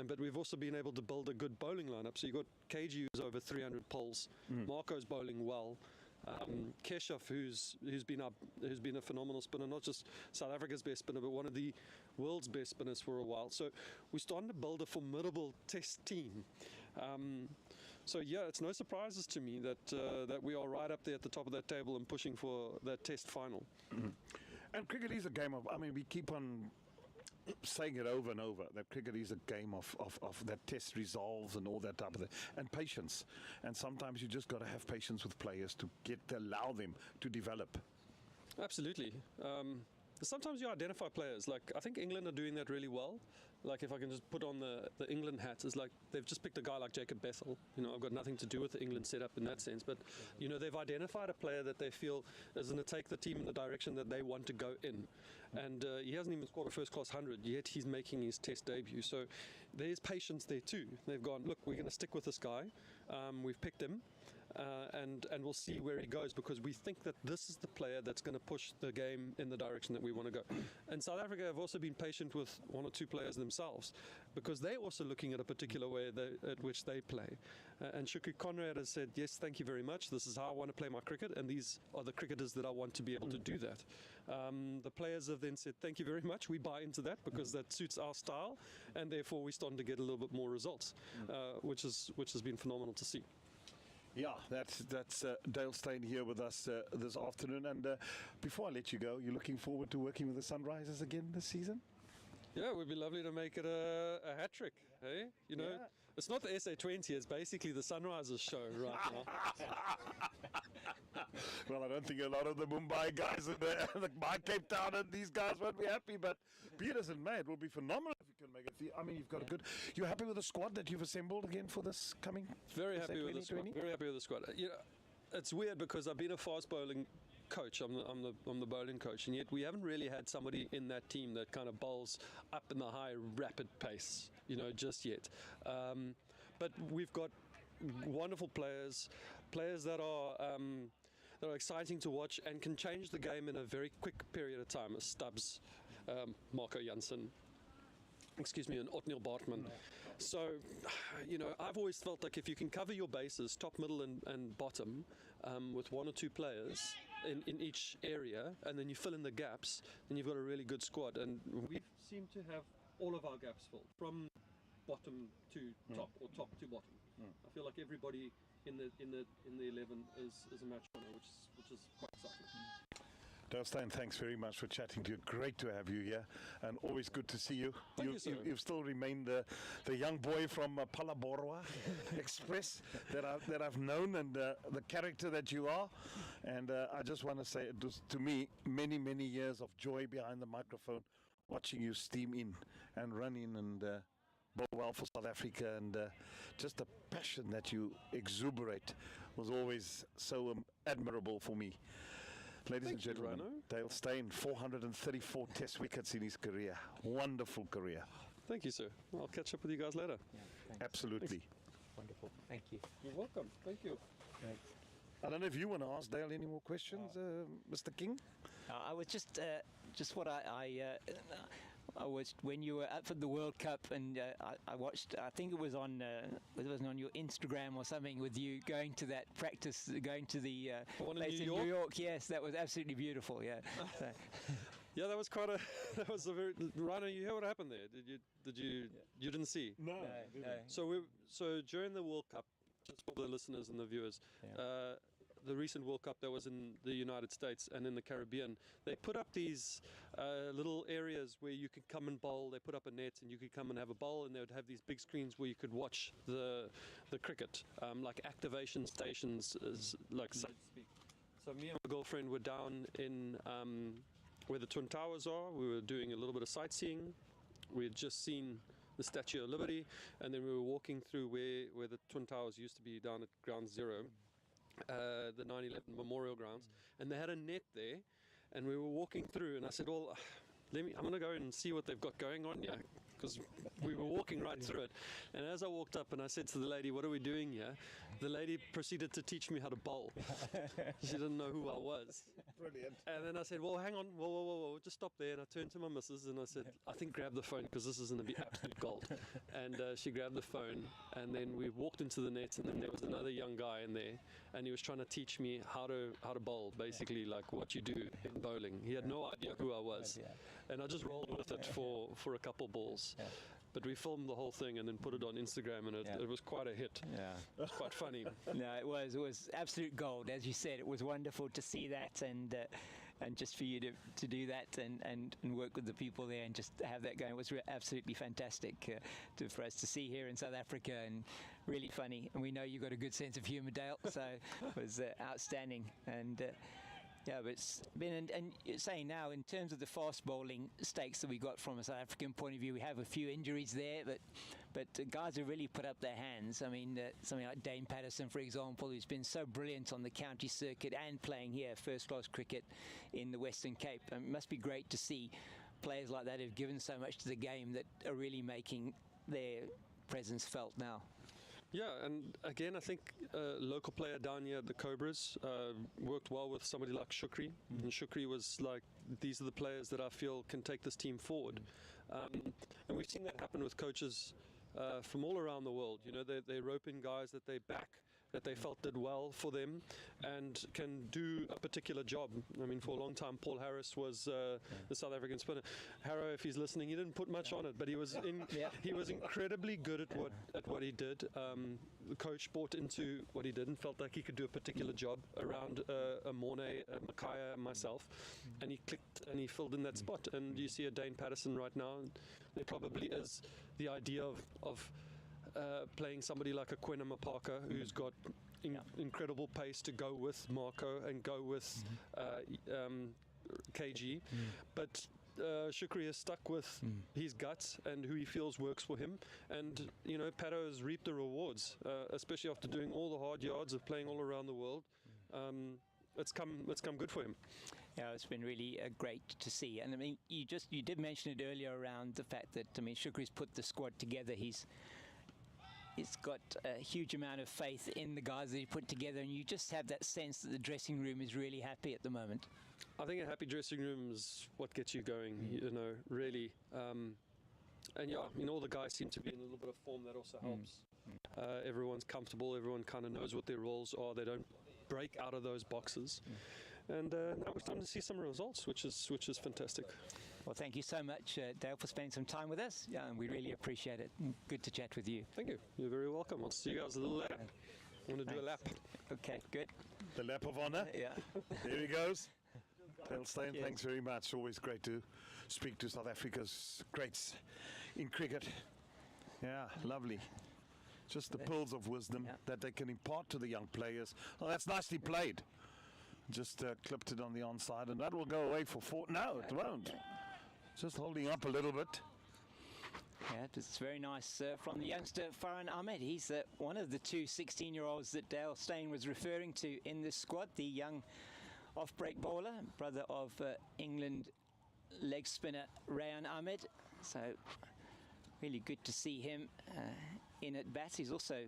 C: But we've also been able to build a good bowling lineup. So you've got KG, who's over 300 poles. Marco's bowling well. Keshav, who's been a phenomenal spinner, not just South Africa's best spinner, but one of the world's best spinners for a while. So we're starting to build a formidable test team. So yeah, it's no surprises to me that we are right up there at the top of that table and pushing for that test final.
B: And cricket is a game of, I mean, we keep on saying it over and over, that cricket is a game of that test resolves and all that type of thing, and patience. And sometimes you just got to have patience with players to allow them to develop.
C: Absolutely. sometimes you identify players. Like, I think England are doing that really well. Like, if I can just put on the England hat, it's like they've just picked a guy like Jacob Bethel. You know, I've got nothing to do with the England setup in that sense, but you know, they've identified a player that they feel is going to take the team in the direction that they want to go in. And he hasn't even scored a first-class 100 yet. He's making his Test debut. So there's patience there too. They've gone, look, we're going to stick with this guy. We've picked him. And we'll see where he goes, because we think that this is the player that's going to push the game in the direction that we want to go. And South Africa have also been patient with one or two players themselves, because they're also looking at a particular way at which they play. And Shukri Conrad has said, yes, thank you very much. This is how I want to play my cricket, and these are the cricketers that I want to be able to do that. The players have then said, thank you very much. We buy into that because that suits our style, and therefore we're starting to get a little bit more results, which has been phenomenal to see.
B: Yeah, that's Dale Steyn here with us this afternoon. And before I let you go, you're looking forward to working with the Sunrisers again this season?
C: Yeah, it would be lovely to make it a hat trick, hey? You know,
B: Yeah.
C: It's not the SA20, it's basically the Sunrisers show right now.
B: Well, I don't think a lot of the Mumbai guys and my Cape Town and these guys won't be happy, but Peterson, mate, it will be phenomenal if you can make it. I mean, you've got a good. You're happy with the squad that you've assembled again for this coming?
C: Very happy with the squad.
B: 2020?
C: Very happy with the squad. You know, it's weird because I've been a fast bowling coach. I'm the bowling coach, and yet we haven't really had somebody in that team that kind of bowls up in the high, rapid pace. You know, just yet. But we've got wonderful players that are exciting to watch and can change the game in a very quick period of time. As Stubbs, Marco Jansen, and Otniel Bartman. So, you know, I've always felt like if you can cover your bases, top, middle, and bottom, with one or two players in each area, and then you fill in the gaps, then you've got a really good squad. And we seem to have all of our gaps filled, from bottom to top, or top to bottom. I feel like everybody in the 11 is a match winner, which is quite exciting.
B: Dale Steyn, thanks very much for chatting to you. Great to have you here, and always good to see you.
C: Thank you, sir.
B: You've still remained the young boy from Palaborwa Express that I've known, and the character that you are. And I just want to say, it was, to me, many, many years of joy behind the microphone, watching you steam in and run in and bowl well for South Africa, and just the passion that you exuberate was always so admirable for me. Ladies and gentlemen, Dale Steyn, 434 Test wickets in his career. Wonderful career.
C: Thank you, sir. I'll catch up with you guys later.
A: Yeah,
B: Absolutely.
A: Thanks. Wonderful. Thank you.
C: You're welcome. Thank you.
B: I don't know if you want to ask Dale any more questions, Mr. King?
A: I was just what I was when you were up for the World Cup, and I watched. I think it was on your Instagram or something, with you going to that practice, going to the place in New York. Yes, that was absolutely beautiful. Yeah. So.
C: Yeah, that was quite a. That was a very. Rhino, you hear what happened there? You didn't see?
B: No.
C: So during the World Cup, just for the listeners and the viewers.
A: Yeah.
C: The recent World Cup that was in the United States and in the Caribbean, they put up these little areas where you could come and bowl. They put up a net and you could come and have a bowl, and they would have these big screens where you could watch the cricket, like activation stations, like so to speak. So me and my girlfriend were down in where the Twin Towers are. We were doing a little bit of sightseeing. We had just seen the Statue of Liberty, and then we were walking through where the Twin Towers used to be, down at Ground Zero. The 9/11 Memorial Grounds, and they had a net there, and we were walking through, and I said, well, I'm going to go and see what they've got going on here, because we were walking right through it. And as I walked up and I said to the lady, what are we doing here? The lady proceeded to teach me how to bowl. She didn't know who I was.
B: Brilliant.
C: And then I said, well, hang on, whoa, just stop there. And I turned to my missus and I said, I think grab the phone, because this is going to be absolute gold. And she grabbed the phone, and then we walked into the net, and then there was another young guy in there, and he was trying to teach me how to bowl, basically like what you do in bowling. He had no idea who I was. And I just rolled with it for a couple balls. Yeah. But we filmed the whole thing and then put it on Instagram, and it was quite a hit. Yeah. It was quite funny.
A: No, it was absolute gold. As you said, it was wonderful to see that, and just for you to do that and work with the people there and just have that going was absolutely fantastic for us to see here in South Africa, and really funny. And we know you've got a good sense of humour, Dale, so it was outstanding. And Yeah, but it's been, and you're saying now, in terms of the fast bowling stakes that we got from a South African point of view, we have a few injuries there, but the guys have really put up their hands. I mean, something like Dane Patterson, for example, who's been so brilliant on the county circuit and playing here first-class cricket in the Western Cape. It must be great to see players like that who've given so much to the game that are really making their presence felt now.
C: Yeah, and again, I think a local player down here at the Cobras worked well with somebody like Shukri. And Shukri was like, these are the players that I feel can take this team forward. And we've seen that happen with coaches from all around the world. You know, they rope in guys that they back, that they felt did well for them and can do a particular job. I mean, for a long time, Paul Harris was the South African spinner. Harrow, if he's listening, he didn't put much on it, but he was he was incredibly good at what he did. The coach bought into what he did and felt like he could do a particular job around a Morne, a Makaya, and myself, and he clicked and he filled in that spot. And you see a Dane Patterson right now. There probably is the idea of playing somebody like a Quinn Mapaka, who's got incredible pace to go with Marco and go with KG, but Shukri is stuck with his guts and who he feels works for him. And you know, Pato has reaped the rewards, especially after doing all the hard yards of playing all around the world. It's come good for him.
A: Yeah, it's been really great to see. And I mean, you did mention it earlier around the fact that, I mean, Shukri's put the squad together. He's got a huge amount of faith in the guys that he put together, and you just have that sense that the dressing room is really happy at the moment.
C: I think a happy dressing room is what gets you going, you know, really. And yeah, I mean, all the guys seem to be in a little bit of form. That also helps. Everyone's comfortable. Everyone kind of knows what their roles are. They don't break out of those boxes. And now we're starting to see some results, which is fantastic.
A: Well, thank you so much, Dale, for spending some time with us. Yeah, and we really appreciate it. Good to chat with you.
C: Thank you. You're very welcome. I'll see you guys a little later. I'm going to do a lap.
A: Okay, good.
B: The lap of honour.
A: Yeah.
B: There he goes. Dale Steyn, thanks very much. Always great to speak to South Africa's greats in cricket. Yeah, lovely. Just the pearls of wisdom that they can impart to the young players. Oh, that's nicely played. Just clipped it on the onside, and that will go away for 4. No, it won't. Just holding up a little bit.
A: Yeah, it's very nice from the youngster Farhan Ahmed. He's one of the two 16-year-olds that Dale Steyn was referring to in this squad, the young off-break bowler, brother of England leg spinner Rayan Ahmed. So really good to see him in at bat. He's also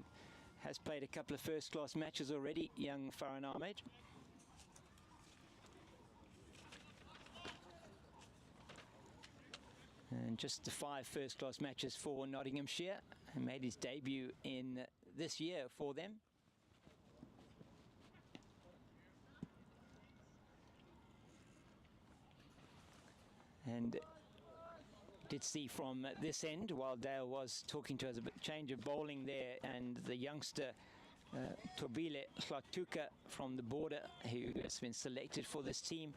A: has played a couple of first-class matches already, young Farhan Ahmed. And just the 5 first-class matches for Nottinghamshire. He made his debut in this year for them. And did see from this end, while Dale was talking to us about change of bowling there, and the youngster Tobile Hlatuka from the border, who has been selected for this team.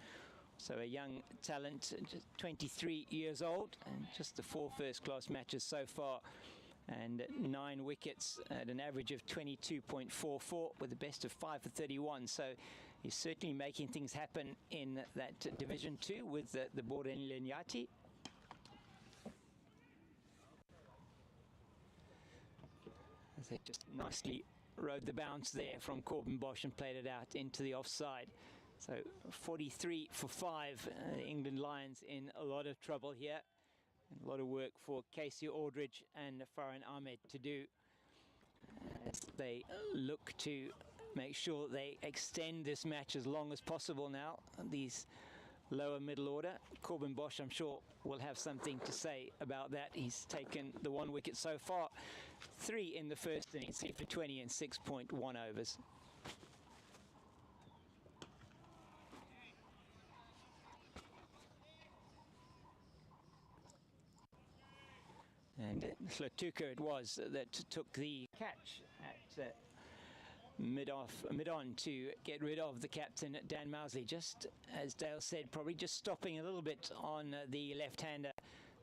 A: So a young talent, just 23 years old, and just the 4 first-class matches so far, and 9 wickets at an average of 22.44 with a best of 5 for 31. So he's certainly making things happen in that Division 2 with the border in Linyati. As they just nicely rode the bounce there from Corbin Bosch and played it out into the offside. So 43 for 5, England Lions in a lot of trouble here. And a lot of work for Casey Aldridge and Farhan Ahmed to do as they look to make sure they extend this match as long as possible now. These lower middle order. Corbin Bosch, I'm sure, will have something to say about that. He's taken the 1 wicket so far. 3 in the first innings, 3 for 20 and 6.1 overs. And Hlatuka it was that took the catch at mid-on to get rid of the captain, Dan Mousley. Just as Dale said, probably just stopping a little bit on the left-hander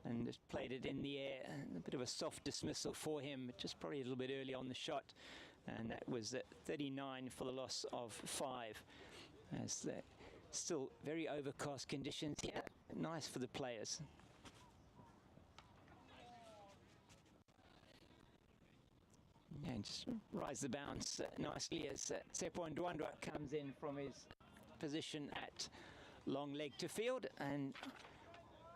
A: and just played it in the air. A bit of a soft dismissal for him, just probably a little bit early on the shot. And that was 39 for the loss of 5. As Still very overcast conditions here. Nice for the players. And just rise the bounce nicely as Tsepo Ndwandwe comes in from his position at long leg to field, and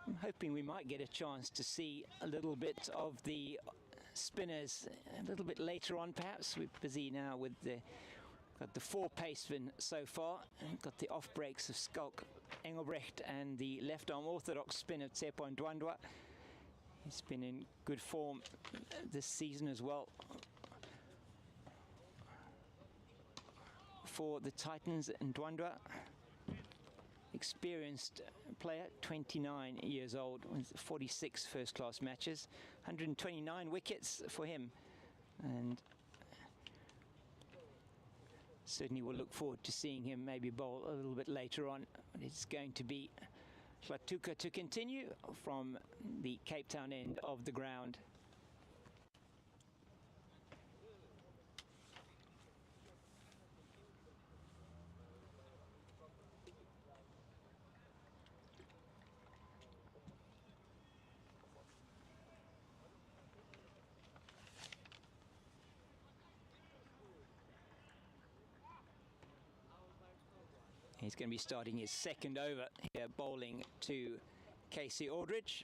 A: I'm hoping we might get a chance to see a little bit of the spinners a little bit later on perhaps. We're busy now with got the 4 pacemen so far, and got the off breaks of Skulk Engelbrecht and the left arm orthodox spinner Tsepo Ndwandwe. He's been in good form this season as well for the Titans. Ndwandwe, experienced player, 29 years old, with 46 first-class matches, 129 wickets for him, and certainly we'll look forward to seeing him maybe bowl a little bit later on. It's going to be Hlatuka to continue from the Cape Town end of the ground. He's going to be starting his second over here, bowling to Casey Aldridge.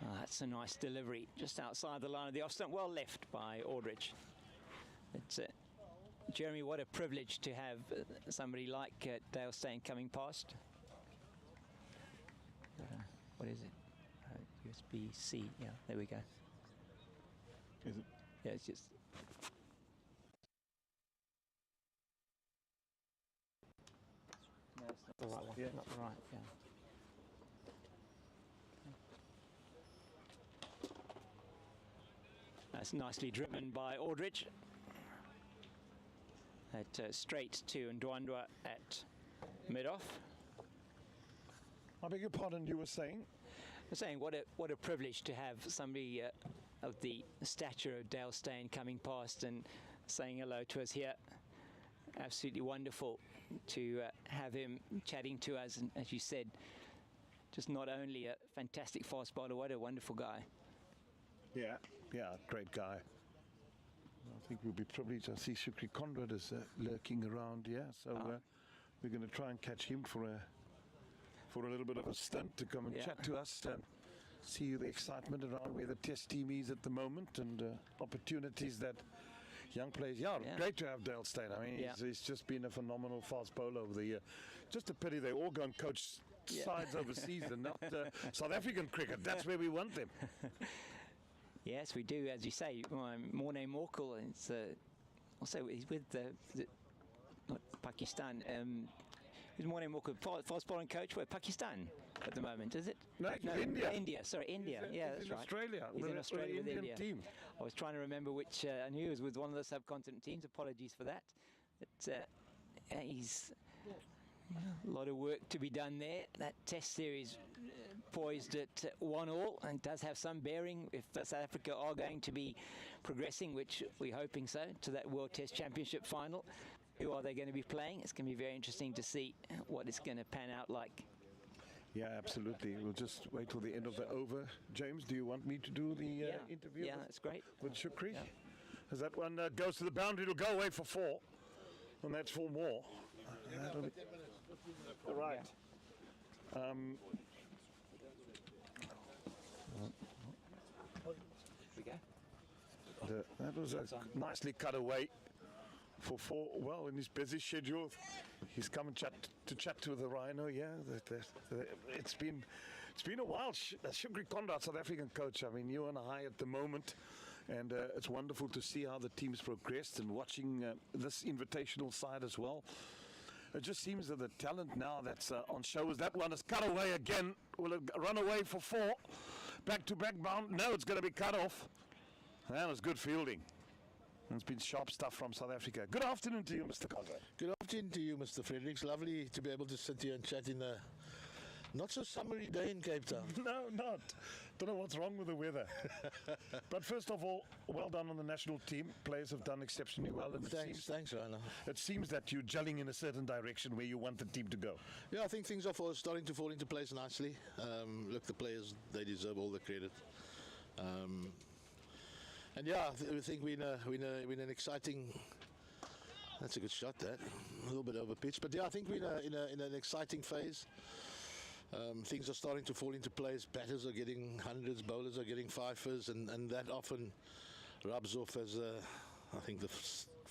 A: Oh, that's a nice delivery, just outside the line of the off stump. Well left by Aldridge. It's, Jeremy, what a privilege to have somebody like Dale Steyn coming past. What is it? USB-C. Yeah, there we go.
B: Is it?
A: Yeah, it's just... No, it's not the right one.
B: Yeah.
A: Not the right, yeah. That's nicely driven by Aldridge. At straight to Ndwandwe at mid-off.
B: I beg your pardon, you were saying?
A: I'm saying what a privilege to have somebody of the stature of Dale Steyn coming past and saying hello to us here. Absolutely wonderful to have him chatting to us, and as you said, just not only a fantastic fast bowler, what a wonderful guy.
B: Yeah, great guy. I think we'll be privileged. I see Shukri Conrad is lurking around here, so we're going to try and catch him for a little bit of a stunt to come and chat to us, see the excitement around where the test team is at the moment, and opportunities that young players. Great to have Dale Steyn. I mean, he's just been a phenomenal fast bowler over the year. Just a pity they all go and coach sides overseas and not South African cricket. That's where we want them.
A: Yes, we do, as you say. Morne Morkel, it's also he's with not Pakistan. He's Morne Morkel, fast bowling coach with Pakistan at the moment, is it?
B: No, India.
A: India, sorry, India. That's right.
B: Australia.
A: He's in Australia with
B: Indian
A: India.
B: Team.
A: I was trying to remember which. I knew he was with one of the subcontinent teams. Apologies for that. But he's a lot of work to be done there. That Test series poised at 1-1 and does have some bearing if South Africa are going to be progressing, which we're hoping so, to that World Test Championship final. Who are they going to be playing? It's going to be very interesting to see what it's going to pan out like.
B: Yeah, absolutely. We'll just wait till the end of the over. James, do you want me to do the interview?
A: Yeah, that's great.
B: With Shukri?
A: Yeah.
B: As that one goes to the boundary, it'll go away for 4. And that's 4 more. Right.
A: Here we go.
B: That was nicely cut away for 4. Well, in his busy schedule, he's come and chat to the Rhino. Yeah, it's been a while. Shukri Conrad, South African coach. I mean, you and I at the moment, and it's wonderful to see how the team's progressed and watching this invitational side as well. It just seems that the talent now that's on show is that one is cut away again. Will it run away for 4? Back-to-back bound. No, it's going to be cut off. That was good fielding. And it's been sharp stuff from South Africa. Good afternoon to you, Mr. Conrad.
D: Good afternoon to you, Mr. Fredericks. Lovely to be able to sit here and chat in the Not so summery day in Cape Town.
B: No, not. Don't know what's wrong with the weather. But first of all, well done on the national team. Players have done exceptionally well. And
D: Thanks, Rainer.
B: it seems that you're gelling in a certain direction where you want the team to go.
D: Yeah, I think things are starting to fall into place nicely. Look, the players, they deserve all the credit. And yeah, I think we're in an exciting. That's a good shot. That a little bit over pitch, but yeah, I think we're in an exciting phase. Things are starting to fall into place. Batters are getting hundreds, bowlers are getting fifers, and that often rubs off as I think the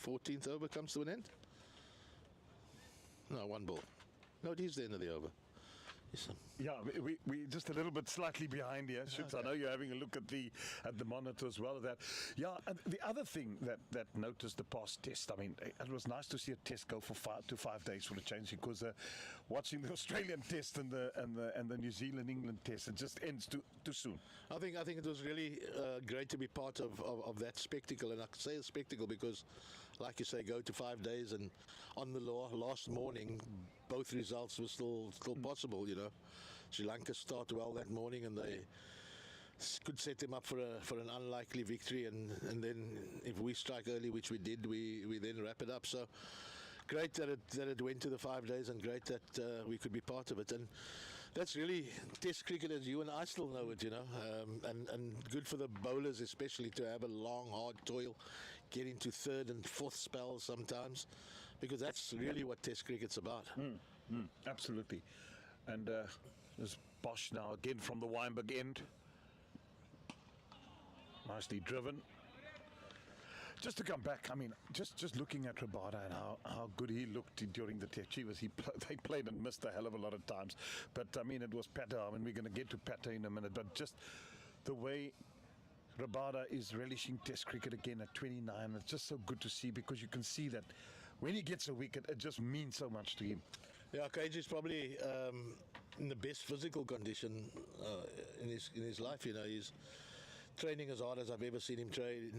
D: 14th over comes to an end. No, one ball. No, it is the end of the over.
B: Yeah, we just a little bit slightly behind here. Shoots. I know you're having a look at the monitor as well. That, yeah. And the other thing that noticed the past test. I mean, it was nice to see a test go for 5 days for the change, because watching the Australian test and the New Zealand England test, it just ends too soon.
D: I think it was really great to be part of that spectacle, and I say a spectacle because, like you say, go to 5 days, and on the last morning, both results were still possible. You know, Sri Lanka started well that morning, and they could set them up for an unlikely victory, and then if we strike early, which we did, we then wrap it up. So great that it went to the 5 days, and great that we could be part of it. And that's really Test cricket as you and I still know it, you know, and good for the bowlers especially to have a long, hard toil, get into third and fourth spells sometimes, because that's really what Test cricket's about.
B: Absolutely. And there's Bosch now again from the Weinberg end. Nicely driven. Just to come back, I mean, just looking at Rabada and how good he looked during the test. They played and missed a hell of a lot of times. But, I mean, it was Patter. I mean, we're going to get to Patter in a minute. But just the way Rabada is relishing Test cricket again at 29, it's just so good to see, because you can see that when he gets a wicket, it just means so much to him.
D: Yeah, Cage is probably in the best physical condition in his life. You know, he's training as hard as I've ever seen him train,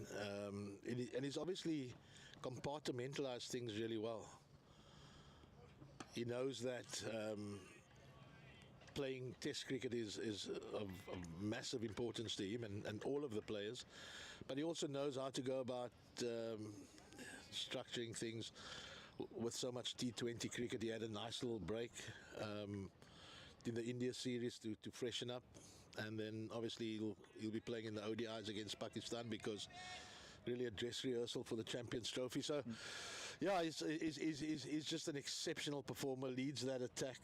D: and he's obviously compartmentalized things really well. He knows that playing Test cricket is of massive importance to him and all of the players, but he also knows how to go about structuring things. With so much T20 cricket, he had a nice little break in the India series to freshen up, and then obviously he'll be playing in the ODIs against Pakistan, because really a dress rehearsal for the Champions Trophy. So, yeah, he's just an exceptional performer, leads that attack,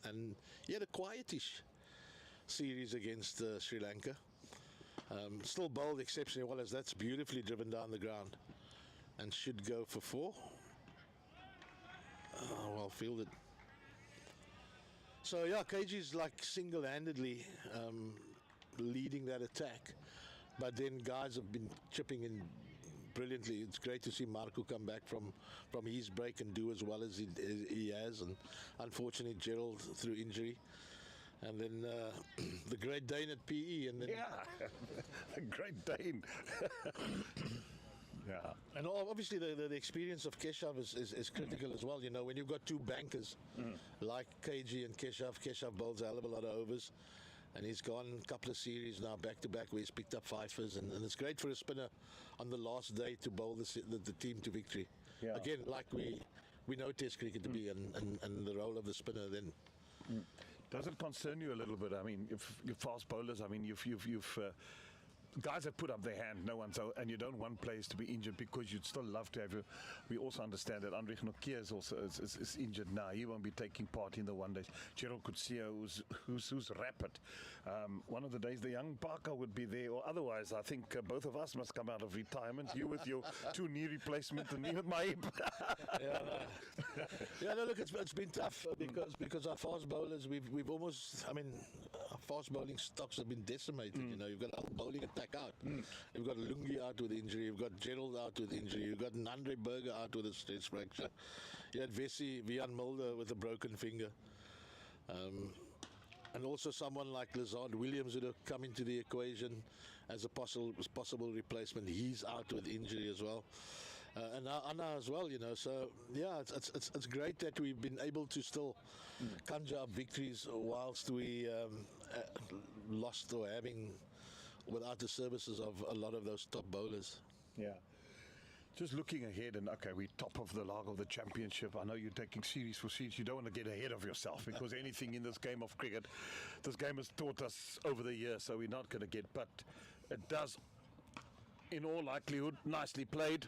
D: and he had a quietish series against Sri Lanka. Still bowled exceptionally well, as that's beautifully driven down the ground, and should go for 4. Well fielded. So yeah, KG's like single-handedly leading that attack, but then guys have been chipping in brilliantly. It's great to see Marco come back from his break and do as well as he has, and unfortunately Gerald through injury. And then the Great Dane at PE, and then
B: the Great Dane. Yeah,
D: and obviously the experience of Keshav is critical as well. You know, when you've got two bankers like KG and Keshav bowls a hell of a lot of overs, and he's gone a couple of series now back to back where he's picked up fifers, and it's great for a spinner on the last day to bowl the team to victory. Yeah. Again, like we know Test cricket to be, and the role of the spinner then.
B: Does it concern you a little bit? I mean, if you're fast bowlers, I mean, you've guys have put up their hand, no one's, and you don't want players to be injured, because you'd still love to have you. We also understand that Andre Nokia is also is injured now. He won't be taking part in the one days. Gerald Kutsia, who's rapid. One of the days the young Parker would be there, or otherwise I think both of us must come out of retirement. You with your 2 knee replacement, and me with my hip.
D: No, look, it's been tough because our fast bowlers, we've almost, I mean, our fast bowling stocks have been decimated. You know, you've got our bowling attack out. You've got Lungi out with injury. You've got Gerald out with injury. You've got Andre Berger out with a stress fracture. You had Vian Mulder with a broken finger. And also someone like Lazard Williams would have come into the equation as a possible replacement. He's out with injury as well. and Anna as well, So yeah, it's great that we've been able to still conjure up victories whilst we lost or having without the services of a lot of those top bowlers.
B: Yeah. Just looking ahead, and okay, we're top of the log of the championship. I know you're taking series for series. You don't want to get ahead of yourself because anything in this game of cricket, this game has taught us over the years, so we're not going to get. But it does, in all likelihood, nicely played.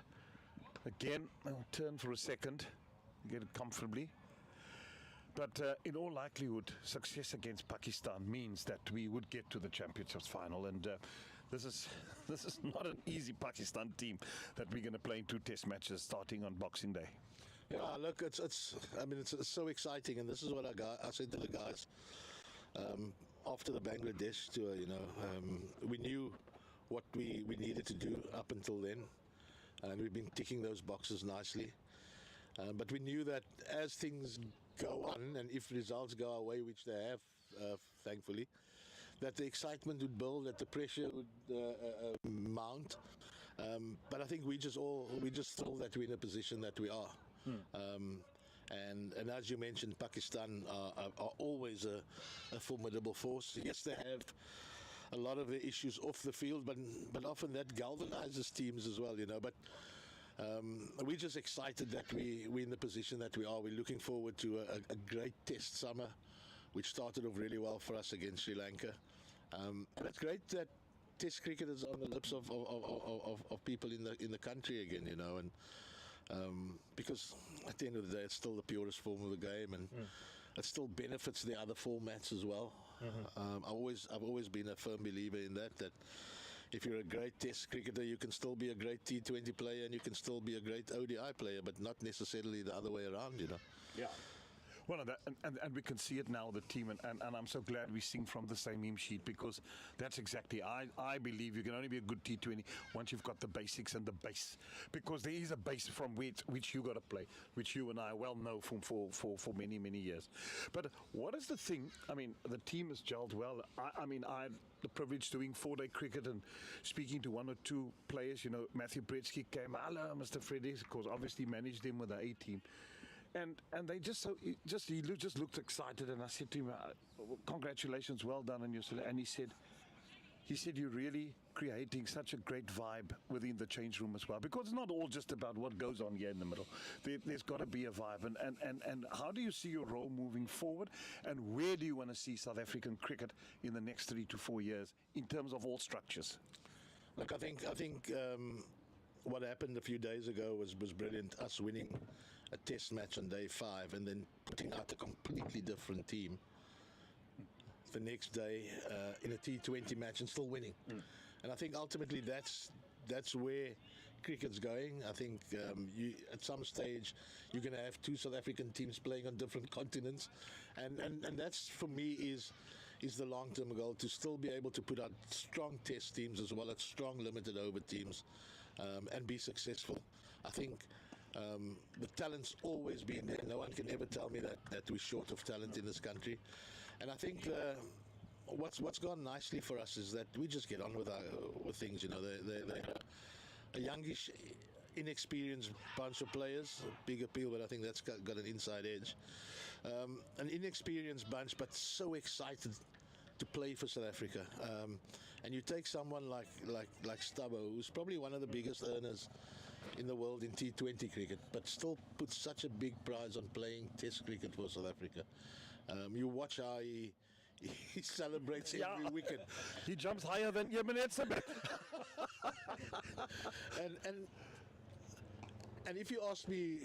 B: Again, I'll turn for a second, get it comfortably. But in all likelihood, success against Pakistan means that we would get to the championships final, and this is not an easy Pakistan team that we're going to play in 2 test matches starting on Boxing Day.
D: Yeah, look, it's so exciting, and this is what I said to the guys after the Bangladesh tour. We knew what we needed to do up until then, and we've been ticking those boxes nicely. But we knew that as things go on, and if results go our way, which they have, thankfully, that the excitement would build, that the pressure would mount. But I think we just thrilled that we're in a position that we are. And as you mentioned, Pakistan are always a formidable force. Yes, they have a lot of the issues off the field, but often that galvanizes teams as well, But we're just excited that we're in the position that we are. We're looking forward to a great test summer, which started off really well for us against Sri Lanka. And it's great that test cricket is on the lips of people in the country again, and because at the end of the day, it's still the purest form of the game, and it still benefits the other formats as well. I've always been a firm believer in that if you're a great test cricketer, you can still be a great T20 player, and you can still be a great ODI player, but not necessarily the other way around,
B: Yeah. Well, and we can see it now, the team, and I'm so glad we sing from the same hymn sheet, because that's exactly, I believe you can only be a good T20 once you've got the basics and the base, because there is a base from which you got to play, which you and I well know for many, many years. But what is the thing? I mean, the team has gelled well. I had the privilege doing 4-day cricket and speaking to 1 or 2 players. Matthew Bretsky came, hello, Mr. Freddy, because obviously managed them with the A team. And they he just looked excited, and I said to him, congratulations, well done on your selection. And he said you're really creating such a great vibe within the change room as well, because it's not all just about what goes on here in the middle. There's got to be a vibe, and how do you see your role moving forward, and where do you want to see South African cricket in the next 3 to 4 years in terms of all structures?
D: Look, I think what happened a few days ago was brilliant. Us winning a test match on day 5 and then putting out a completely different team the next day in a T20 match and still winning. And I think ultimately that's where cricket's going. I think at some stage you're going to have 2 South African teams playing on different continents, and that's, for me, is the long-term goal, to still be able to put out strong test teams as well as strong limited over teams, and be successful. I think the talent's always been there. No one can ever tell me that we're short of talent in this country. And I think what's gone nicely for us is that we just get on with things. They're a youngish, inexperienced bunch of players, big appeal, but I think that's got an inside edge. An inexperienced bunch, but so excited to play for South Africa. And you take someone like Stubbo, who's probably one of the biggest earners in the world in T20 cricket, but still puts such a big prize on playing test cricket for South Africa. You watch how he celebrates every wicket.
B: He jumps higher than Yemenetsa.
D: And if you ask me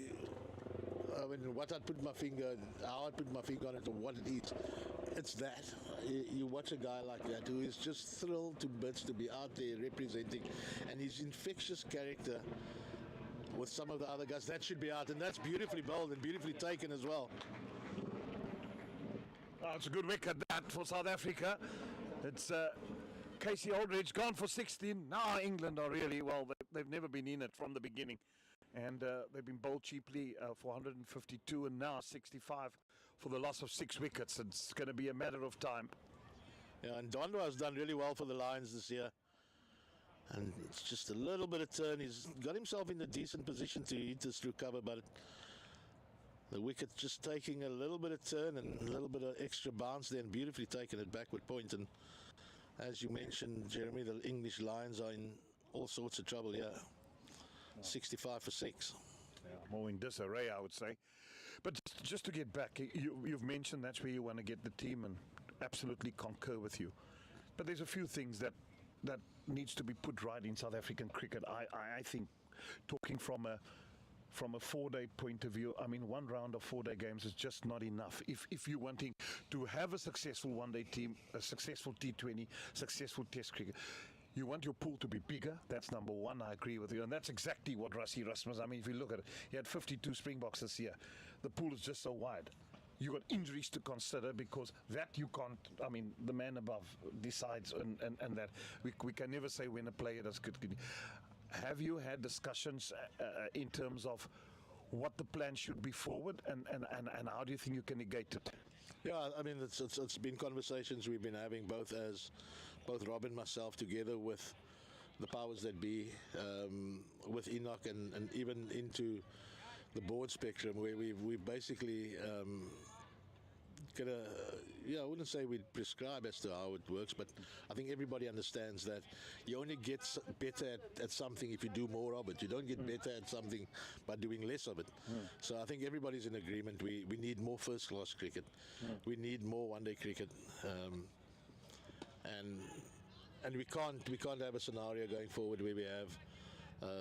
D: what I'd put my finger, how I'd put my finger on it, or what it is, it's that. You watch a guy like that who is just thrilled to bits to be out there representing, and his infectious character with some of the other guys, that should be out, and that's beautifully bowled and beautifully taken as well.
B: Oh, it's a good wicket, that, for South Africa. It's Casey Aldridge gone for 16. Now England are really, well, they've never been in it from the beginning. And they've been bowled cheaply for 152, and now 65 for the loss of 6 wickets. It's going to be a matter of time.
D: Yeah, and Dondwa has done really well for the Lions this year. And it's just a little bit of turn. He's got himself in a decent position to hit this through cover, but the wicket just taking a little bit of turn and a little bit of extra bounce there, and beautifully taken it backward point. And as you mentioned, Jeremy, the English Lions are in all sorts of trouble here. 65 for 6.
B: Yeah, more in disarray, I would say. But just to get back, you've mentioned that's where you want to get the team, and absolutely concur with you. But there's a few things that needs to be put right in South African cricket. I think, talking from a 4-day point of view, I mean, one round of 4-day games is just not enough. If you're wanting to have a successful one-day team, a successful T20, successful Test cricket, you want your pool to be bigger. That's number one. I agree with you. And that's exactly what Rassie Erasmus, I mean, if you look at it, he had 52 Springboks this year. The pool is just so wide. You got injuries to consider, because that you can't, I mean, the man above decides, and that we can never say when a player does good. Have you had discussions in terms of what the plan should be forward, and how do you think you can negate it?
D: Yeah, I mean, it's been conversations we've been having, both Rob and myself, together with the powers that be, with Enoch, and even into the board spectrum, where we've basically I wouldn't say we'd prescribe as to how it works, but I think everybody understands that you only get better at something if you do more of it. You don't get better at something by doing less of it. So I think everybody's in agreement. We need more first-class cricket. We need more one-day cricket, and we can't have a scenario going forward where we have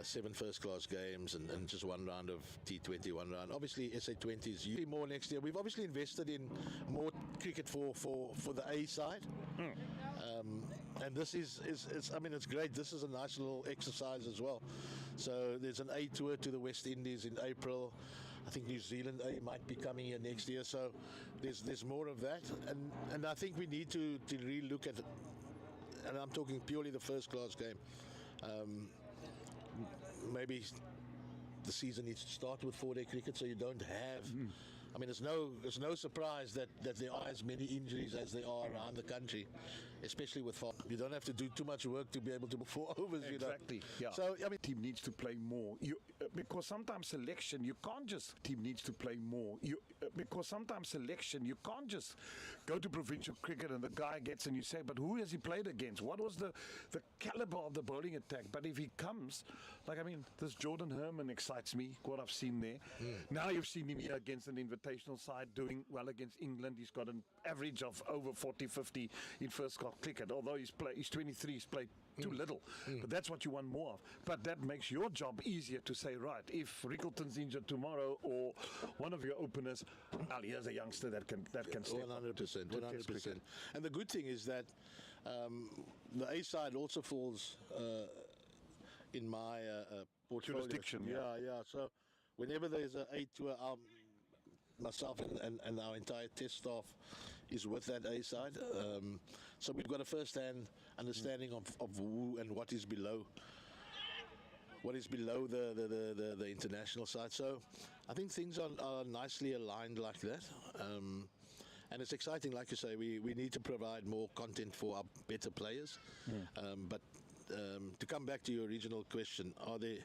D: 7 first-class games and just one round of T20, one round. Obviously, SA20 is usually more next year. We've obviously invested in more cricket for the A side. And this is I mean, it's great. This is a nice little exercise as well. So there's an A tour to the West Indies in April. I think New Zealand A might be coming here next year. So there's more of that. And I think we need to really look at it. And I'm talking purely the first-class game. Maybe the season needs to start with 4-day cricket, so you don't have. I mean, it's no surprise that there are as many injuries as there are around the country, especially with farm. You don't have to do too much work to be able to do 4 overs.
B: Exactly.
D: You know?
B: Yeah.
D: So I mean,
B: team needs to play more. Because sometimes selection, you can't just. Team needs to play more. Because sometimes selection, you can't just go to provincial cricket and the guy gets, and you say, but who has he played against? What was the caliber of the bowling attack? But if he comes, like, I mean, this Jordan Herman excites me, what I've seen there. Now you've seen him here against an invitational side doing well against England. He's got an average of over 40, 50 in first-class cricket. Although he's 23, he's played too little. But that's what you want more of. But that makes your job easier to say, right, if Rickleton's injured tomorrow or one of your openers, well, here's a youngster that can step
D: 100%. And the good thing is that the A side also falls in my portfolio.
B: Jurisdiction.
D: Yeah. So whenever there's an A tour, myself and our entire test staff is with that A side. So we've got a first-hand understanding of who and what is below the international side. So I think things are nicely aligned like that. And it's exciting, like you say, we need to provide more content for our better players. But to come back to your original question, are there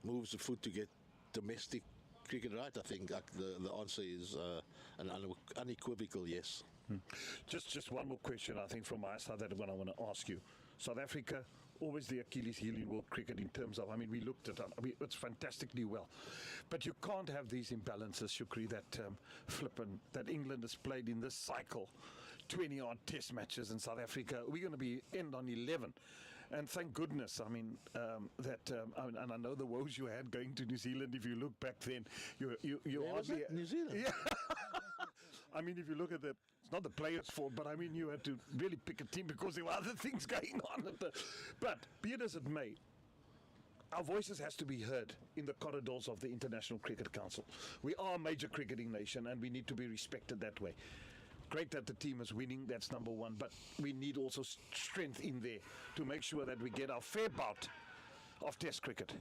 D: moves afoot to get domestic cricket right? I think the answer is an unequivocal yes.
B: Just one more question, I think, from my side, that one I want to ask you. South Africa, always the Achilles heel in world cricket in terms of, I mean, we looked at it, I mean, it's fantastically well. But you can't have these imbalances, Shukri, that England has played in this cycle, 20-odd test matches in South Africa. We're going to end on 11. And thank goodness, I mean, and I know the woes you had going to New Zealand. If you look back then, you hardly...
D: New Zealand?
B: Yeah. I mean, if you look at it's not the players' fault, but I mean, you had to really pick a team because there were other things going on. But be it as it may, our voices has to be heard in the corridors of the International Cricket Council. We are a major cricketing nation, and we need to be respected that way. Great that the team is winning, that's number one, but we need also strength in there to make sure that we get our fair bout of Test cricket.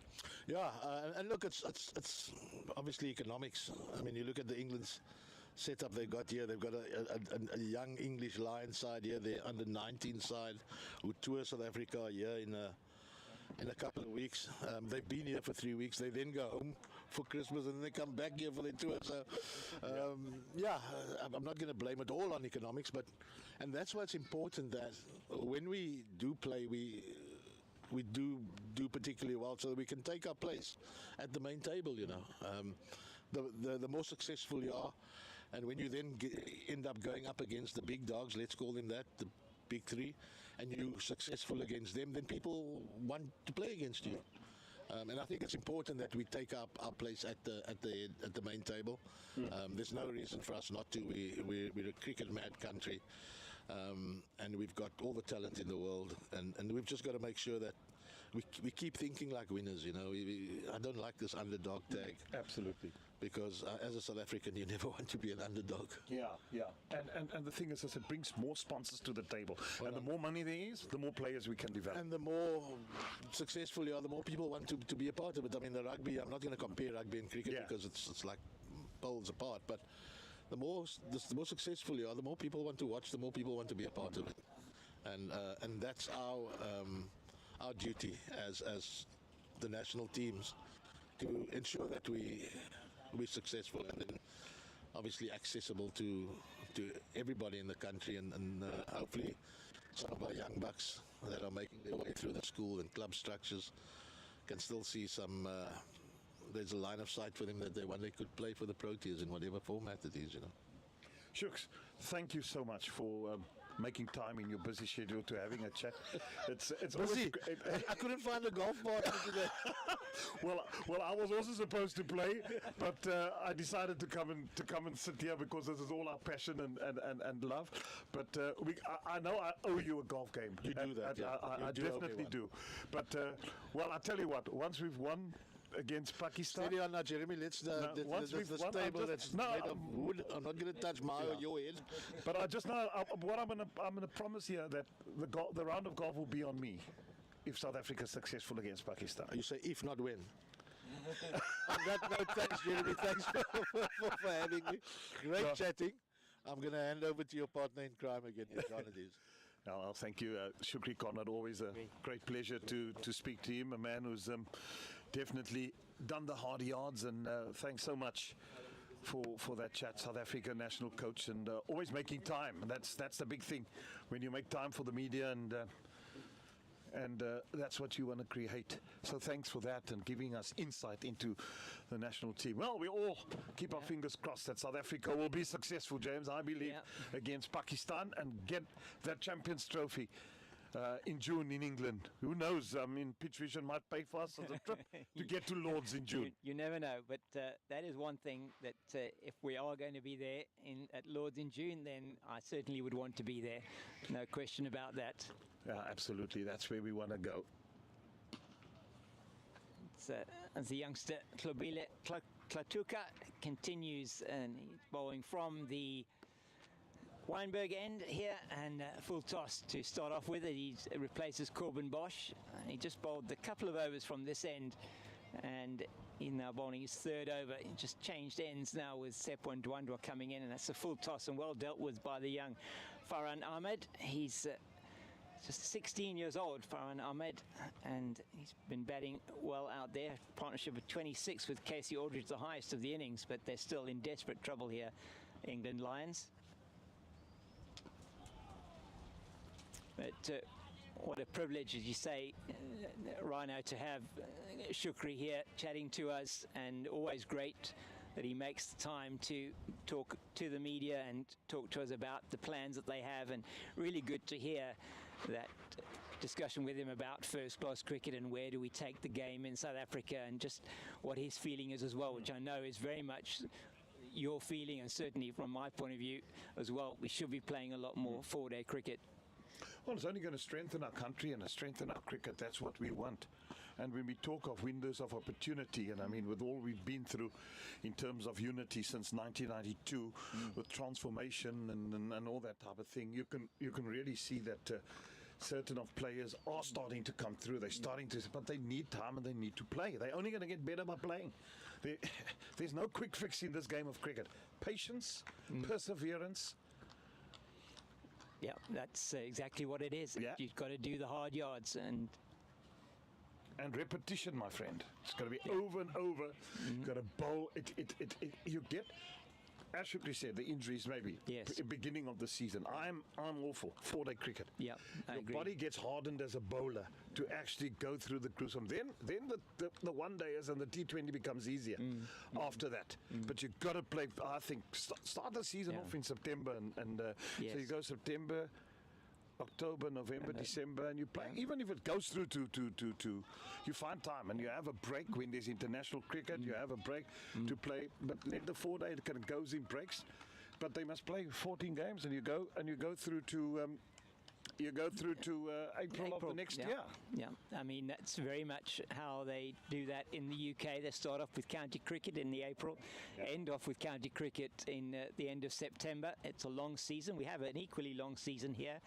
D: Yeah, and look, it's obviously economics. I mean, you look at the England's setup they've got here. They've got a young English Lion side here, the under-19 side, who tour South Africa here in a couple of weeks. They've been here for 3 weeks. They then go home for Christmas and then they come back here for their tour. So, I'm not going to blame it all on economics, and that's why it's important that when we do play, we do particularly well so that we can take our place at the main table, the more successful you are, and when you then end up going up against the big dogs, let's call them that, the big three, and you're successful against them, then people want to play against you. And I think it's important that we take up our place at the main table. There's no reason for us not to. We're a cricket mad country, and we've got all the talent in the world, and we've just got to make sure that we keep thinking like winners. I don't like this underdog tag.
B: Absolutely.
D: Because as a South African, you never want to be an underdog.
B: Yeah. And the thing is, it brings more sponsors to the table. And the more money there is, the more players we can develop.
D: And the more successful you are, the more people want to be a part of it. I mean, the rugby, I'm not going to compare rugby and cricket because it's like poles apart. But the more successful you are, the more people want to watch, the more people want to be a part of it. And that's our duty as the national teams, to ensure that we're successful and then obviously accessible to everybody in the country, and hopefully some of our young bucks that are making their way through the school and club structures can still see there's a line of sight for them that one day could play for the Proteas in whatever format it is.
B: Shuks, thank you so much for making time in your busy schedule to having a chat. It's
D: busy. I couldn't find a golf partner today.
B: Well, I was also supposed to play, but I decided to come and sit here because this is all our passion and love. But I know I owe you a golf game.
D: You do that.
B: I definitely do. But I tell you what. Once we've won against Pakistan.
D: Steady on now, Jeremy. Let's the table that's made of wood. I'm not going to touch my or your head.
B: But I just know what I'm going to promise here, that the round of golf will be on me if South Africa is successful against Pakistan.
D: You say if, not when. On that note, thanks, Jeremy. Thanks for having me. Great chatting. I'm going to hand over to your partner in crime again, John. It is.
B: Well, thank you, Shukri Conrad. Always a great pleasure to speak to him, a man who's definitely done the hard yards, and thanks so much for that chat. South Africa national coach, and always making time. That's the big thing, when you make time for the media, and that's what you want to create. So thanks for that and giving us insight into the national team. Well, we all keep our fingers crossed that South Africa will be successful, James, I believe, against Pakistan, and get that Champions Trophy in June in England. Who knows? I mean, Pitch Vision might pay for us as a trip to get to Lords in June.
A: You never know, but that is one thing that if we are going to be there at Lords in June, then I certainly would want to be there. No question about that.
B: Yeah, absolutely. That's where we want to go.
A: As the youngster Hlobile Klatuka continues, and he's bowling from the Weinberg end here, and full toss to start off with it. He replaces Corbin Bosch. He just bowled a couple of overs from this end, and he's now bowling his third over. He just changed ends now with Seppo and Dwandwa coming in, and that's a full toss and well dealt with by the young Farhan Ahmed. He's just 16 years old, Farhan Ahmed, and he's been batting well out there. Partnership of 26 with Casey Aldridge, the highest of the innings, but they're still in desperate trouble here, England Lions. But what a privilege, as you say, Rhino, to have Shukri here chatting to us, and always great that he makes the time to talk to the media and talk to us about the plans that they have, and really good to hear that discussion with him about first-class cricket and where do we take the game in South Africa, and just what his feeling is as well, which I know is very much your feeling, and certainly from my point of view as well. We should be playing a lot more four-day cricket.
B: Well, it's only going to strengthen our country and strengthen our cricket. That's what we want. And when we talk of windows of opportunity, and I mean, with all we've been through in terms of unity since 1992, with transformation and all that type of thing, you can really see that certain of players are starting to come through. They're starting to, but they need time and they need to play. They're only going to get better by playing. There's no quick fix in this game of cricket. Patience, perseverance.
A: Yeah, that's exactly what it is.
B: Yeah.
A: You've got to do the hard yards, and
B: and repetition, my friend. It's got to be over and over. You've got to bowl. You get, as Shukri said, the injuries maybe.
A: Yes.
B: Beginning of the season. I'm awful. 4-day cricket.
A: Yeah, I
B: Your
A: agree.
B: body gets hardened as a bowler to actually go through the gruesome. Then the one-dayers and the T20 becomes easier after that. But you've got to play, I think, start the season off in September. So you go September, October, November, December, and you play. Even if it goes through to you find time and you have a break when there's international cricket. You have a break to play, but let the 4-day kind of goes in breaks. But they must play 14 games, and you go through to. April of the next year.
A: Yeah, I mean, that's very much how they do that in the UK. They start off with county cricket in the April, end off with county cricket in the end of September. It's a long season. We have an equally long season here.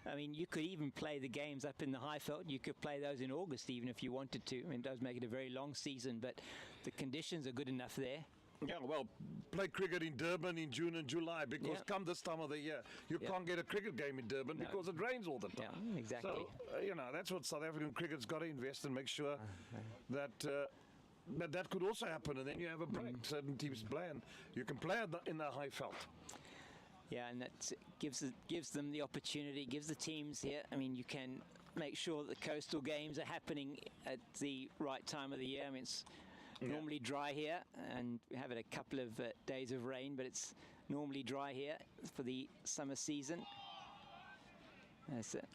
A: I mean, you could even play the games up in the Highveld. You could play those in August even if you wanted to. I mean, it does make it a very long season, but the conditions are good enough there.
B: Yeah, well, play cricket in Durban in June and July because come this time of the year, you can't get a cricket game in Durban because it rains all the time.
A: Yeah, exactly.
B: So, that's what South African cricket's got to invest and make sure that that could also happen, and then you have a break. Certain teams play, and you can play in the Highveld.
A: Yeah, and that gives them the opportunity, gives the teams here. I mean, you can make sure that the coastal games are happening at the right time of the year. I mean, it's normally dry here, and we have a couple of days of rain, but it's normally dry here for the summer season. That's it.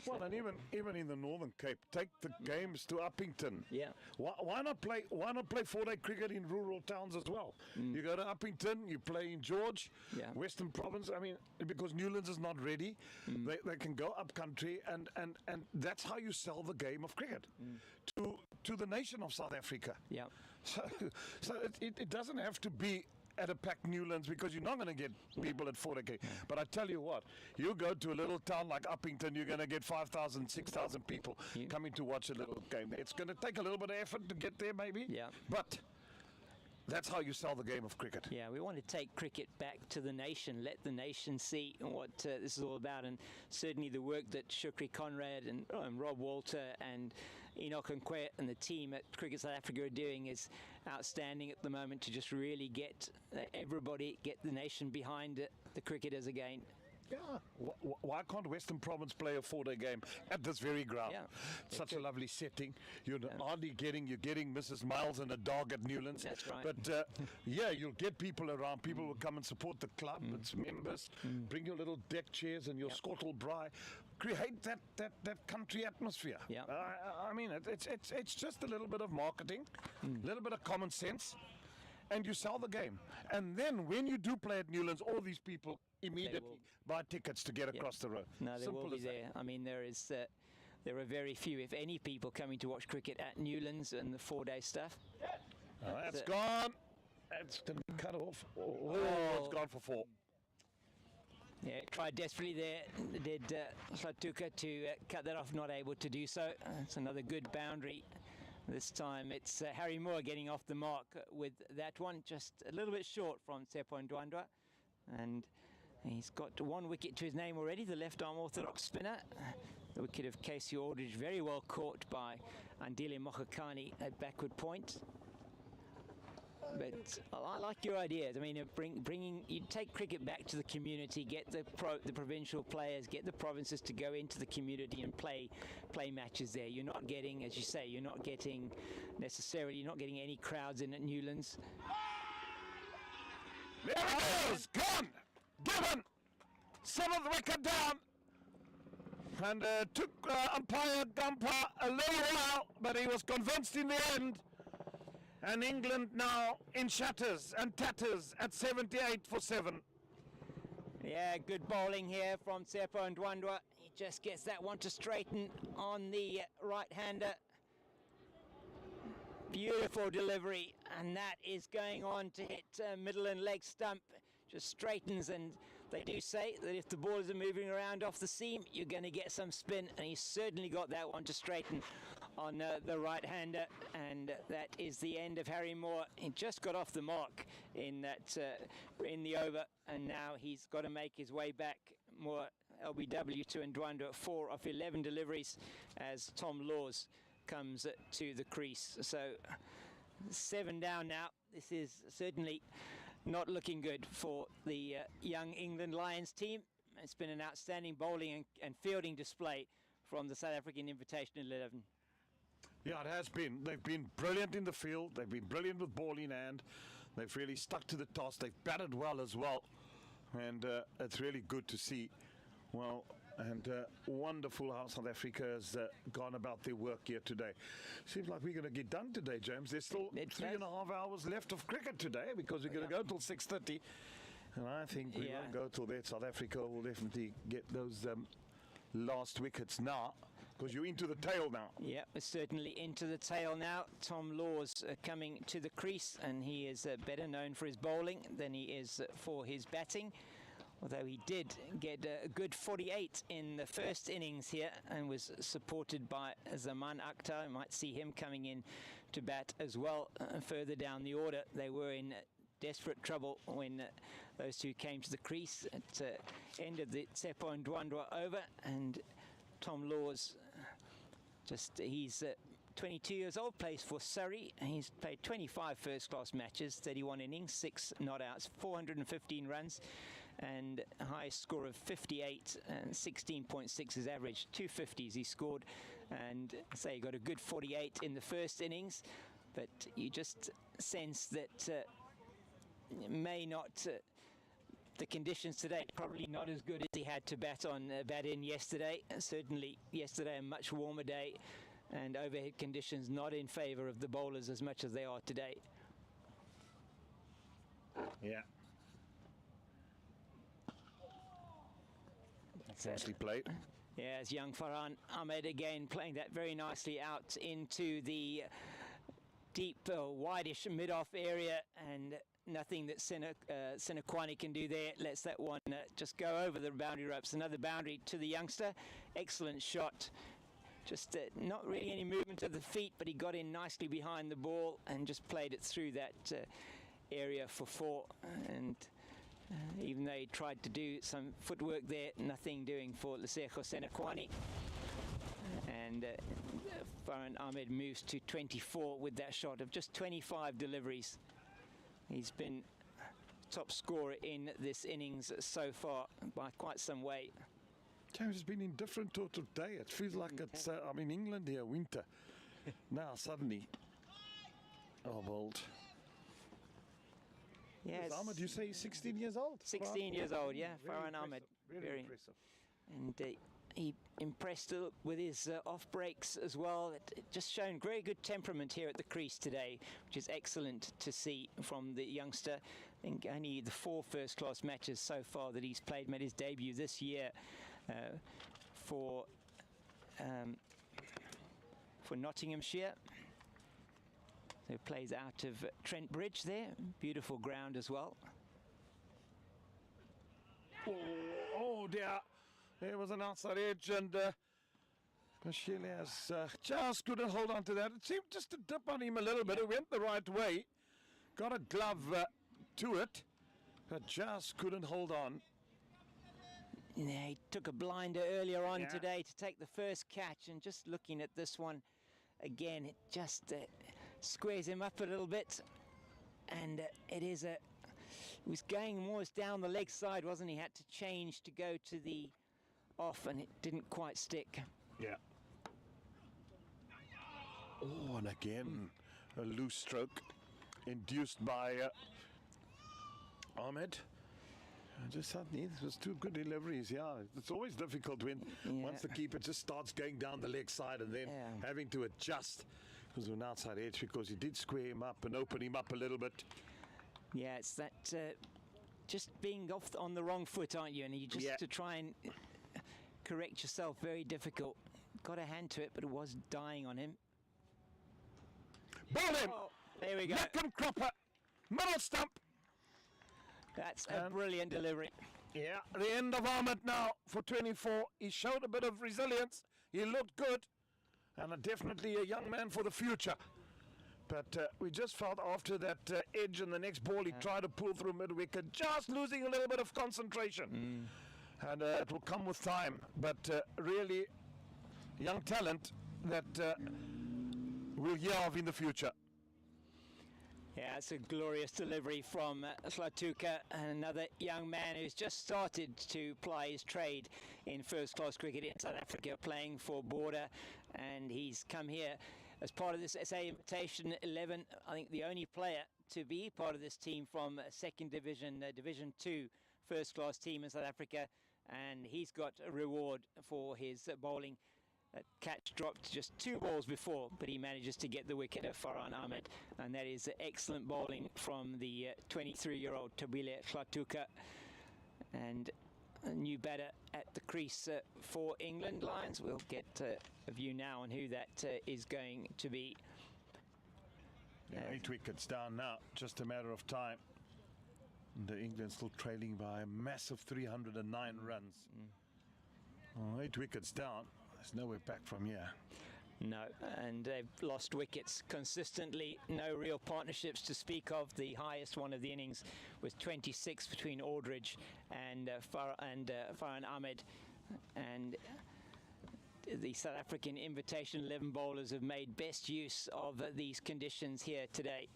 B: Well, and even in the Northern Cape, take the games to Uppington.
A: Yeah.
B: Why not play 4-day cricket in rural towns as well? You go to Uppington, you play in George, Western Province. I mean, because Newlands is not ready, they can go up country, and that's how you sell the game of cricket to the nation of South Africa.
A: Yeah.
B: So it doesn't have to be at a packed Newlands because you're not going to get people at 4-day. But I tell you what, you go to a little town like Uppington, you're going to get 5,000, 6,000 people coming to watch a little game. It's going to take a little bit of effort to get there maybe, but that's how you sell the game of cricket.
A: Yeah, we want to take cricket back to the nation, let the nation see what this is all about, and certainly the work that Shukri Conrad and Rob Walter and Enoch Nkwe and the team at Cricket South Africa are doing is outstanding at the moment to just really get everybody, get the nation behind the cricketers again.
B: Yeah. Why can't Western Province play a 4-day game at this very ground?
A: Yeah.
B: Such a lovely setting. You're hardly getting Mrs. Miles and a dog at Newlands.
A: That's right.
B: But you'll get people around. People will come and support the club, its members. Bring your little deck chairs and your skottel braai. Create that country atmosphere.
A: Yeah.
B: I mean, it's just a little bit of marketing, a little bit of common sense, and you sell the game. And then when you do play at Newlands, all these people immediately buy tickets to get across the road.
A: No, they
B: Simple
A: will be
B: as that.
A: there. I mean, there are very few, if any, people coming to watch cricket at Newlands and the 4-day stuff.
B: Oh, that's gone. That's going to be cut off. It's gone for 4.
A: Yeah, tried desperately there, did Slatuka to cut that off, not able to do so. It's another good boundary. This time it's Harry Moore getting off the mark with that one, just a little bit short from Tsepo Ndwandwe. And he's got 1 wicket to his name already, the left-arm orthodox spinner. The wicket of Casey Aldridge, very well caught by Andile Mokhakani at backward point. But I like your ideas. I mean, you take cricket back to the community, get the provincial players, get the provinces to go into the community and play matches there. You're not getting, as you say, you're not getting any crowds in at Newlands.
B: There it goes! Gone! Given! 7th wicket down! And took umpire Gampa a little while, but he was convinced in the end. And England now in shatters and tatters at 78 for 7.
A: Yeah, good bowling here from Tsepo Ndwandwe. He just gets that one to straighten on the right-hander. Beautiful delivery, and that is going on to hit middle and leg stump. Just straightens, and they do say that if the ballers are moving around off the seam, you're going to get some spin, and he certainly got that one to straighten on the right-hander, and that is the end of Harry Moore. He just got off the mark in in the over, and now he's got to make his way back. More LBW to Ndwandwe, 4 of 11 deliveries as Tom Laws comes to the crease. So 7 down now. This is certainly not looking good for the young England Lions team. It's been an outstanding bowling and fielding display from the South African Invitational 11.
B: Yeah, it has been. They've been brilliant in the field. They've been brilliant with ball in hand. They've really stuck to the toss. They've batted well as well. And it's really good to see. Well, and wonderful how South Africa has gone about their work here today. Seems like we're going to get done today, James. There's still 3.5 hours left of cricket today because we're going to go till 6:30. And I think we won't go till that. South Africa will definitely get those last wickets now, because you're into the tail now.
A: Yeah, we're certainly into the tail now. Tom Laws coming to the crease, and he is better known for his bowling than he is for his batting. Although he did get a good 48 in the first innings here and was supported by Zaman Akhtar. You might see him coming in to bat as well further down the order. They were in desperate trouble when those two came to the crease. It ended the Tsepo and Ndwandwe over, and Tom Laws, he's 22 years old, plays for Surrey. He's played 25 first-class matches, 31 innings, 6 not-outs, 415 runs, and a highest score of 58, and 16.6 his average. 250s he scored, and say he got a good 48 in the first innings, but you just sense that may not... the conditions today probably not as good as he had to bat in yesterday. Certainly yesterday a much warmer day, and overhead conditions not in favour of the bowlers as much as they are today.
B: Yeah. Nicely played.
A: Yeah, as young Farhan Ahmed again playing that very nicely out into the deep, wideish mid-off area, and nothing that Senekwani can do there. Lets that one just go over the boundary ropes. Another boundary to the youngster. Excellent shot. Just not really any movement of the feet, but he got in nicely behind the ball and just played it through that area for 4. And even though he tried to do some footwork there, nothing doing for Lesego Senekwani. And Farhan Ahmed moves to 24 with that shot of just 25 deliveries. He's been top scorer in this innings so far by quite some way.
B: James has been indifferent to today. It feels like it's, I'm in England here, winter. Now suddenly, bold.
A: Yes.
B: Ahmed, you say he's 16 years old?
A: 16 years old, yeah. Farhan
B: impressive.
A: Ahmed.
B: Very impressive.
A: And he impressed with his off breaks as well. It just shown very good temperament here at the crease today, which is excellent to see from the youngster. I think only the 4 first-class matches so far that he's played, made his debut this year for Nottinghamshire. So he plays out of Trent Bridge there. Beautiful ground as well.
B: Oh dear. There was an outside edge, and Mashile just couldn't hold on to that. It seemed just to dip on him a little bit. It went the right way. Got a glove to it, but just couldn't hold on.
A: Yeah, he took a blinder earlier on today to take the first catch, and just looking at this one again, it just squares him up a little bit, and it was going more down the leg side, wasn't he? Had to change to go to the off, and it didn't quite stick.
B: Yeah. Oh, and again, a loose stroke induced by Ahmed. Just suddenly, this was 2 good deliveries. Yeah, it's always difficult when once the keeper just starts going down the leg side and then having to adjust because of an outside edge, because he did square him up and open him up a little bit.
A: Yeah, it's that just being off on the wrong foot, aren't you? And you just to try and correct yourself, very difficult. Got a hand to it, but it was dying on him.
B: Ball him!
A: Oh, there we go.
B: Neck and cropper, middle stump.
A: That's a brilliant delivery.
B: Yeah, the end of Ahmed now for 24. He showed a bit of resilience. He looked good, and definitely a young man for the future. But we just felt after that edge in the next ball, he tried to pull through mid-wicket, just losing a little bit of concentration. And it will come with time. But really, young talent that we'll hear of in the future.
A: Yeah, it's a glorious delivery from Hlatuka, another young man who's just started to ply his trade in first-class cricket in South Africa, playing for Sporta, and he's come here as part of this SA Invitation 11. I think the only player to be part of this team from second division, Division 2 first-class team in South Africa, and he's got a reward for his bowling. That catch dropped just 2 balls before, but he manages to get the wicket of Farhan Ahmed, and that is excellent bowling from the 23-year-old Tabile Hlatuka. And a new batter at the crease for England Lions. We'll get a view now on who that is going to be.
B: Yeah, 8 wickets down now, just a matter of time. And England still trailing by a massive 309 runs. 8 wickets down. There's nowhere back from here.
A: No, and they've lost wickets consistently. No real partnerships to speak of. The highest one of the innings was 26 between Aldridge and Farhan Ahmed. And the South African Invitation 11 bowlers have made best use of these conditions here today.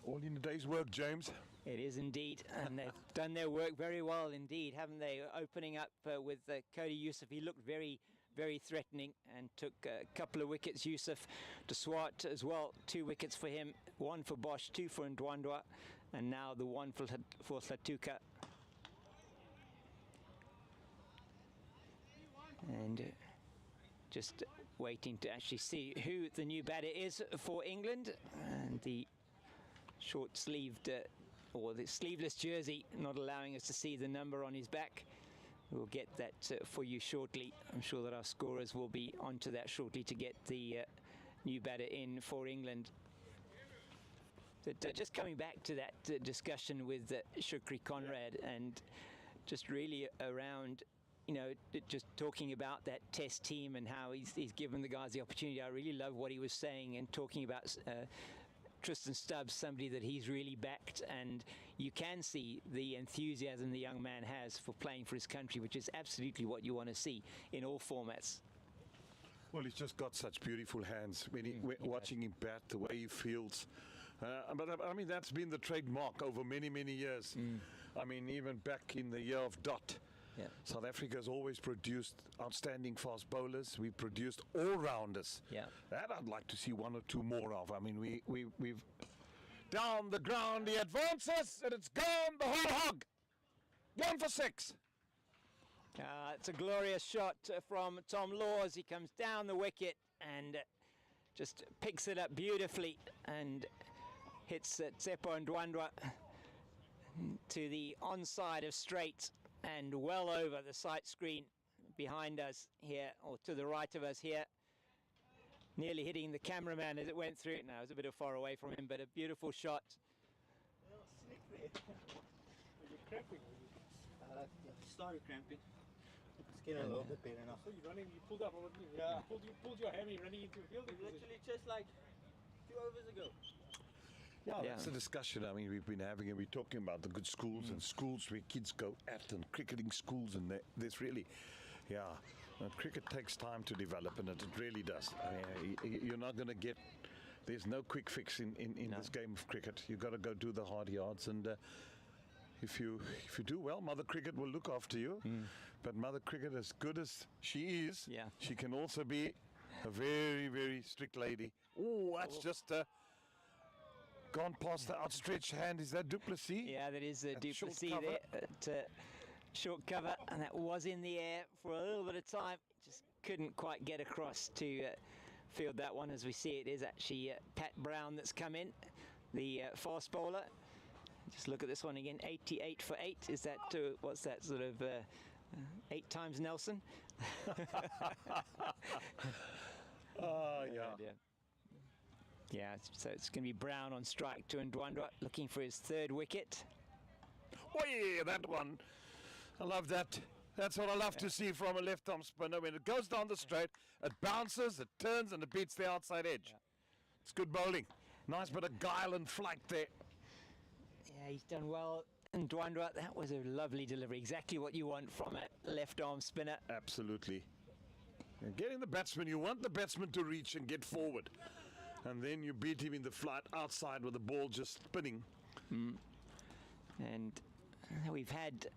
B: All in a day's work, James.
A: It is indeed, and they've done their work very well indeed, haven't they? Opening up with Cody Yusuf. He looked very threatening and took a couple of wickets. Yusuf to Swart as well, 2 wickets for him, 1 for Bosch, 2 for Ndwandwe, and now the 1 for Hlatuka. And just waiting to actually see who the new batter is for England, and the short-sleeved or the sleeveless jersey not allowing us to see the number on his back. We'll get that for you shortly. I'm sure that our scorers will be onto that shortly to get the new batter in for England. But, just coming back to that discussion with Shukri Conrad, and just really around, you know, just talking about that test team and how he's given the guys the opportunity. I really love what he was saying and talking about Tristan Stubbs, somebody that he's really backed, and you can see the enthusiasm the young man has for playing for his country, which is absolutely what you want to see in all formats.
B: Well, he's just got such beautiful hands. When watching him bat, the way he fields. But I mean, that's been the trademark over many, many years. I mean, even back in the year of Dot, South Africa has always produced outstanding fast bowlers. We produced all-rounders. That I'd like to see 1 or 2 more of. I mean, we've down the ground, he advances, and it's gone the whole hog. 1 for 6.
A: It's a glorious shot from Tom Laws. He comes down the wicket and just picks it up beautifully and hits Tsepo Ndwandwe to the onside of straight and well over the sight screen behind us here, or to the right of us here. Nearly hitting the cameraman as it went through. No, it was a bit far away from him, but a beautiful shot.
E: Cramping?
F: Started cramping. It's getting a little bit better now.
E: So you're running, you pulled up,
F: Yeah.
E: you pulled your hammy running into a field.
F: Literally just like 2 overs ago.
B: Yeah, that's a discussion. I mean, we've been having, and we're talking about the good schools and schools where kids go at, and cricketing schools, and there's really, cricket takes time to develop, and it really does. I mean, you're not going to get, there's no quick fix in this game of cricket. You've got to go do the hard yards, and if you do well, Mother Cricket will look after you. But Mother Cricket, as good as she is, she can also be a very, very strict lady. Oh, that's just gone past the outstretched hand. Is that Duplessis?
A: Yeah, that is Duplessis there at short cover, and that was in the air for a little bit of time. Just couldn't quite get across to field that one. As we see, it is actually Pat Brown that's come in, the fast bowler. Just look at this one again, 88 for 8. Is that, what's that, sort of 8 times Nelson? Yeah, so it's going to be Brown on strike to Ndwandwe, looking for his 3rd wicket.
B: Oh yeah, that one. I love that. That's what I love to see from a left-arm spinner. When it goes down the straight, it bounces, it turns, and it beats the outside edge. It's good bowling. Nice bit of guile and flight there.
A: Yeah, he's done well. Ndwandwe, that was a lovely delivery. Exactly what you want from a left-arm spinner.
B: Absolutely. And getting the batsman, you want the batsman to reach and get forward. and then you beat him in the flight outside with the ball just spinning.
A: And we've had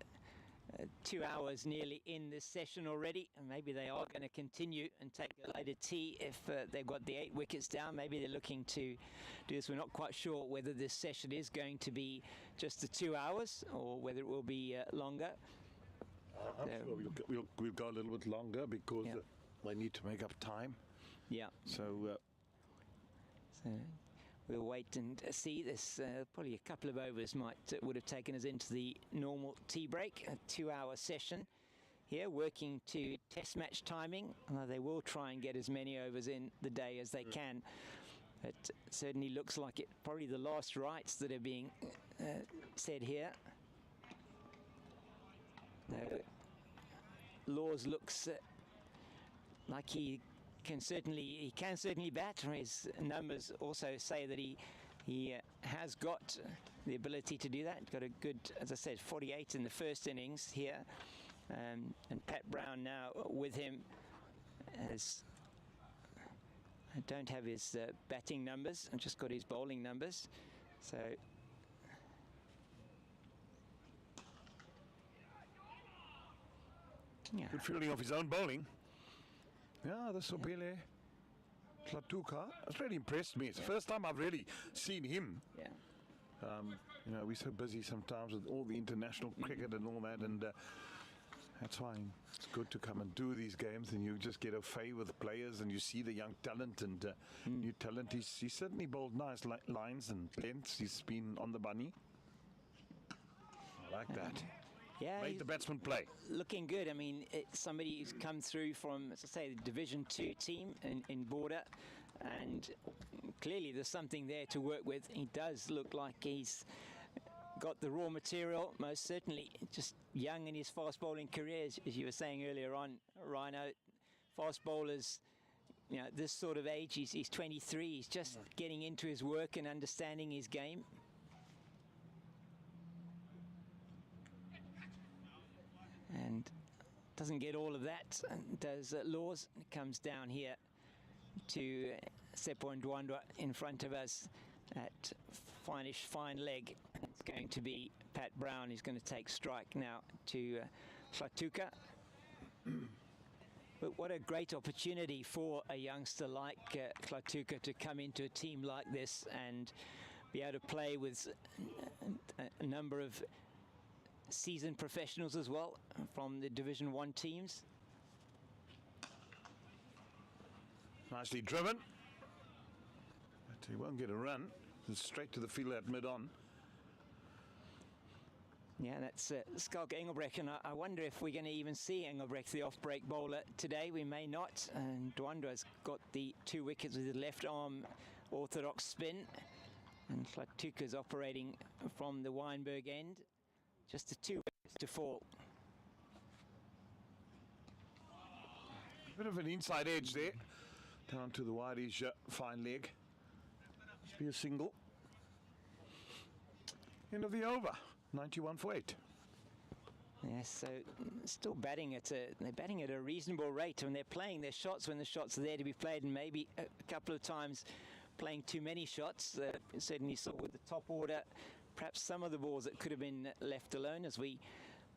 A: 2 hours nearly in this session already, and maybe they are going to continue and take a later tee if they've got the 8 wickets down. Maybe they're looking to do this. We're not quite sure whether this session is going to be just the 2 hours or whether it will be longer.
B: I'm sure we'll go a little bit longer because
A: Yeah.
B: they need to make up time.
A: Yeah.
B: So
A: So we'll wait and see. This probably a couple of overs would have taken us into the normal tea break. A 2-hour session here, working to test match timing. They will try and get as many overs in the day as they can. It certainly looks like it. Probably the last rights that are being said here. Laws looks like he can certainly bat. His numbers also say that he has got the ability to do that. Got a good, as I said, 48 in the first innings here, and Pat Brown now with him. As I don't have his batting numbers, I've just got his bowling numbers. So yeah.
B: good fielding of his own bowling. Yeah, the Sobele Tlatuka has really impressed me. It's the first time I've really seen him.
A: Yeah.
B: You know, we're so busy sometimes with all the international cricket and all that, and that's why it's good to come and do these games, and you just get a fay with the players, and you see the young talent and new talent. He's certainly bowled nice lines and lengths. He's been on the bunny. I like that.
A: Yeah,
B: Made the batsman play.
A: looking good. I mean, it's somebody who's come through from, as I say, the Division 2 team in Border, and clearly there's something there to work with. He does look like he's got the raw material, most certainly. Just young in his fast bowling career, as you were saying earlier on, Rhino. Fast bowlers, you know, this sort of age, he's 23. He's just getting into his work and understanding his game. And doesn't get all of that, does Laws. It comes down here to Seppo and Ndwandwe in front of us at fine leg. It's going to be Pat Brown. He's going to take strike now to Tlatuka. But what a great opportunity for a youngster like Tlatuka to come into a team like this and be able to play with a number of seasoned professionals as well from the Division 1 teams.
B: Nicely driven. But he won't get a run. It's straight to the field at mid-on.
A: Yeah, that's Skalk Engelbrecht, and I wonder if we're going to even see Engelbrecht, the off-break bowler, today. We may not. And Ndwandwe's got the 2 wickets with his left arm orthodox spin, and Tlatuka's operating from the Weinberg end. Just the 2 wickets to fall.
B: Bit of an inside edge there. Down to the wideish fine leg. Must be a single. End of the over. 91 for 8.
A: Yes, so still batting at they're batting at a reasonable rate, and they're playing their shots when the shots are there to be played, and maybe a couple of times playing too many shots. Certainly saw with the top order, perhaps some of the balls that could have been left alone, as we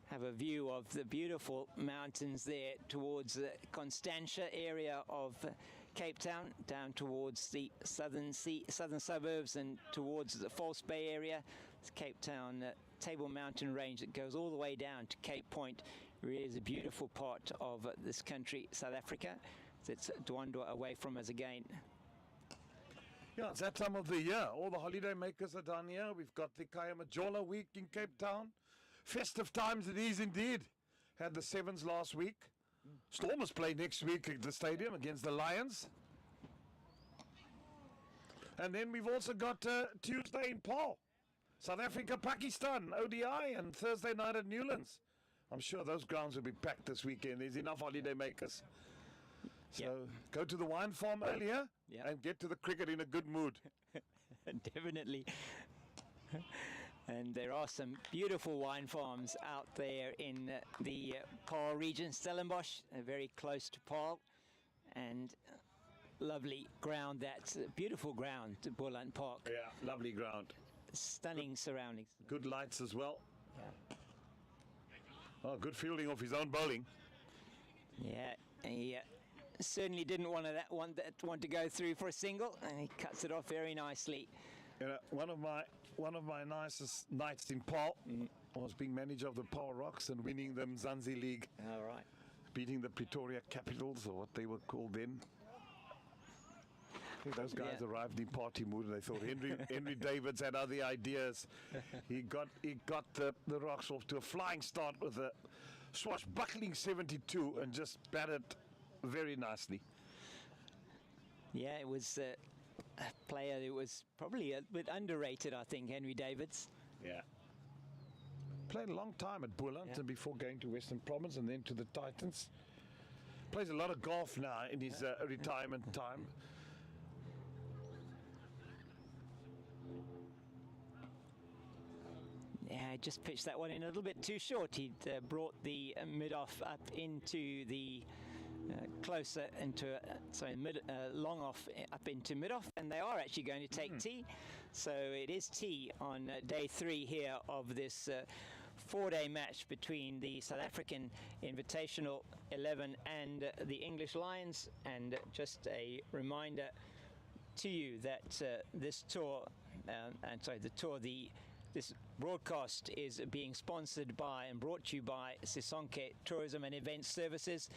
A: have a view of the beautiful mountains there towards the Constantia area of Cape Town, down towards the southern suburbs and towards the False Bay area. It's Cape Town Table Mountain range that goes all the way down to Cape Point. It really is a beautiful part of this country, South Africa. It's Ndwandwe away from us again.
B: Yeah, it's that time of the year. All the holiday makers are down here. We've got the Kaya Majola week in Cape Town. Festive times it is indeed. Had the Sevens last week. Stormers play next week at the stadium against the Lions. And then we've also got Tuesday in Paarl. South Africa, Pakistan, ODI, and Thursday night at Newlands. I'm sure those grounds will be packed this weekend. There's enough holiday makers. So go to the wine farm earlier and get to the cricket in a good mood.
A: Definitely. And there are some beautiful wine farms out there in the Paarl region. Stellenbosch, very close to Paarl. And lovely ground. That's beautiful ground, Boland Park.
B: Yeah, lovely ground.
A: Stunning surroundings.
B: Good lights as well.
A: Yeah.
B: Oh, good fielding of his own bowling.
A: Yeah, he certainly didn't want to go through for a single, and he cuts it off very nicely.
B: You know, one of my nicest nights in Paarl was being manager of the Paarl Rocks and winning the Mzansi League,
A: All right.
B: beating the Pretoria Capitals, or what they were called then. I think those guys
A: Yeah.
B: arrived in party mood and they thought Henry Davids had other ideas. He got the Rocks off to a flying start with a swashbuckling 72 and just batted very nicely.
A: Yeah, it was a player who was probably a bit underrated, I think, Henry Davids.
B: Yeah. Played a long time at Bullanton before going to Western Province and then to the Titans. Plays a lot of golf now in his retirement time.
A: Yeah, just pitched that one in a little bit too short. He'd brought the mid-off up into the closer into long off up into mid-off, and they are actually going to take tee. So it is tee on day 3 here of this 4-day match between the South African Invitational 11 and the English Lions. And just a reminder to you that this tour, this broadcast is being sponsored by and brought to you by Sisonke Tourism and Events Services.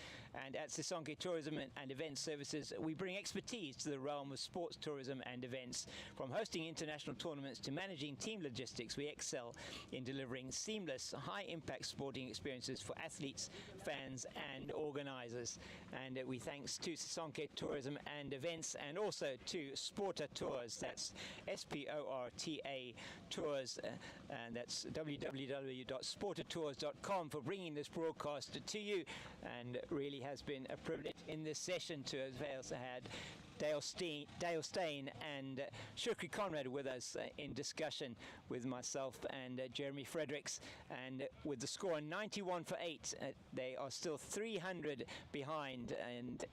A: And at Sisonke Tourism and Events Services, we bring expertise to the realm of sports tourism and events. From hosting international tournaments to managing team logistics, we excel in delivering seamless, high-impact sporting experiences for athletes, fans, and organisers. And we thanks to Sisonke Tourism and Events, and also to Sporta Tours. That's SPORTA Tours. And that's www.sportatours.com for bringing this broadcast to you, and it really has been a privilege in this session to have also had Dale Steyn and Shukri Conrad with us in discussion with myself and Jeremy Fredericks. And with the score 91 for 8, they are still 300 behind, and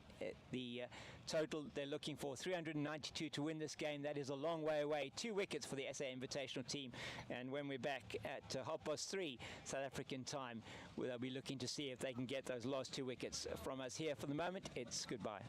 A: the total they're looking for 392 to win this game. That is a long way away. 2 wickets for the SA Invitational team, and when we're back at 3:30 South African time, they'll be looking to see if they can get those last 2 wickets from us. Here for the moment, it's goodbye.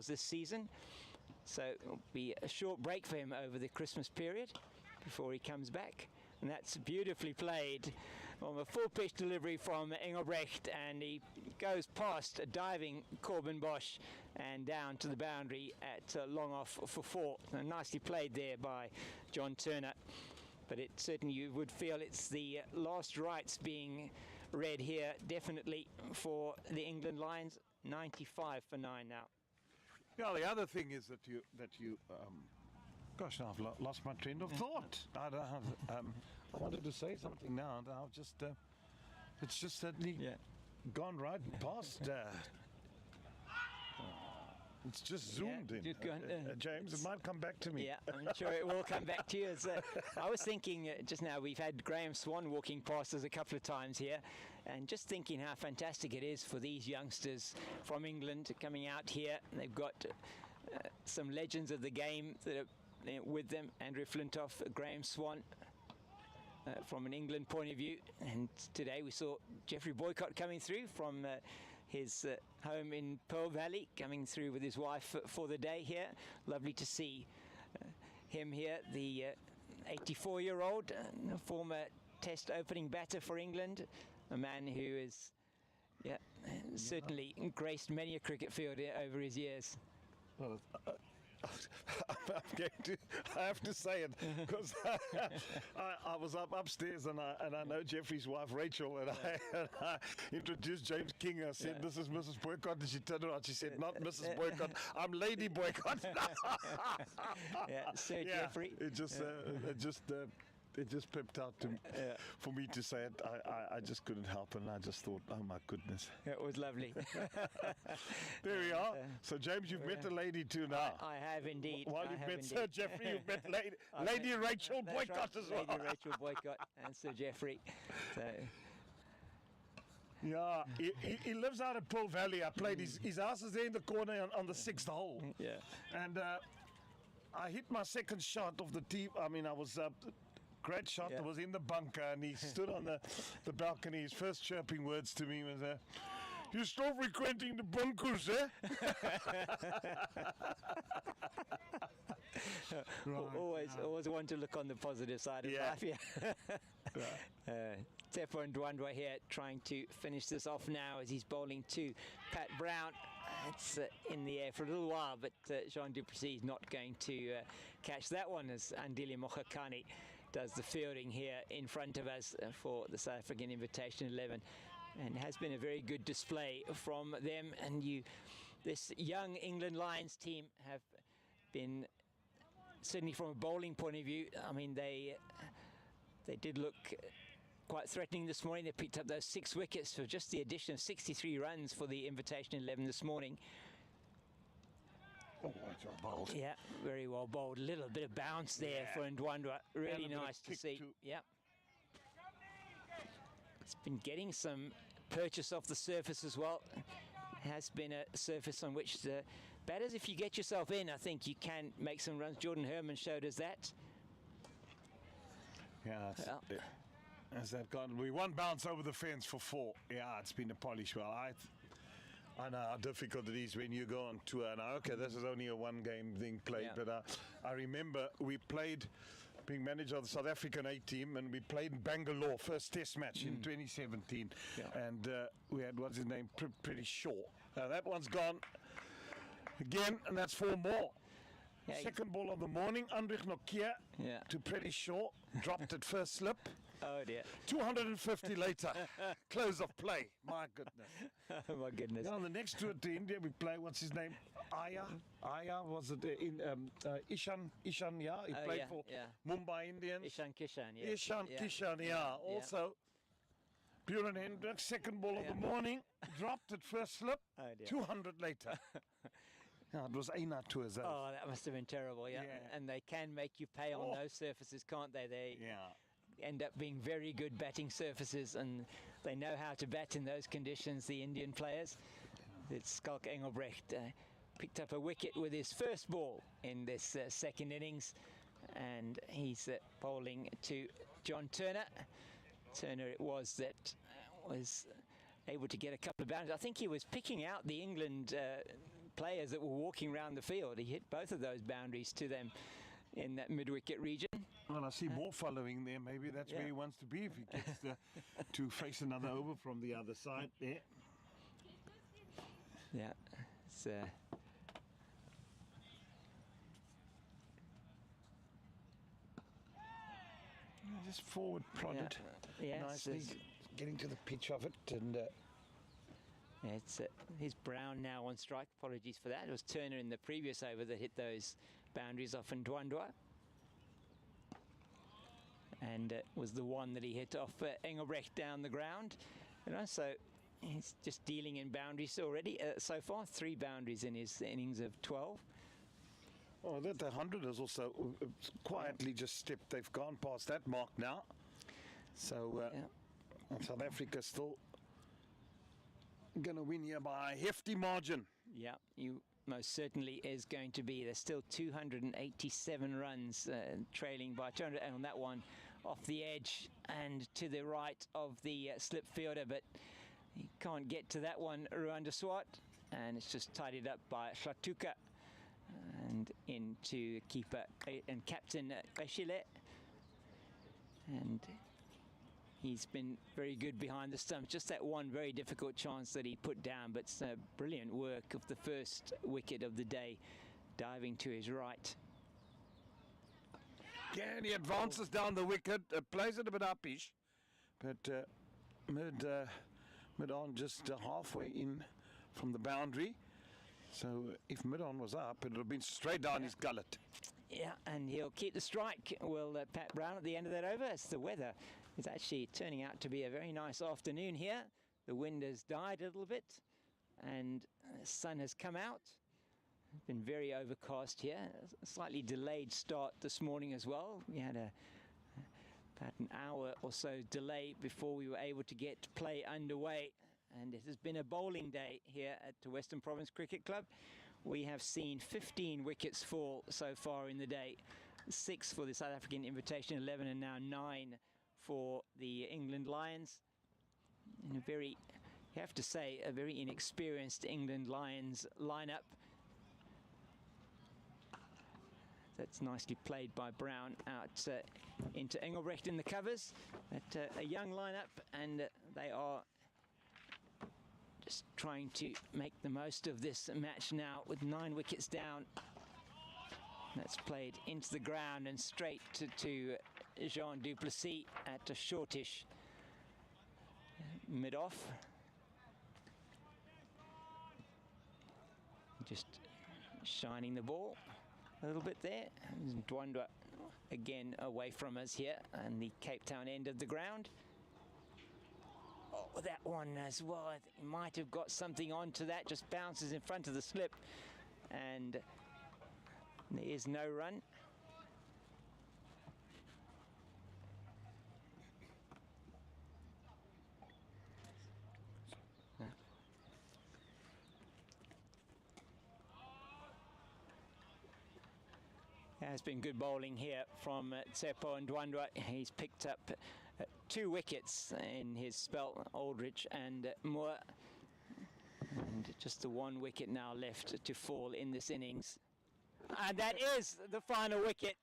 A: this season. So it'll be a short break for him over the Christmas period before he comes back. And that's beautifully played on a full pitch delivery from Engelbrecht, and he goes past a diving Corbin Bosch and down to the boundary at long off for 4. And nicely played there by John Turner. But it certainly, you would feel it's the last rites being read here, definitely for the England Lions. 95 for 9 now.
B: Yeah, the other thing is that you gosh, now I've lost my train of thought. I wanted to say something now, and I've just it's just suddenly gone right past. It's just zoomed in. James, it might come back to me.
A: Yeah, I'm sure it will come back to you. I was thinking just now, we've had Graham Swan walking past us a couple of times here, and just thinking how fantastic it is for these youngsters from England coming out here. They've got some legends of the game that are with them. Andrew Flintoff, Graham Swan, from an England point of view. And today we saw Jeffrey Boycott coming through from his home in Pearl Valley, coming through with his wife for the day here. Lovely to see him here, the 84-year-old, former Test opening batter for England, a man who is certainly graced many a cricket field over his years.
B: Well, I have to say it because I was upstairs and I know Jeffrey's wife Rachel, and I introduced James King. I said, "This is Mrs. Boycott," and she turned around. She said, "Not Mrs. Boycott, I'm Lady Boycott."
A: Sir Jeffrey.
B: It just pipped out for me to say it. I just couldn't help it, and I just thought, oh my goodness.
A: It was lovely.
B: There we are. So James, you've met a lady too now.
A: I have indeed.
B: While you've met Sir Jeffrey, you've met Lady Rachel Boycott as well.
A: Lady Rachel Boycott and Sir Jeffrey. So.
B: Yeah, he lives out at Pearl Valley. I played his house is there in the corner on the 6th hole.
A: Yeah.
B: And I hit my second shot of the tee. I mean, I was great shot. I was in the bunker, and he stood on the balcony. His first chirping words to me was, "You stop frequenting the bunkers, eh?"
A: Always want to look on the positive side of life. Tefo Ndwandwe here trying to finish this off now as he's bowling to Pat Brown. It's in the air for a little while, but Jean du Plessis is not going to catch that one as Andile Mokhakane does the fielding here in front of us for the South African Invitation 11, and has been a very good display from them. And this young England Lions team have been, certainly from a bowling point of view, I mean, they did look quite threatening this morning. They picked up those 6 wickets for just the addition of 63 runs for the Invitation 11 this morning.
B: Oh, it's well bowled.
A: Yeah, very well bowled. A little bit of bounce there for Ndwandwe. Really nice to see. Yeah. It's been getting some purchase off the surface as well. Has been a surface on which the batters, if you get yourself in, I think you can make some runs. Jordan Herman showed us that.
B: Yeah, has that gone? We one bounce over the fence for 4. Yeah, it's been a polish. Well, I know how difficult it is when you go on tour. Now, okay, this is only a one-game thing played, but I remember we played, being manager of the South African A team, and we played in Bangalore, first test match in 2017, and we had, what's his name, Pretty Shaw. Now that one's gone again, and that's 4 more. Yeah, second ball of the morning, Andrich Nokia to Pretty Shaw, dropped at first slip.
A: Oh dear.
B: 250 later, close of play. My goodness.
A: My goodness.
B: Now, the next tour to India, we play, what's his name? Aya, was it in Ishan, yeah? He played for Mumbai Indians.
A: Ishan Kishan,
B: Ishan Kishan, Also, Buren Hendricks, second ball of the morning, dropped at first slip, 200 later. It was Aina tours.
A: Oh, that must have been terrible, And they can make you pay on those surfaces, can't they? They end up being very good batting surfaces, and they know how to bat in those conditions, the Indian players. It's Skalk Engelbrecht picked up a wicket with his first ball in this second innings, and he's bowling to John Turner. Turner it was that was able to get a couple of boundaries. I think he was picking out the England players that were walking around the field. He hit both of those boundaries to them in that mid-wicket region.
B: Well, I see more following there. Maybe that's where he wants to be if he gets to face another over from the other side there.
A: Yeah, it's
B: just forward prodded nicely, getting to the pitch of it, and
A: it's here's Brown now on strike. Apologies for that. It was Turner in the previous over that hit those boundaries off Ndwandwe. And it was the one that he hit off Engelbrecht down the ground. So he's just dealing in boundaries already. So far, 3 boundaries in his innings of 12.
B: Oh, that the 100 is also quietly just stepped. They've gone past that mark now. So South Africa still going to win here by a hefty margin.
A: Yeah, you most certainly is going to be. There's still 287 runs trailing by 200, and on that one off the edge and to the right of the slip fielder, but he can't get to that one, Ruanda Swart, and it's just tidied up by Hlatuka and into keeper and captain Bashile. And he's been very good behind the stumps. Just that one very difficult chance that he put down, but it's brilliant work of the first wicket of the day, diving to his right.
B: Yeah, and he advances down the wicket, plays it a bit uppish, but mid-on just halfway in from the boundary. So if mid-on was up, it would have been straight down his gullet.
A: Yeah, and he'll keep the strike. Will Pat Brown at the end of that over? It's the weather. It's actually turning out to be a very nice afternoon here. The wind has died a little bit, and the sun has come out. It's been very overcast here. A slightly delayed start this morning as well. We had about an hour or so delay before we were able to get play underway. And it has been a bowling day here at the Western Province Cricket Club. We have seen 15 wickets fall so far in the day. 6 for the South African Invitation 11, and now 9 for the England Lions. In a very, you have to say, a very inexperienced England Lions lineup. That's nicely played by Brown out into Engelbrecht in the covers. But a young lineup, and they are just trying to make the most of this match now with 9 wickets down. That's played into the ground and straight to Jean du Plessis at a shortish mid-off. Just shining the ball a little bit there. Ndwandwe again away from us here, and the Cape Town end of the ground. Oh, that one as well. I think he might have got something onto that. Just bounces in front of the slip, and there is no run. Has been good bowling here from Tsepo Ndwandwe. He's picked up 2 wickets in his spell, Aldrich and Moore. And just the 1 wicket now left to fall in this innings. And that is the final wicket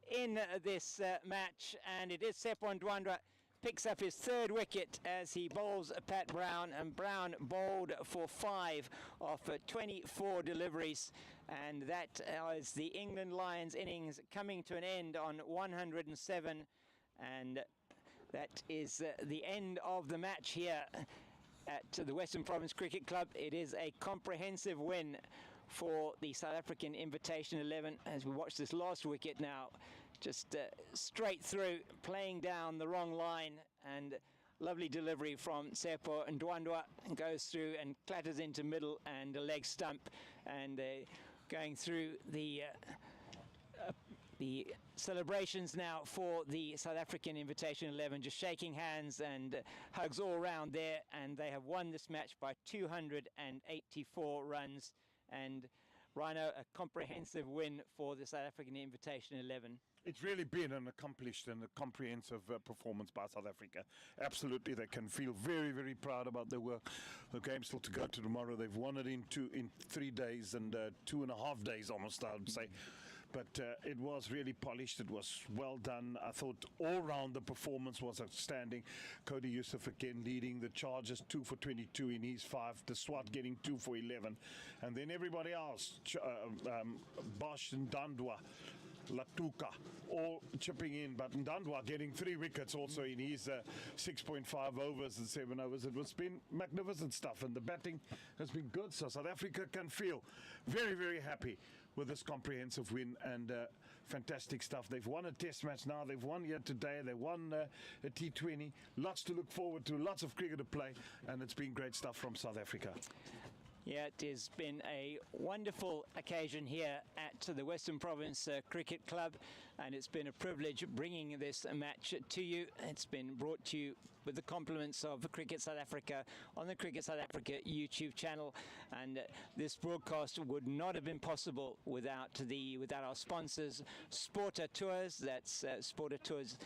A: in this match. And it is Tsepo Ndwandwe picks up his 3rd wicket as he bowls Pat Brown, and Brown bowled for 5 of 24 deliveries, and that is the England Lions innings coming to an end on 107, and that is the end of the match here at the Western Province Cricket Club. It is a comprehensive win for the South African Invitation 11 as we watch this last wicket now. Just straight through, playing down the wrong line, and lovely delivery from Tsepo Ndwandwe, goes through and clatters into middle and a leg stump, and going through the celebrations now for the South African Invitation 11, just shaking hands and hugs all around there, and they have won this match by 284 runs. And Rhino, a comprehensive win for the South African Invitational 11.
B: It's really been an accomplished and a comprehensive performance by South Africa. Absolutely, they can feel very, very proud about their work. The game's still to go to tomorrow. They've won it in 3 days and 2.5 days almost, I would say. But it was really polished. It was well done. I thought all round the performance was outstanding. Cody Yusuf again leading the Chargers 2 for 22 in his 5. The SWAT getting 2 for 11. And then everybody else, Bosch and Dandwa, Latuka, all chipping in, but Ndandwa getting 3 wickets also in his 6.5 overs and 7 overs. It was been magnificent stuff, and the batting has been good. So South Africa can feel very, very happy with this comprehensive win and fantastic stuff. They've won a test match now. They've won here today. They won a T20. Lots to look forward to. Lots of cricket to play, and it's been great stuff from South Africa.
A: Yeah, it has been a wonderful occasion here at the Western Province Cricket Club, and it's been a privilege bringing this match to you. It's been brought to you with the compliments of Cricket South Africa on the Cricket South Africa YouTube channel, and this broadcast would not have been possible without our sponsors, Sporta Tours. That's Sporta Tours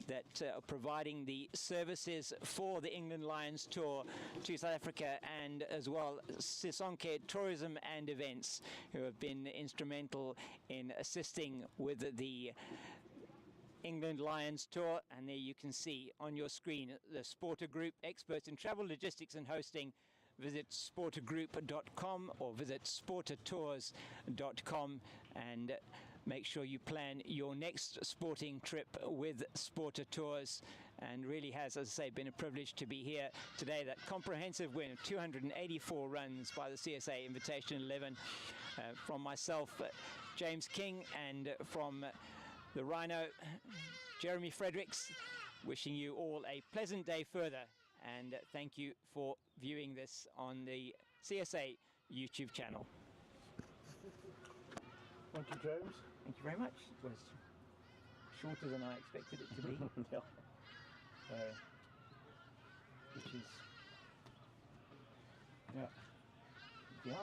A: that are providing the services for the England Lions tour to South Africa, and as well Sisonke Tourism and Events, who have been instrumental in assisting with the England Lions tour. And there you can see on your screen the Sporta Group, experts in travel, logistics and hosting. Visit sportagroup.com or visit sportatours.com and make sure you plan your next sporting trip with Sporta Tours. And really has, as I say, been a privilege to be here today. That comprehensive win of 284 runs by the CSA Invitational 11 from myself, James King, and from the Rhino, Jeremy Fredericks, wishing you all a pleasant day further. And thank you for viewing this on the CSA YouTube channel.
B: Thank you, James.
A: Thank you very much. It was shorter than I expected it to be.
B: Yeah.
A: Which is, yeah.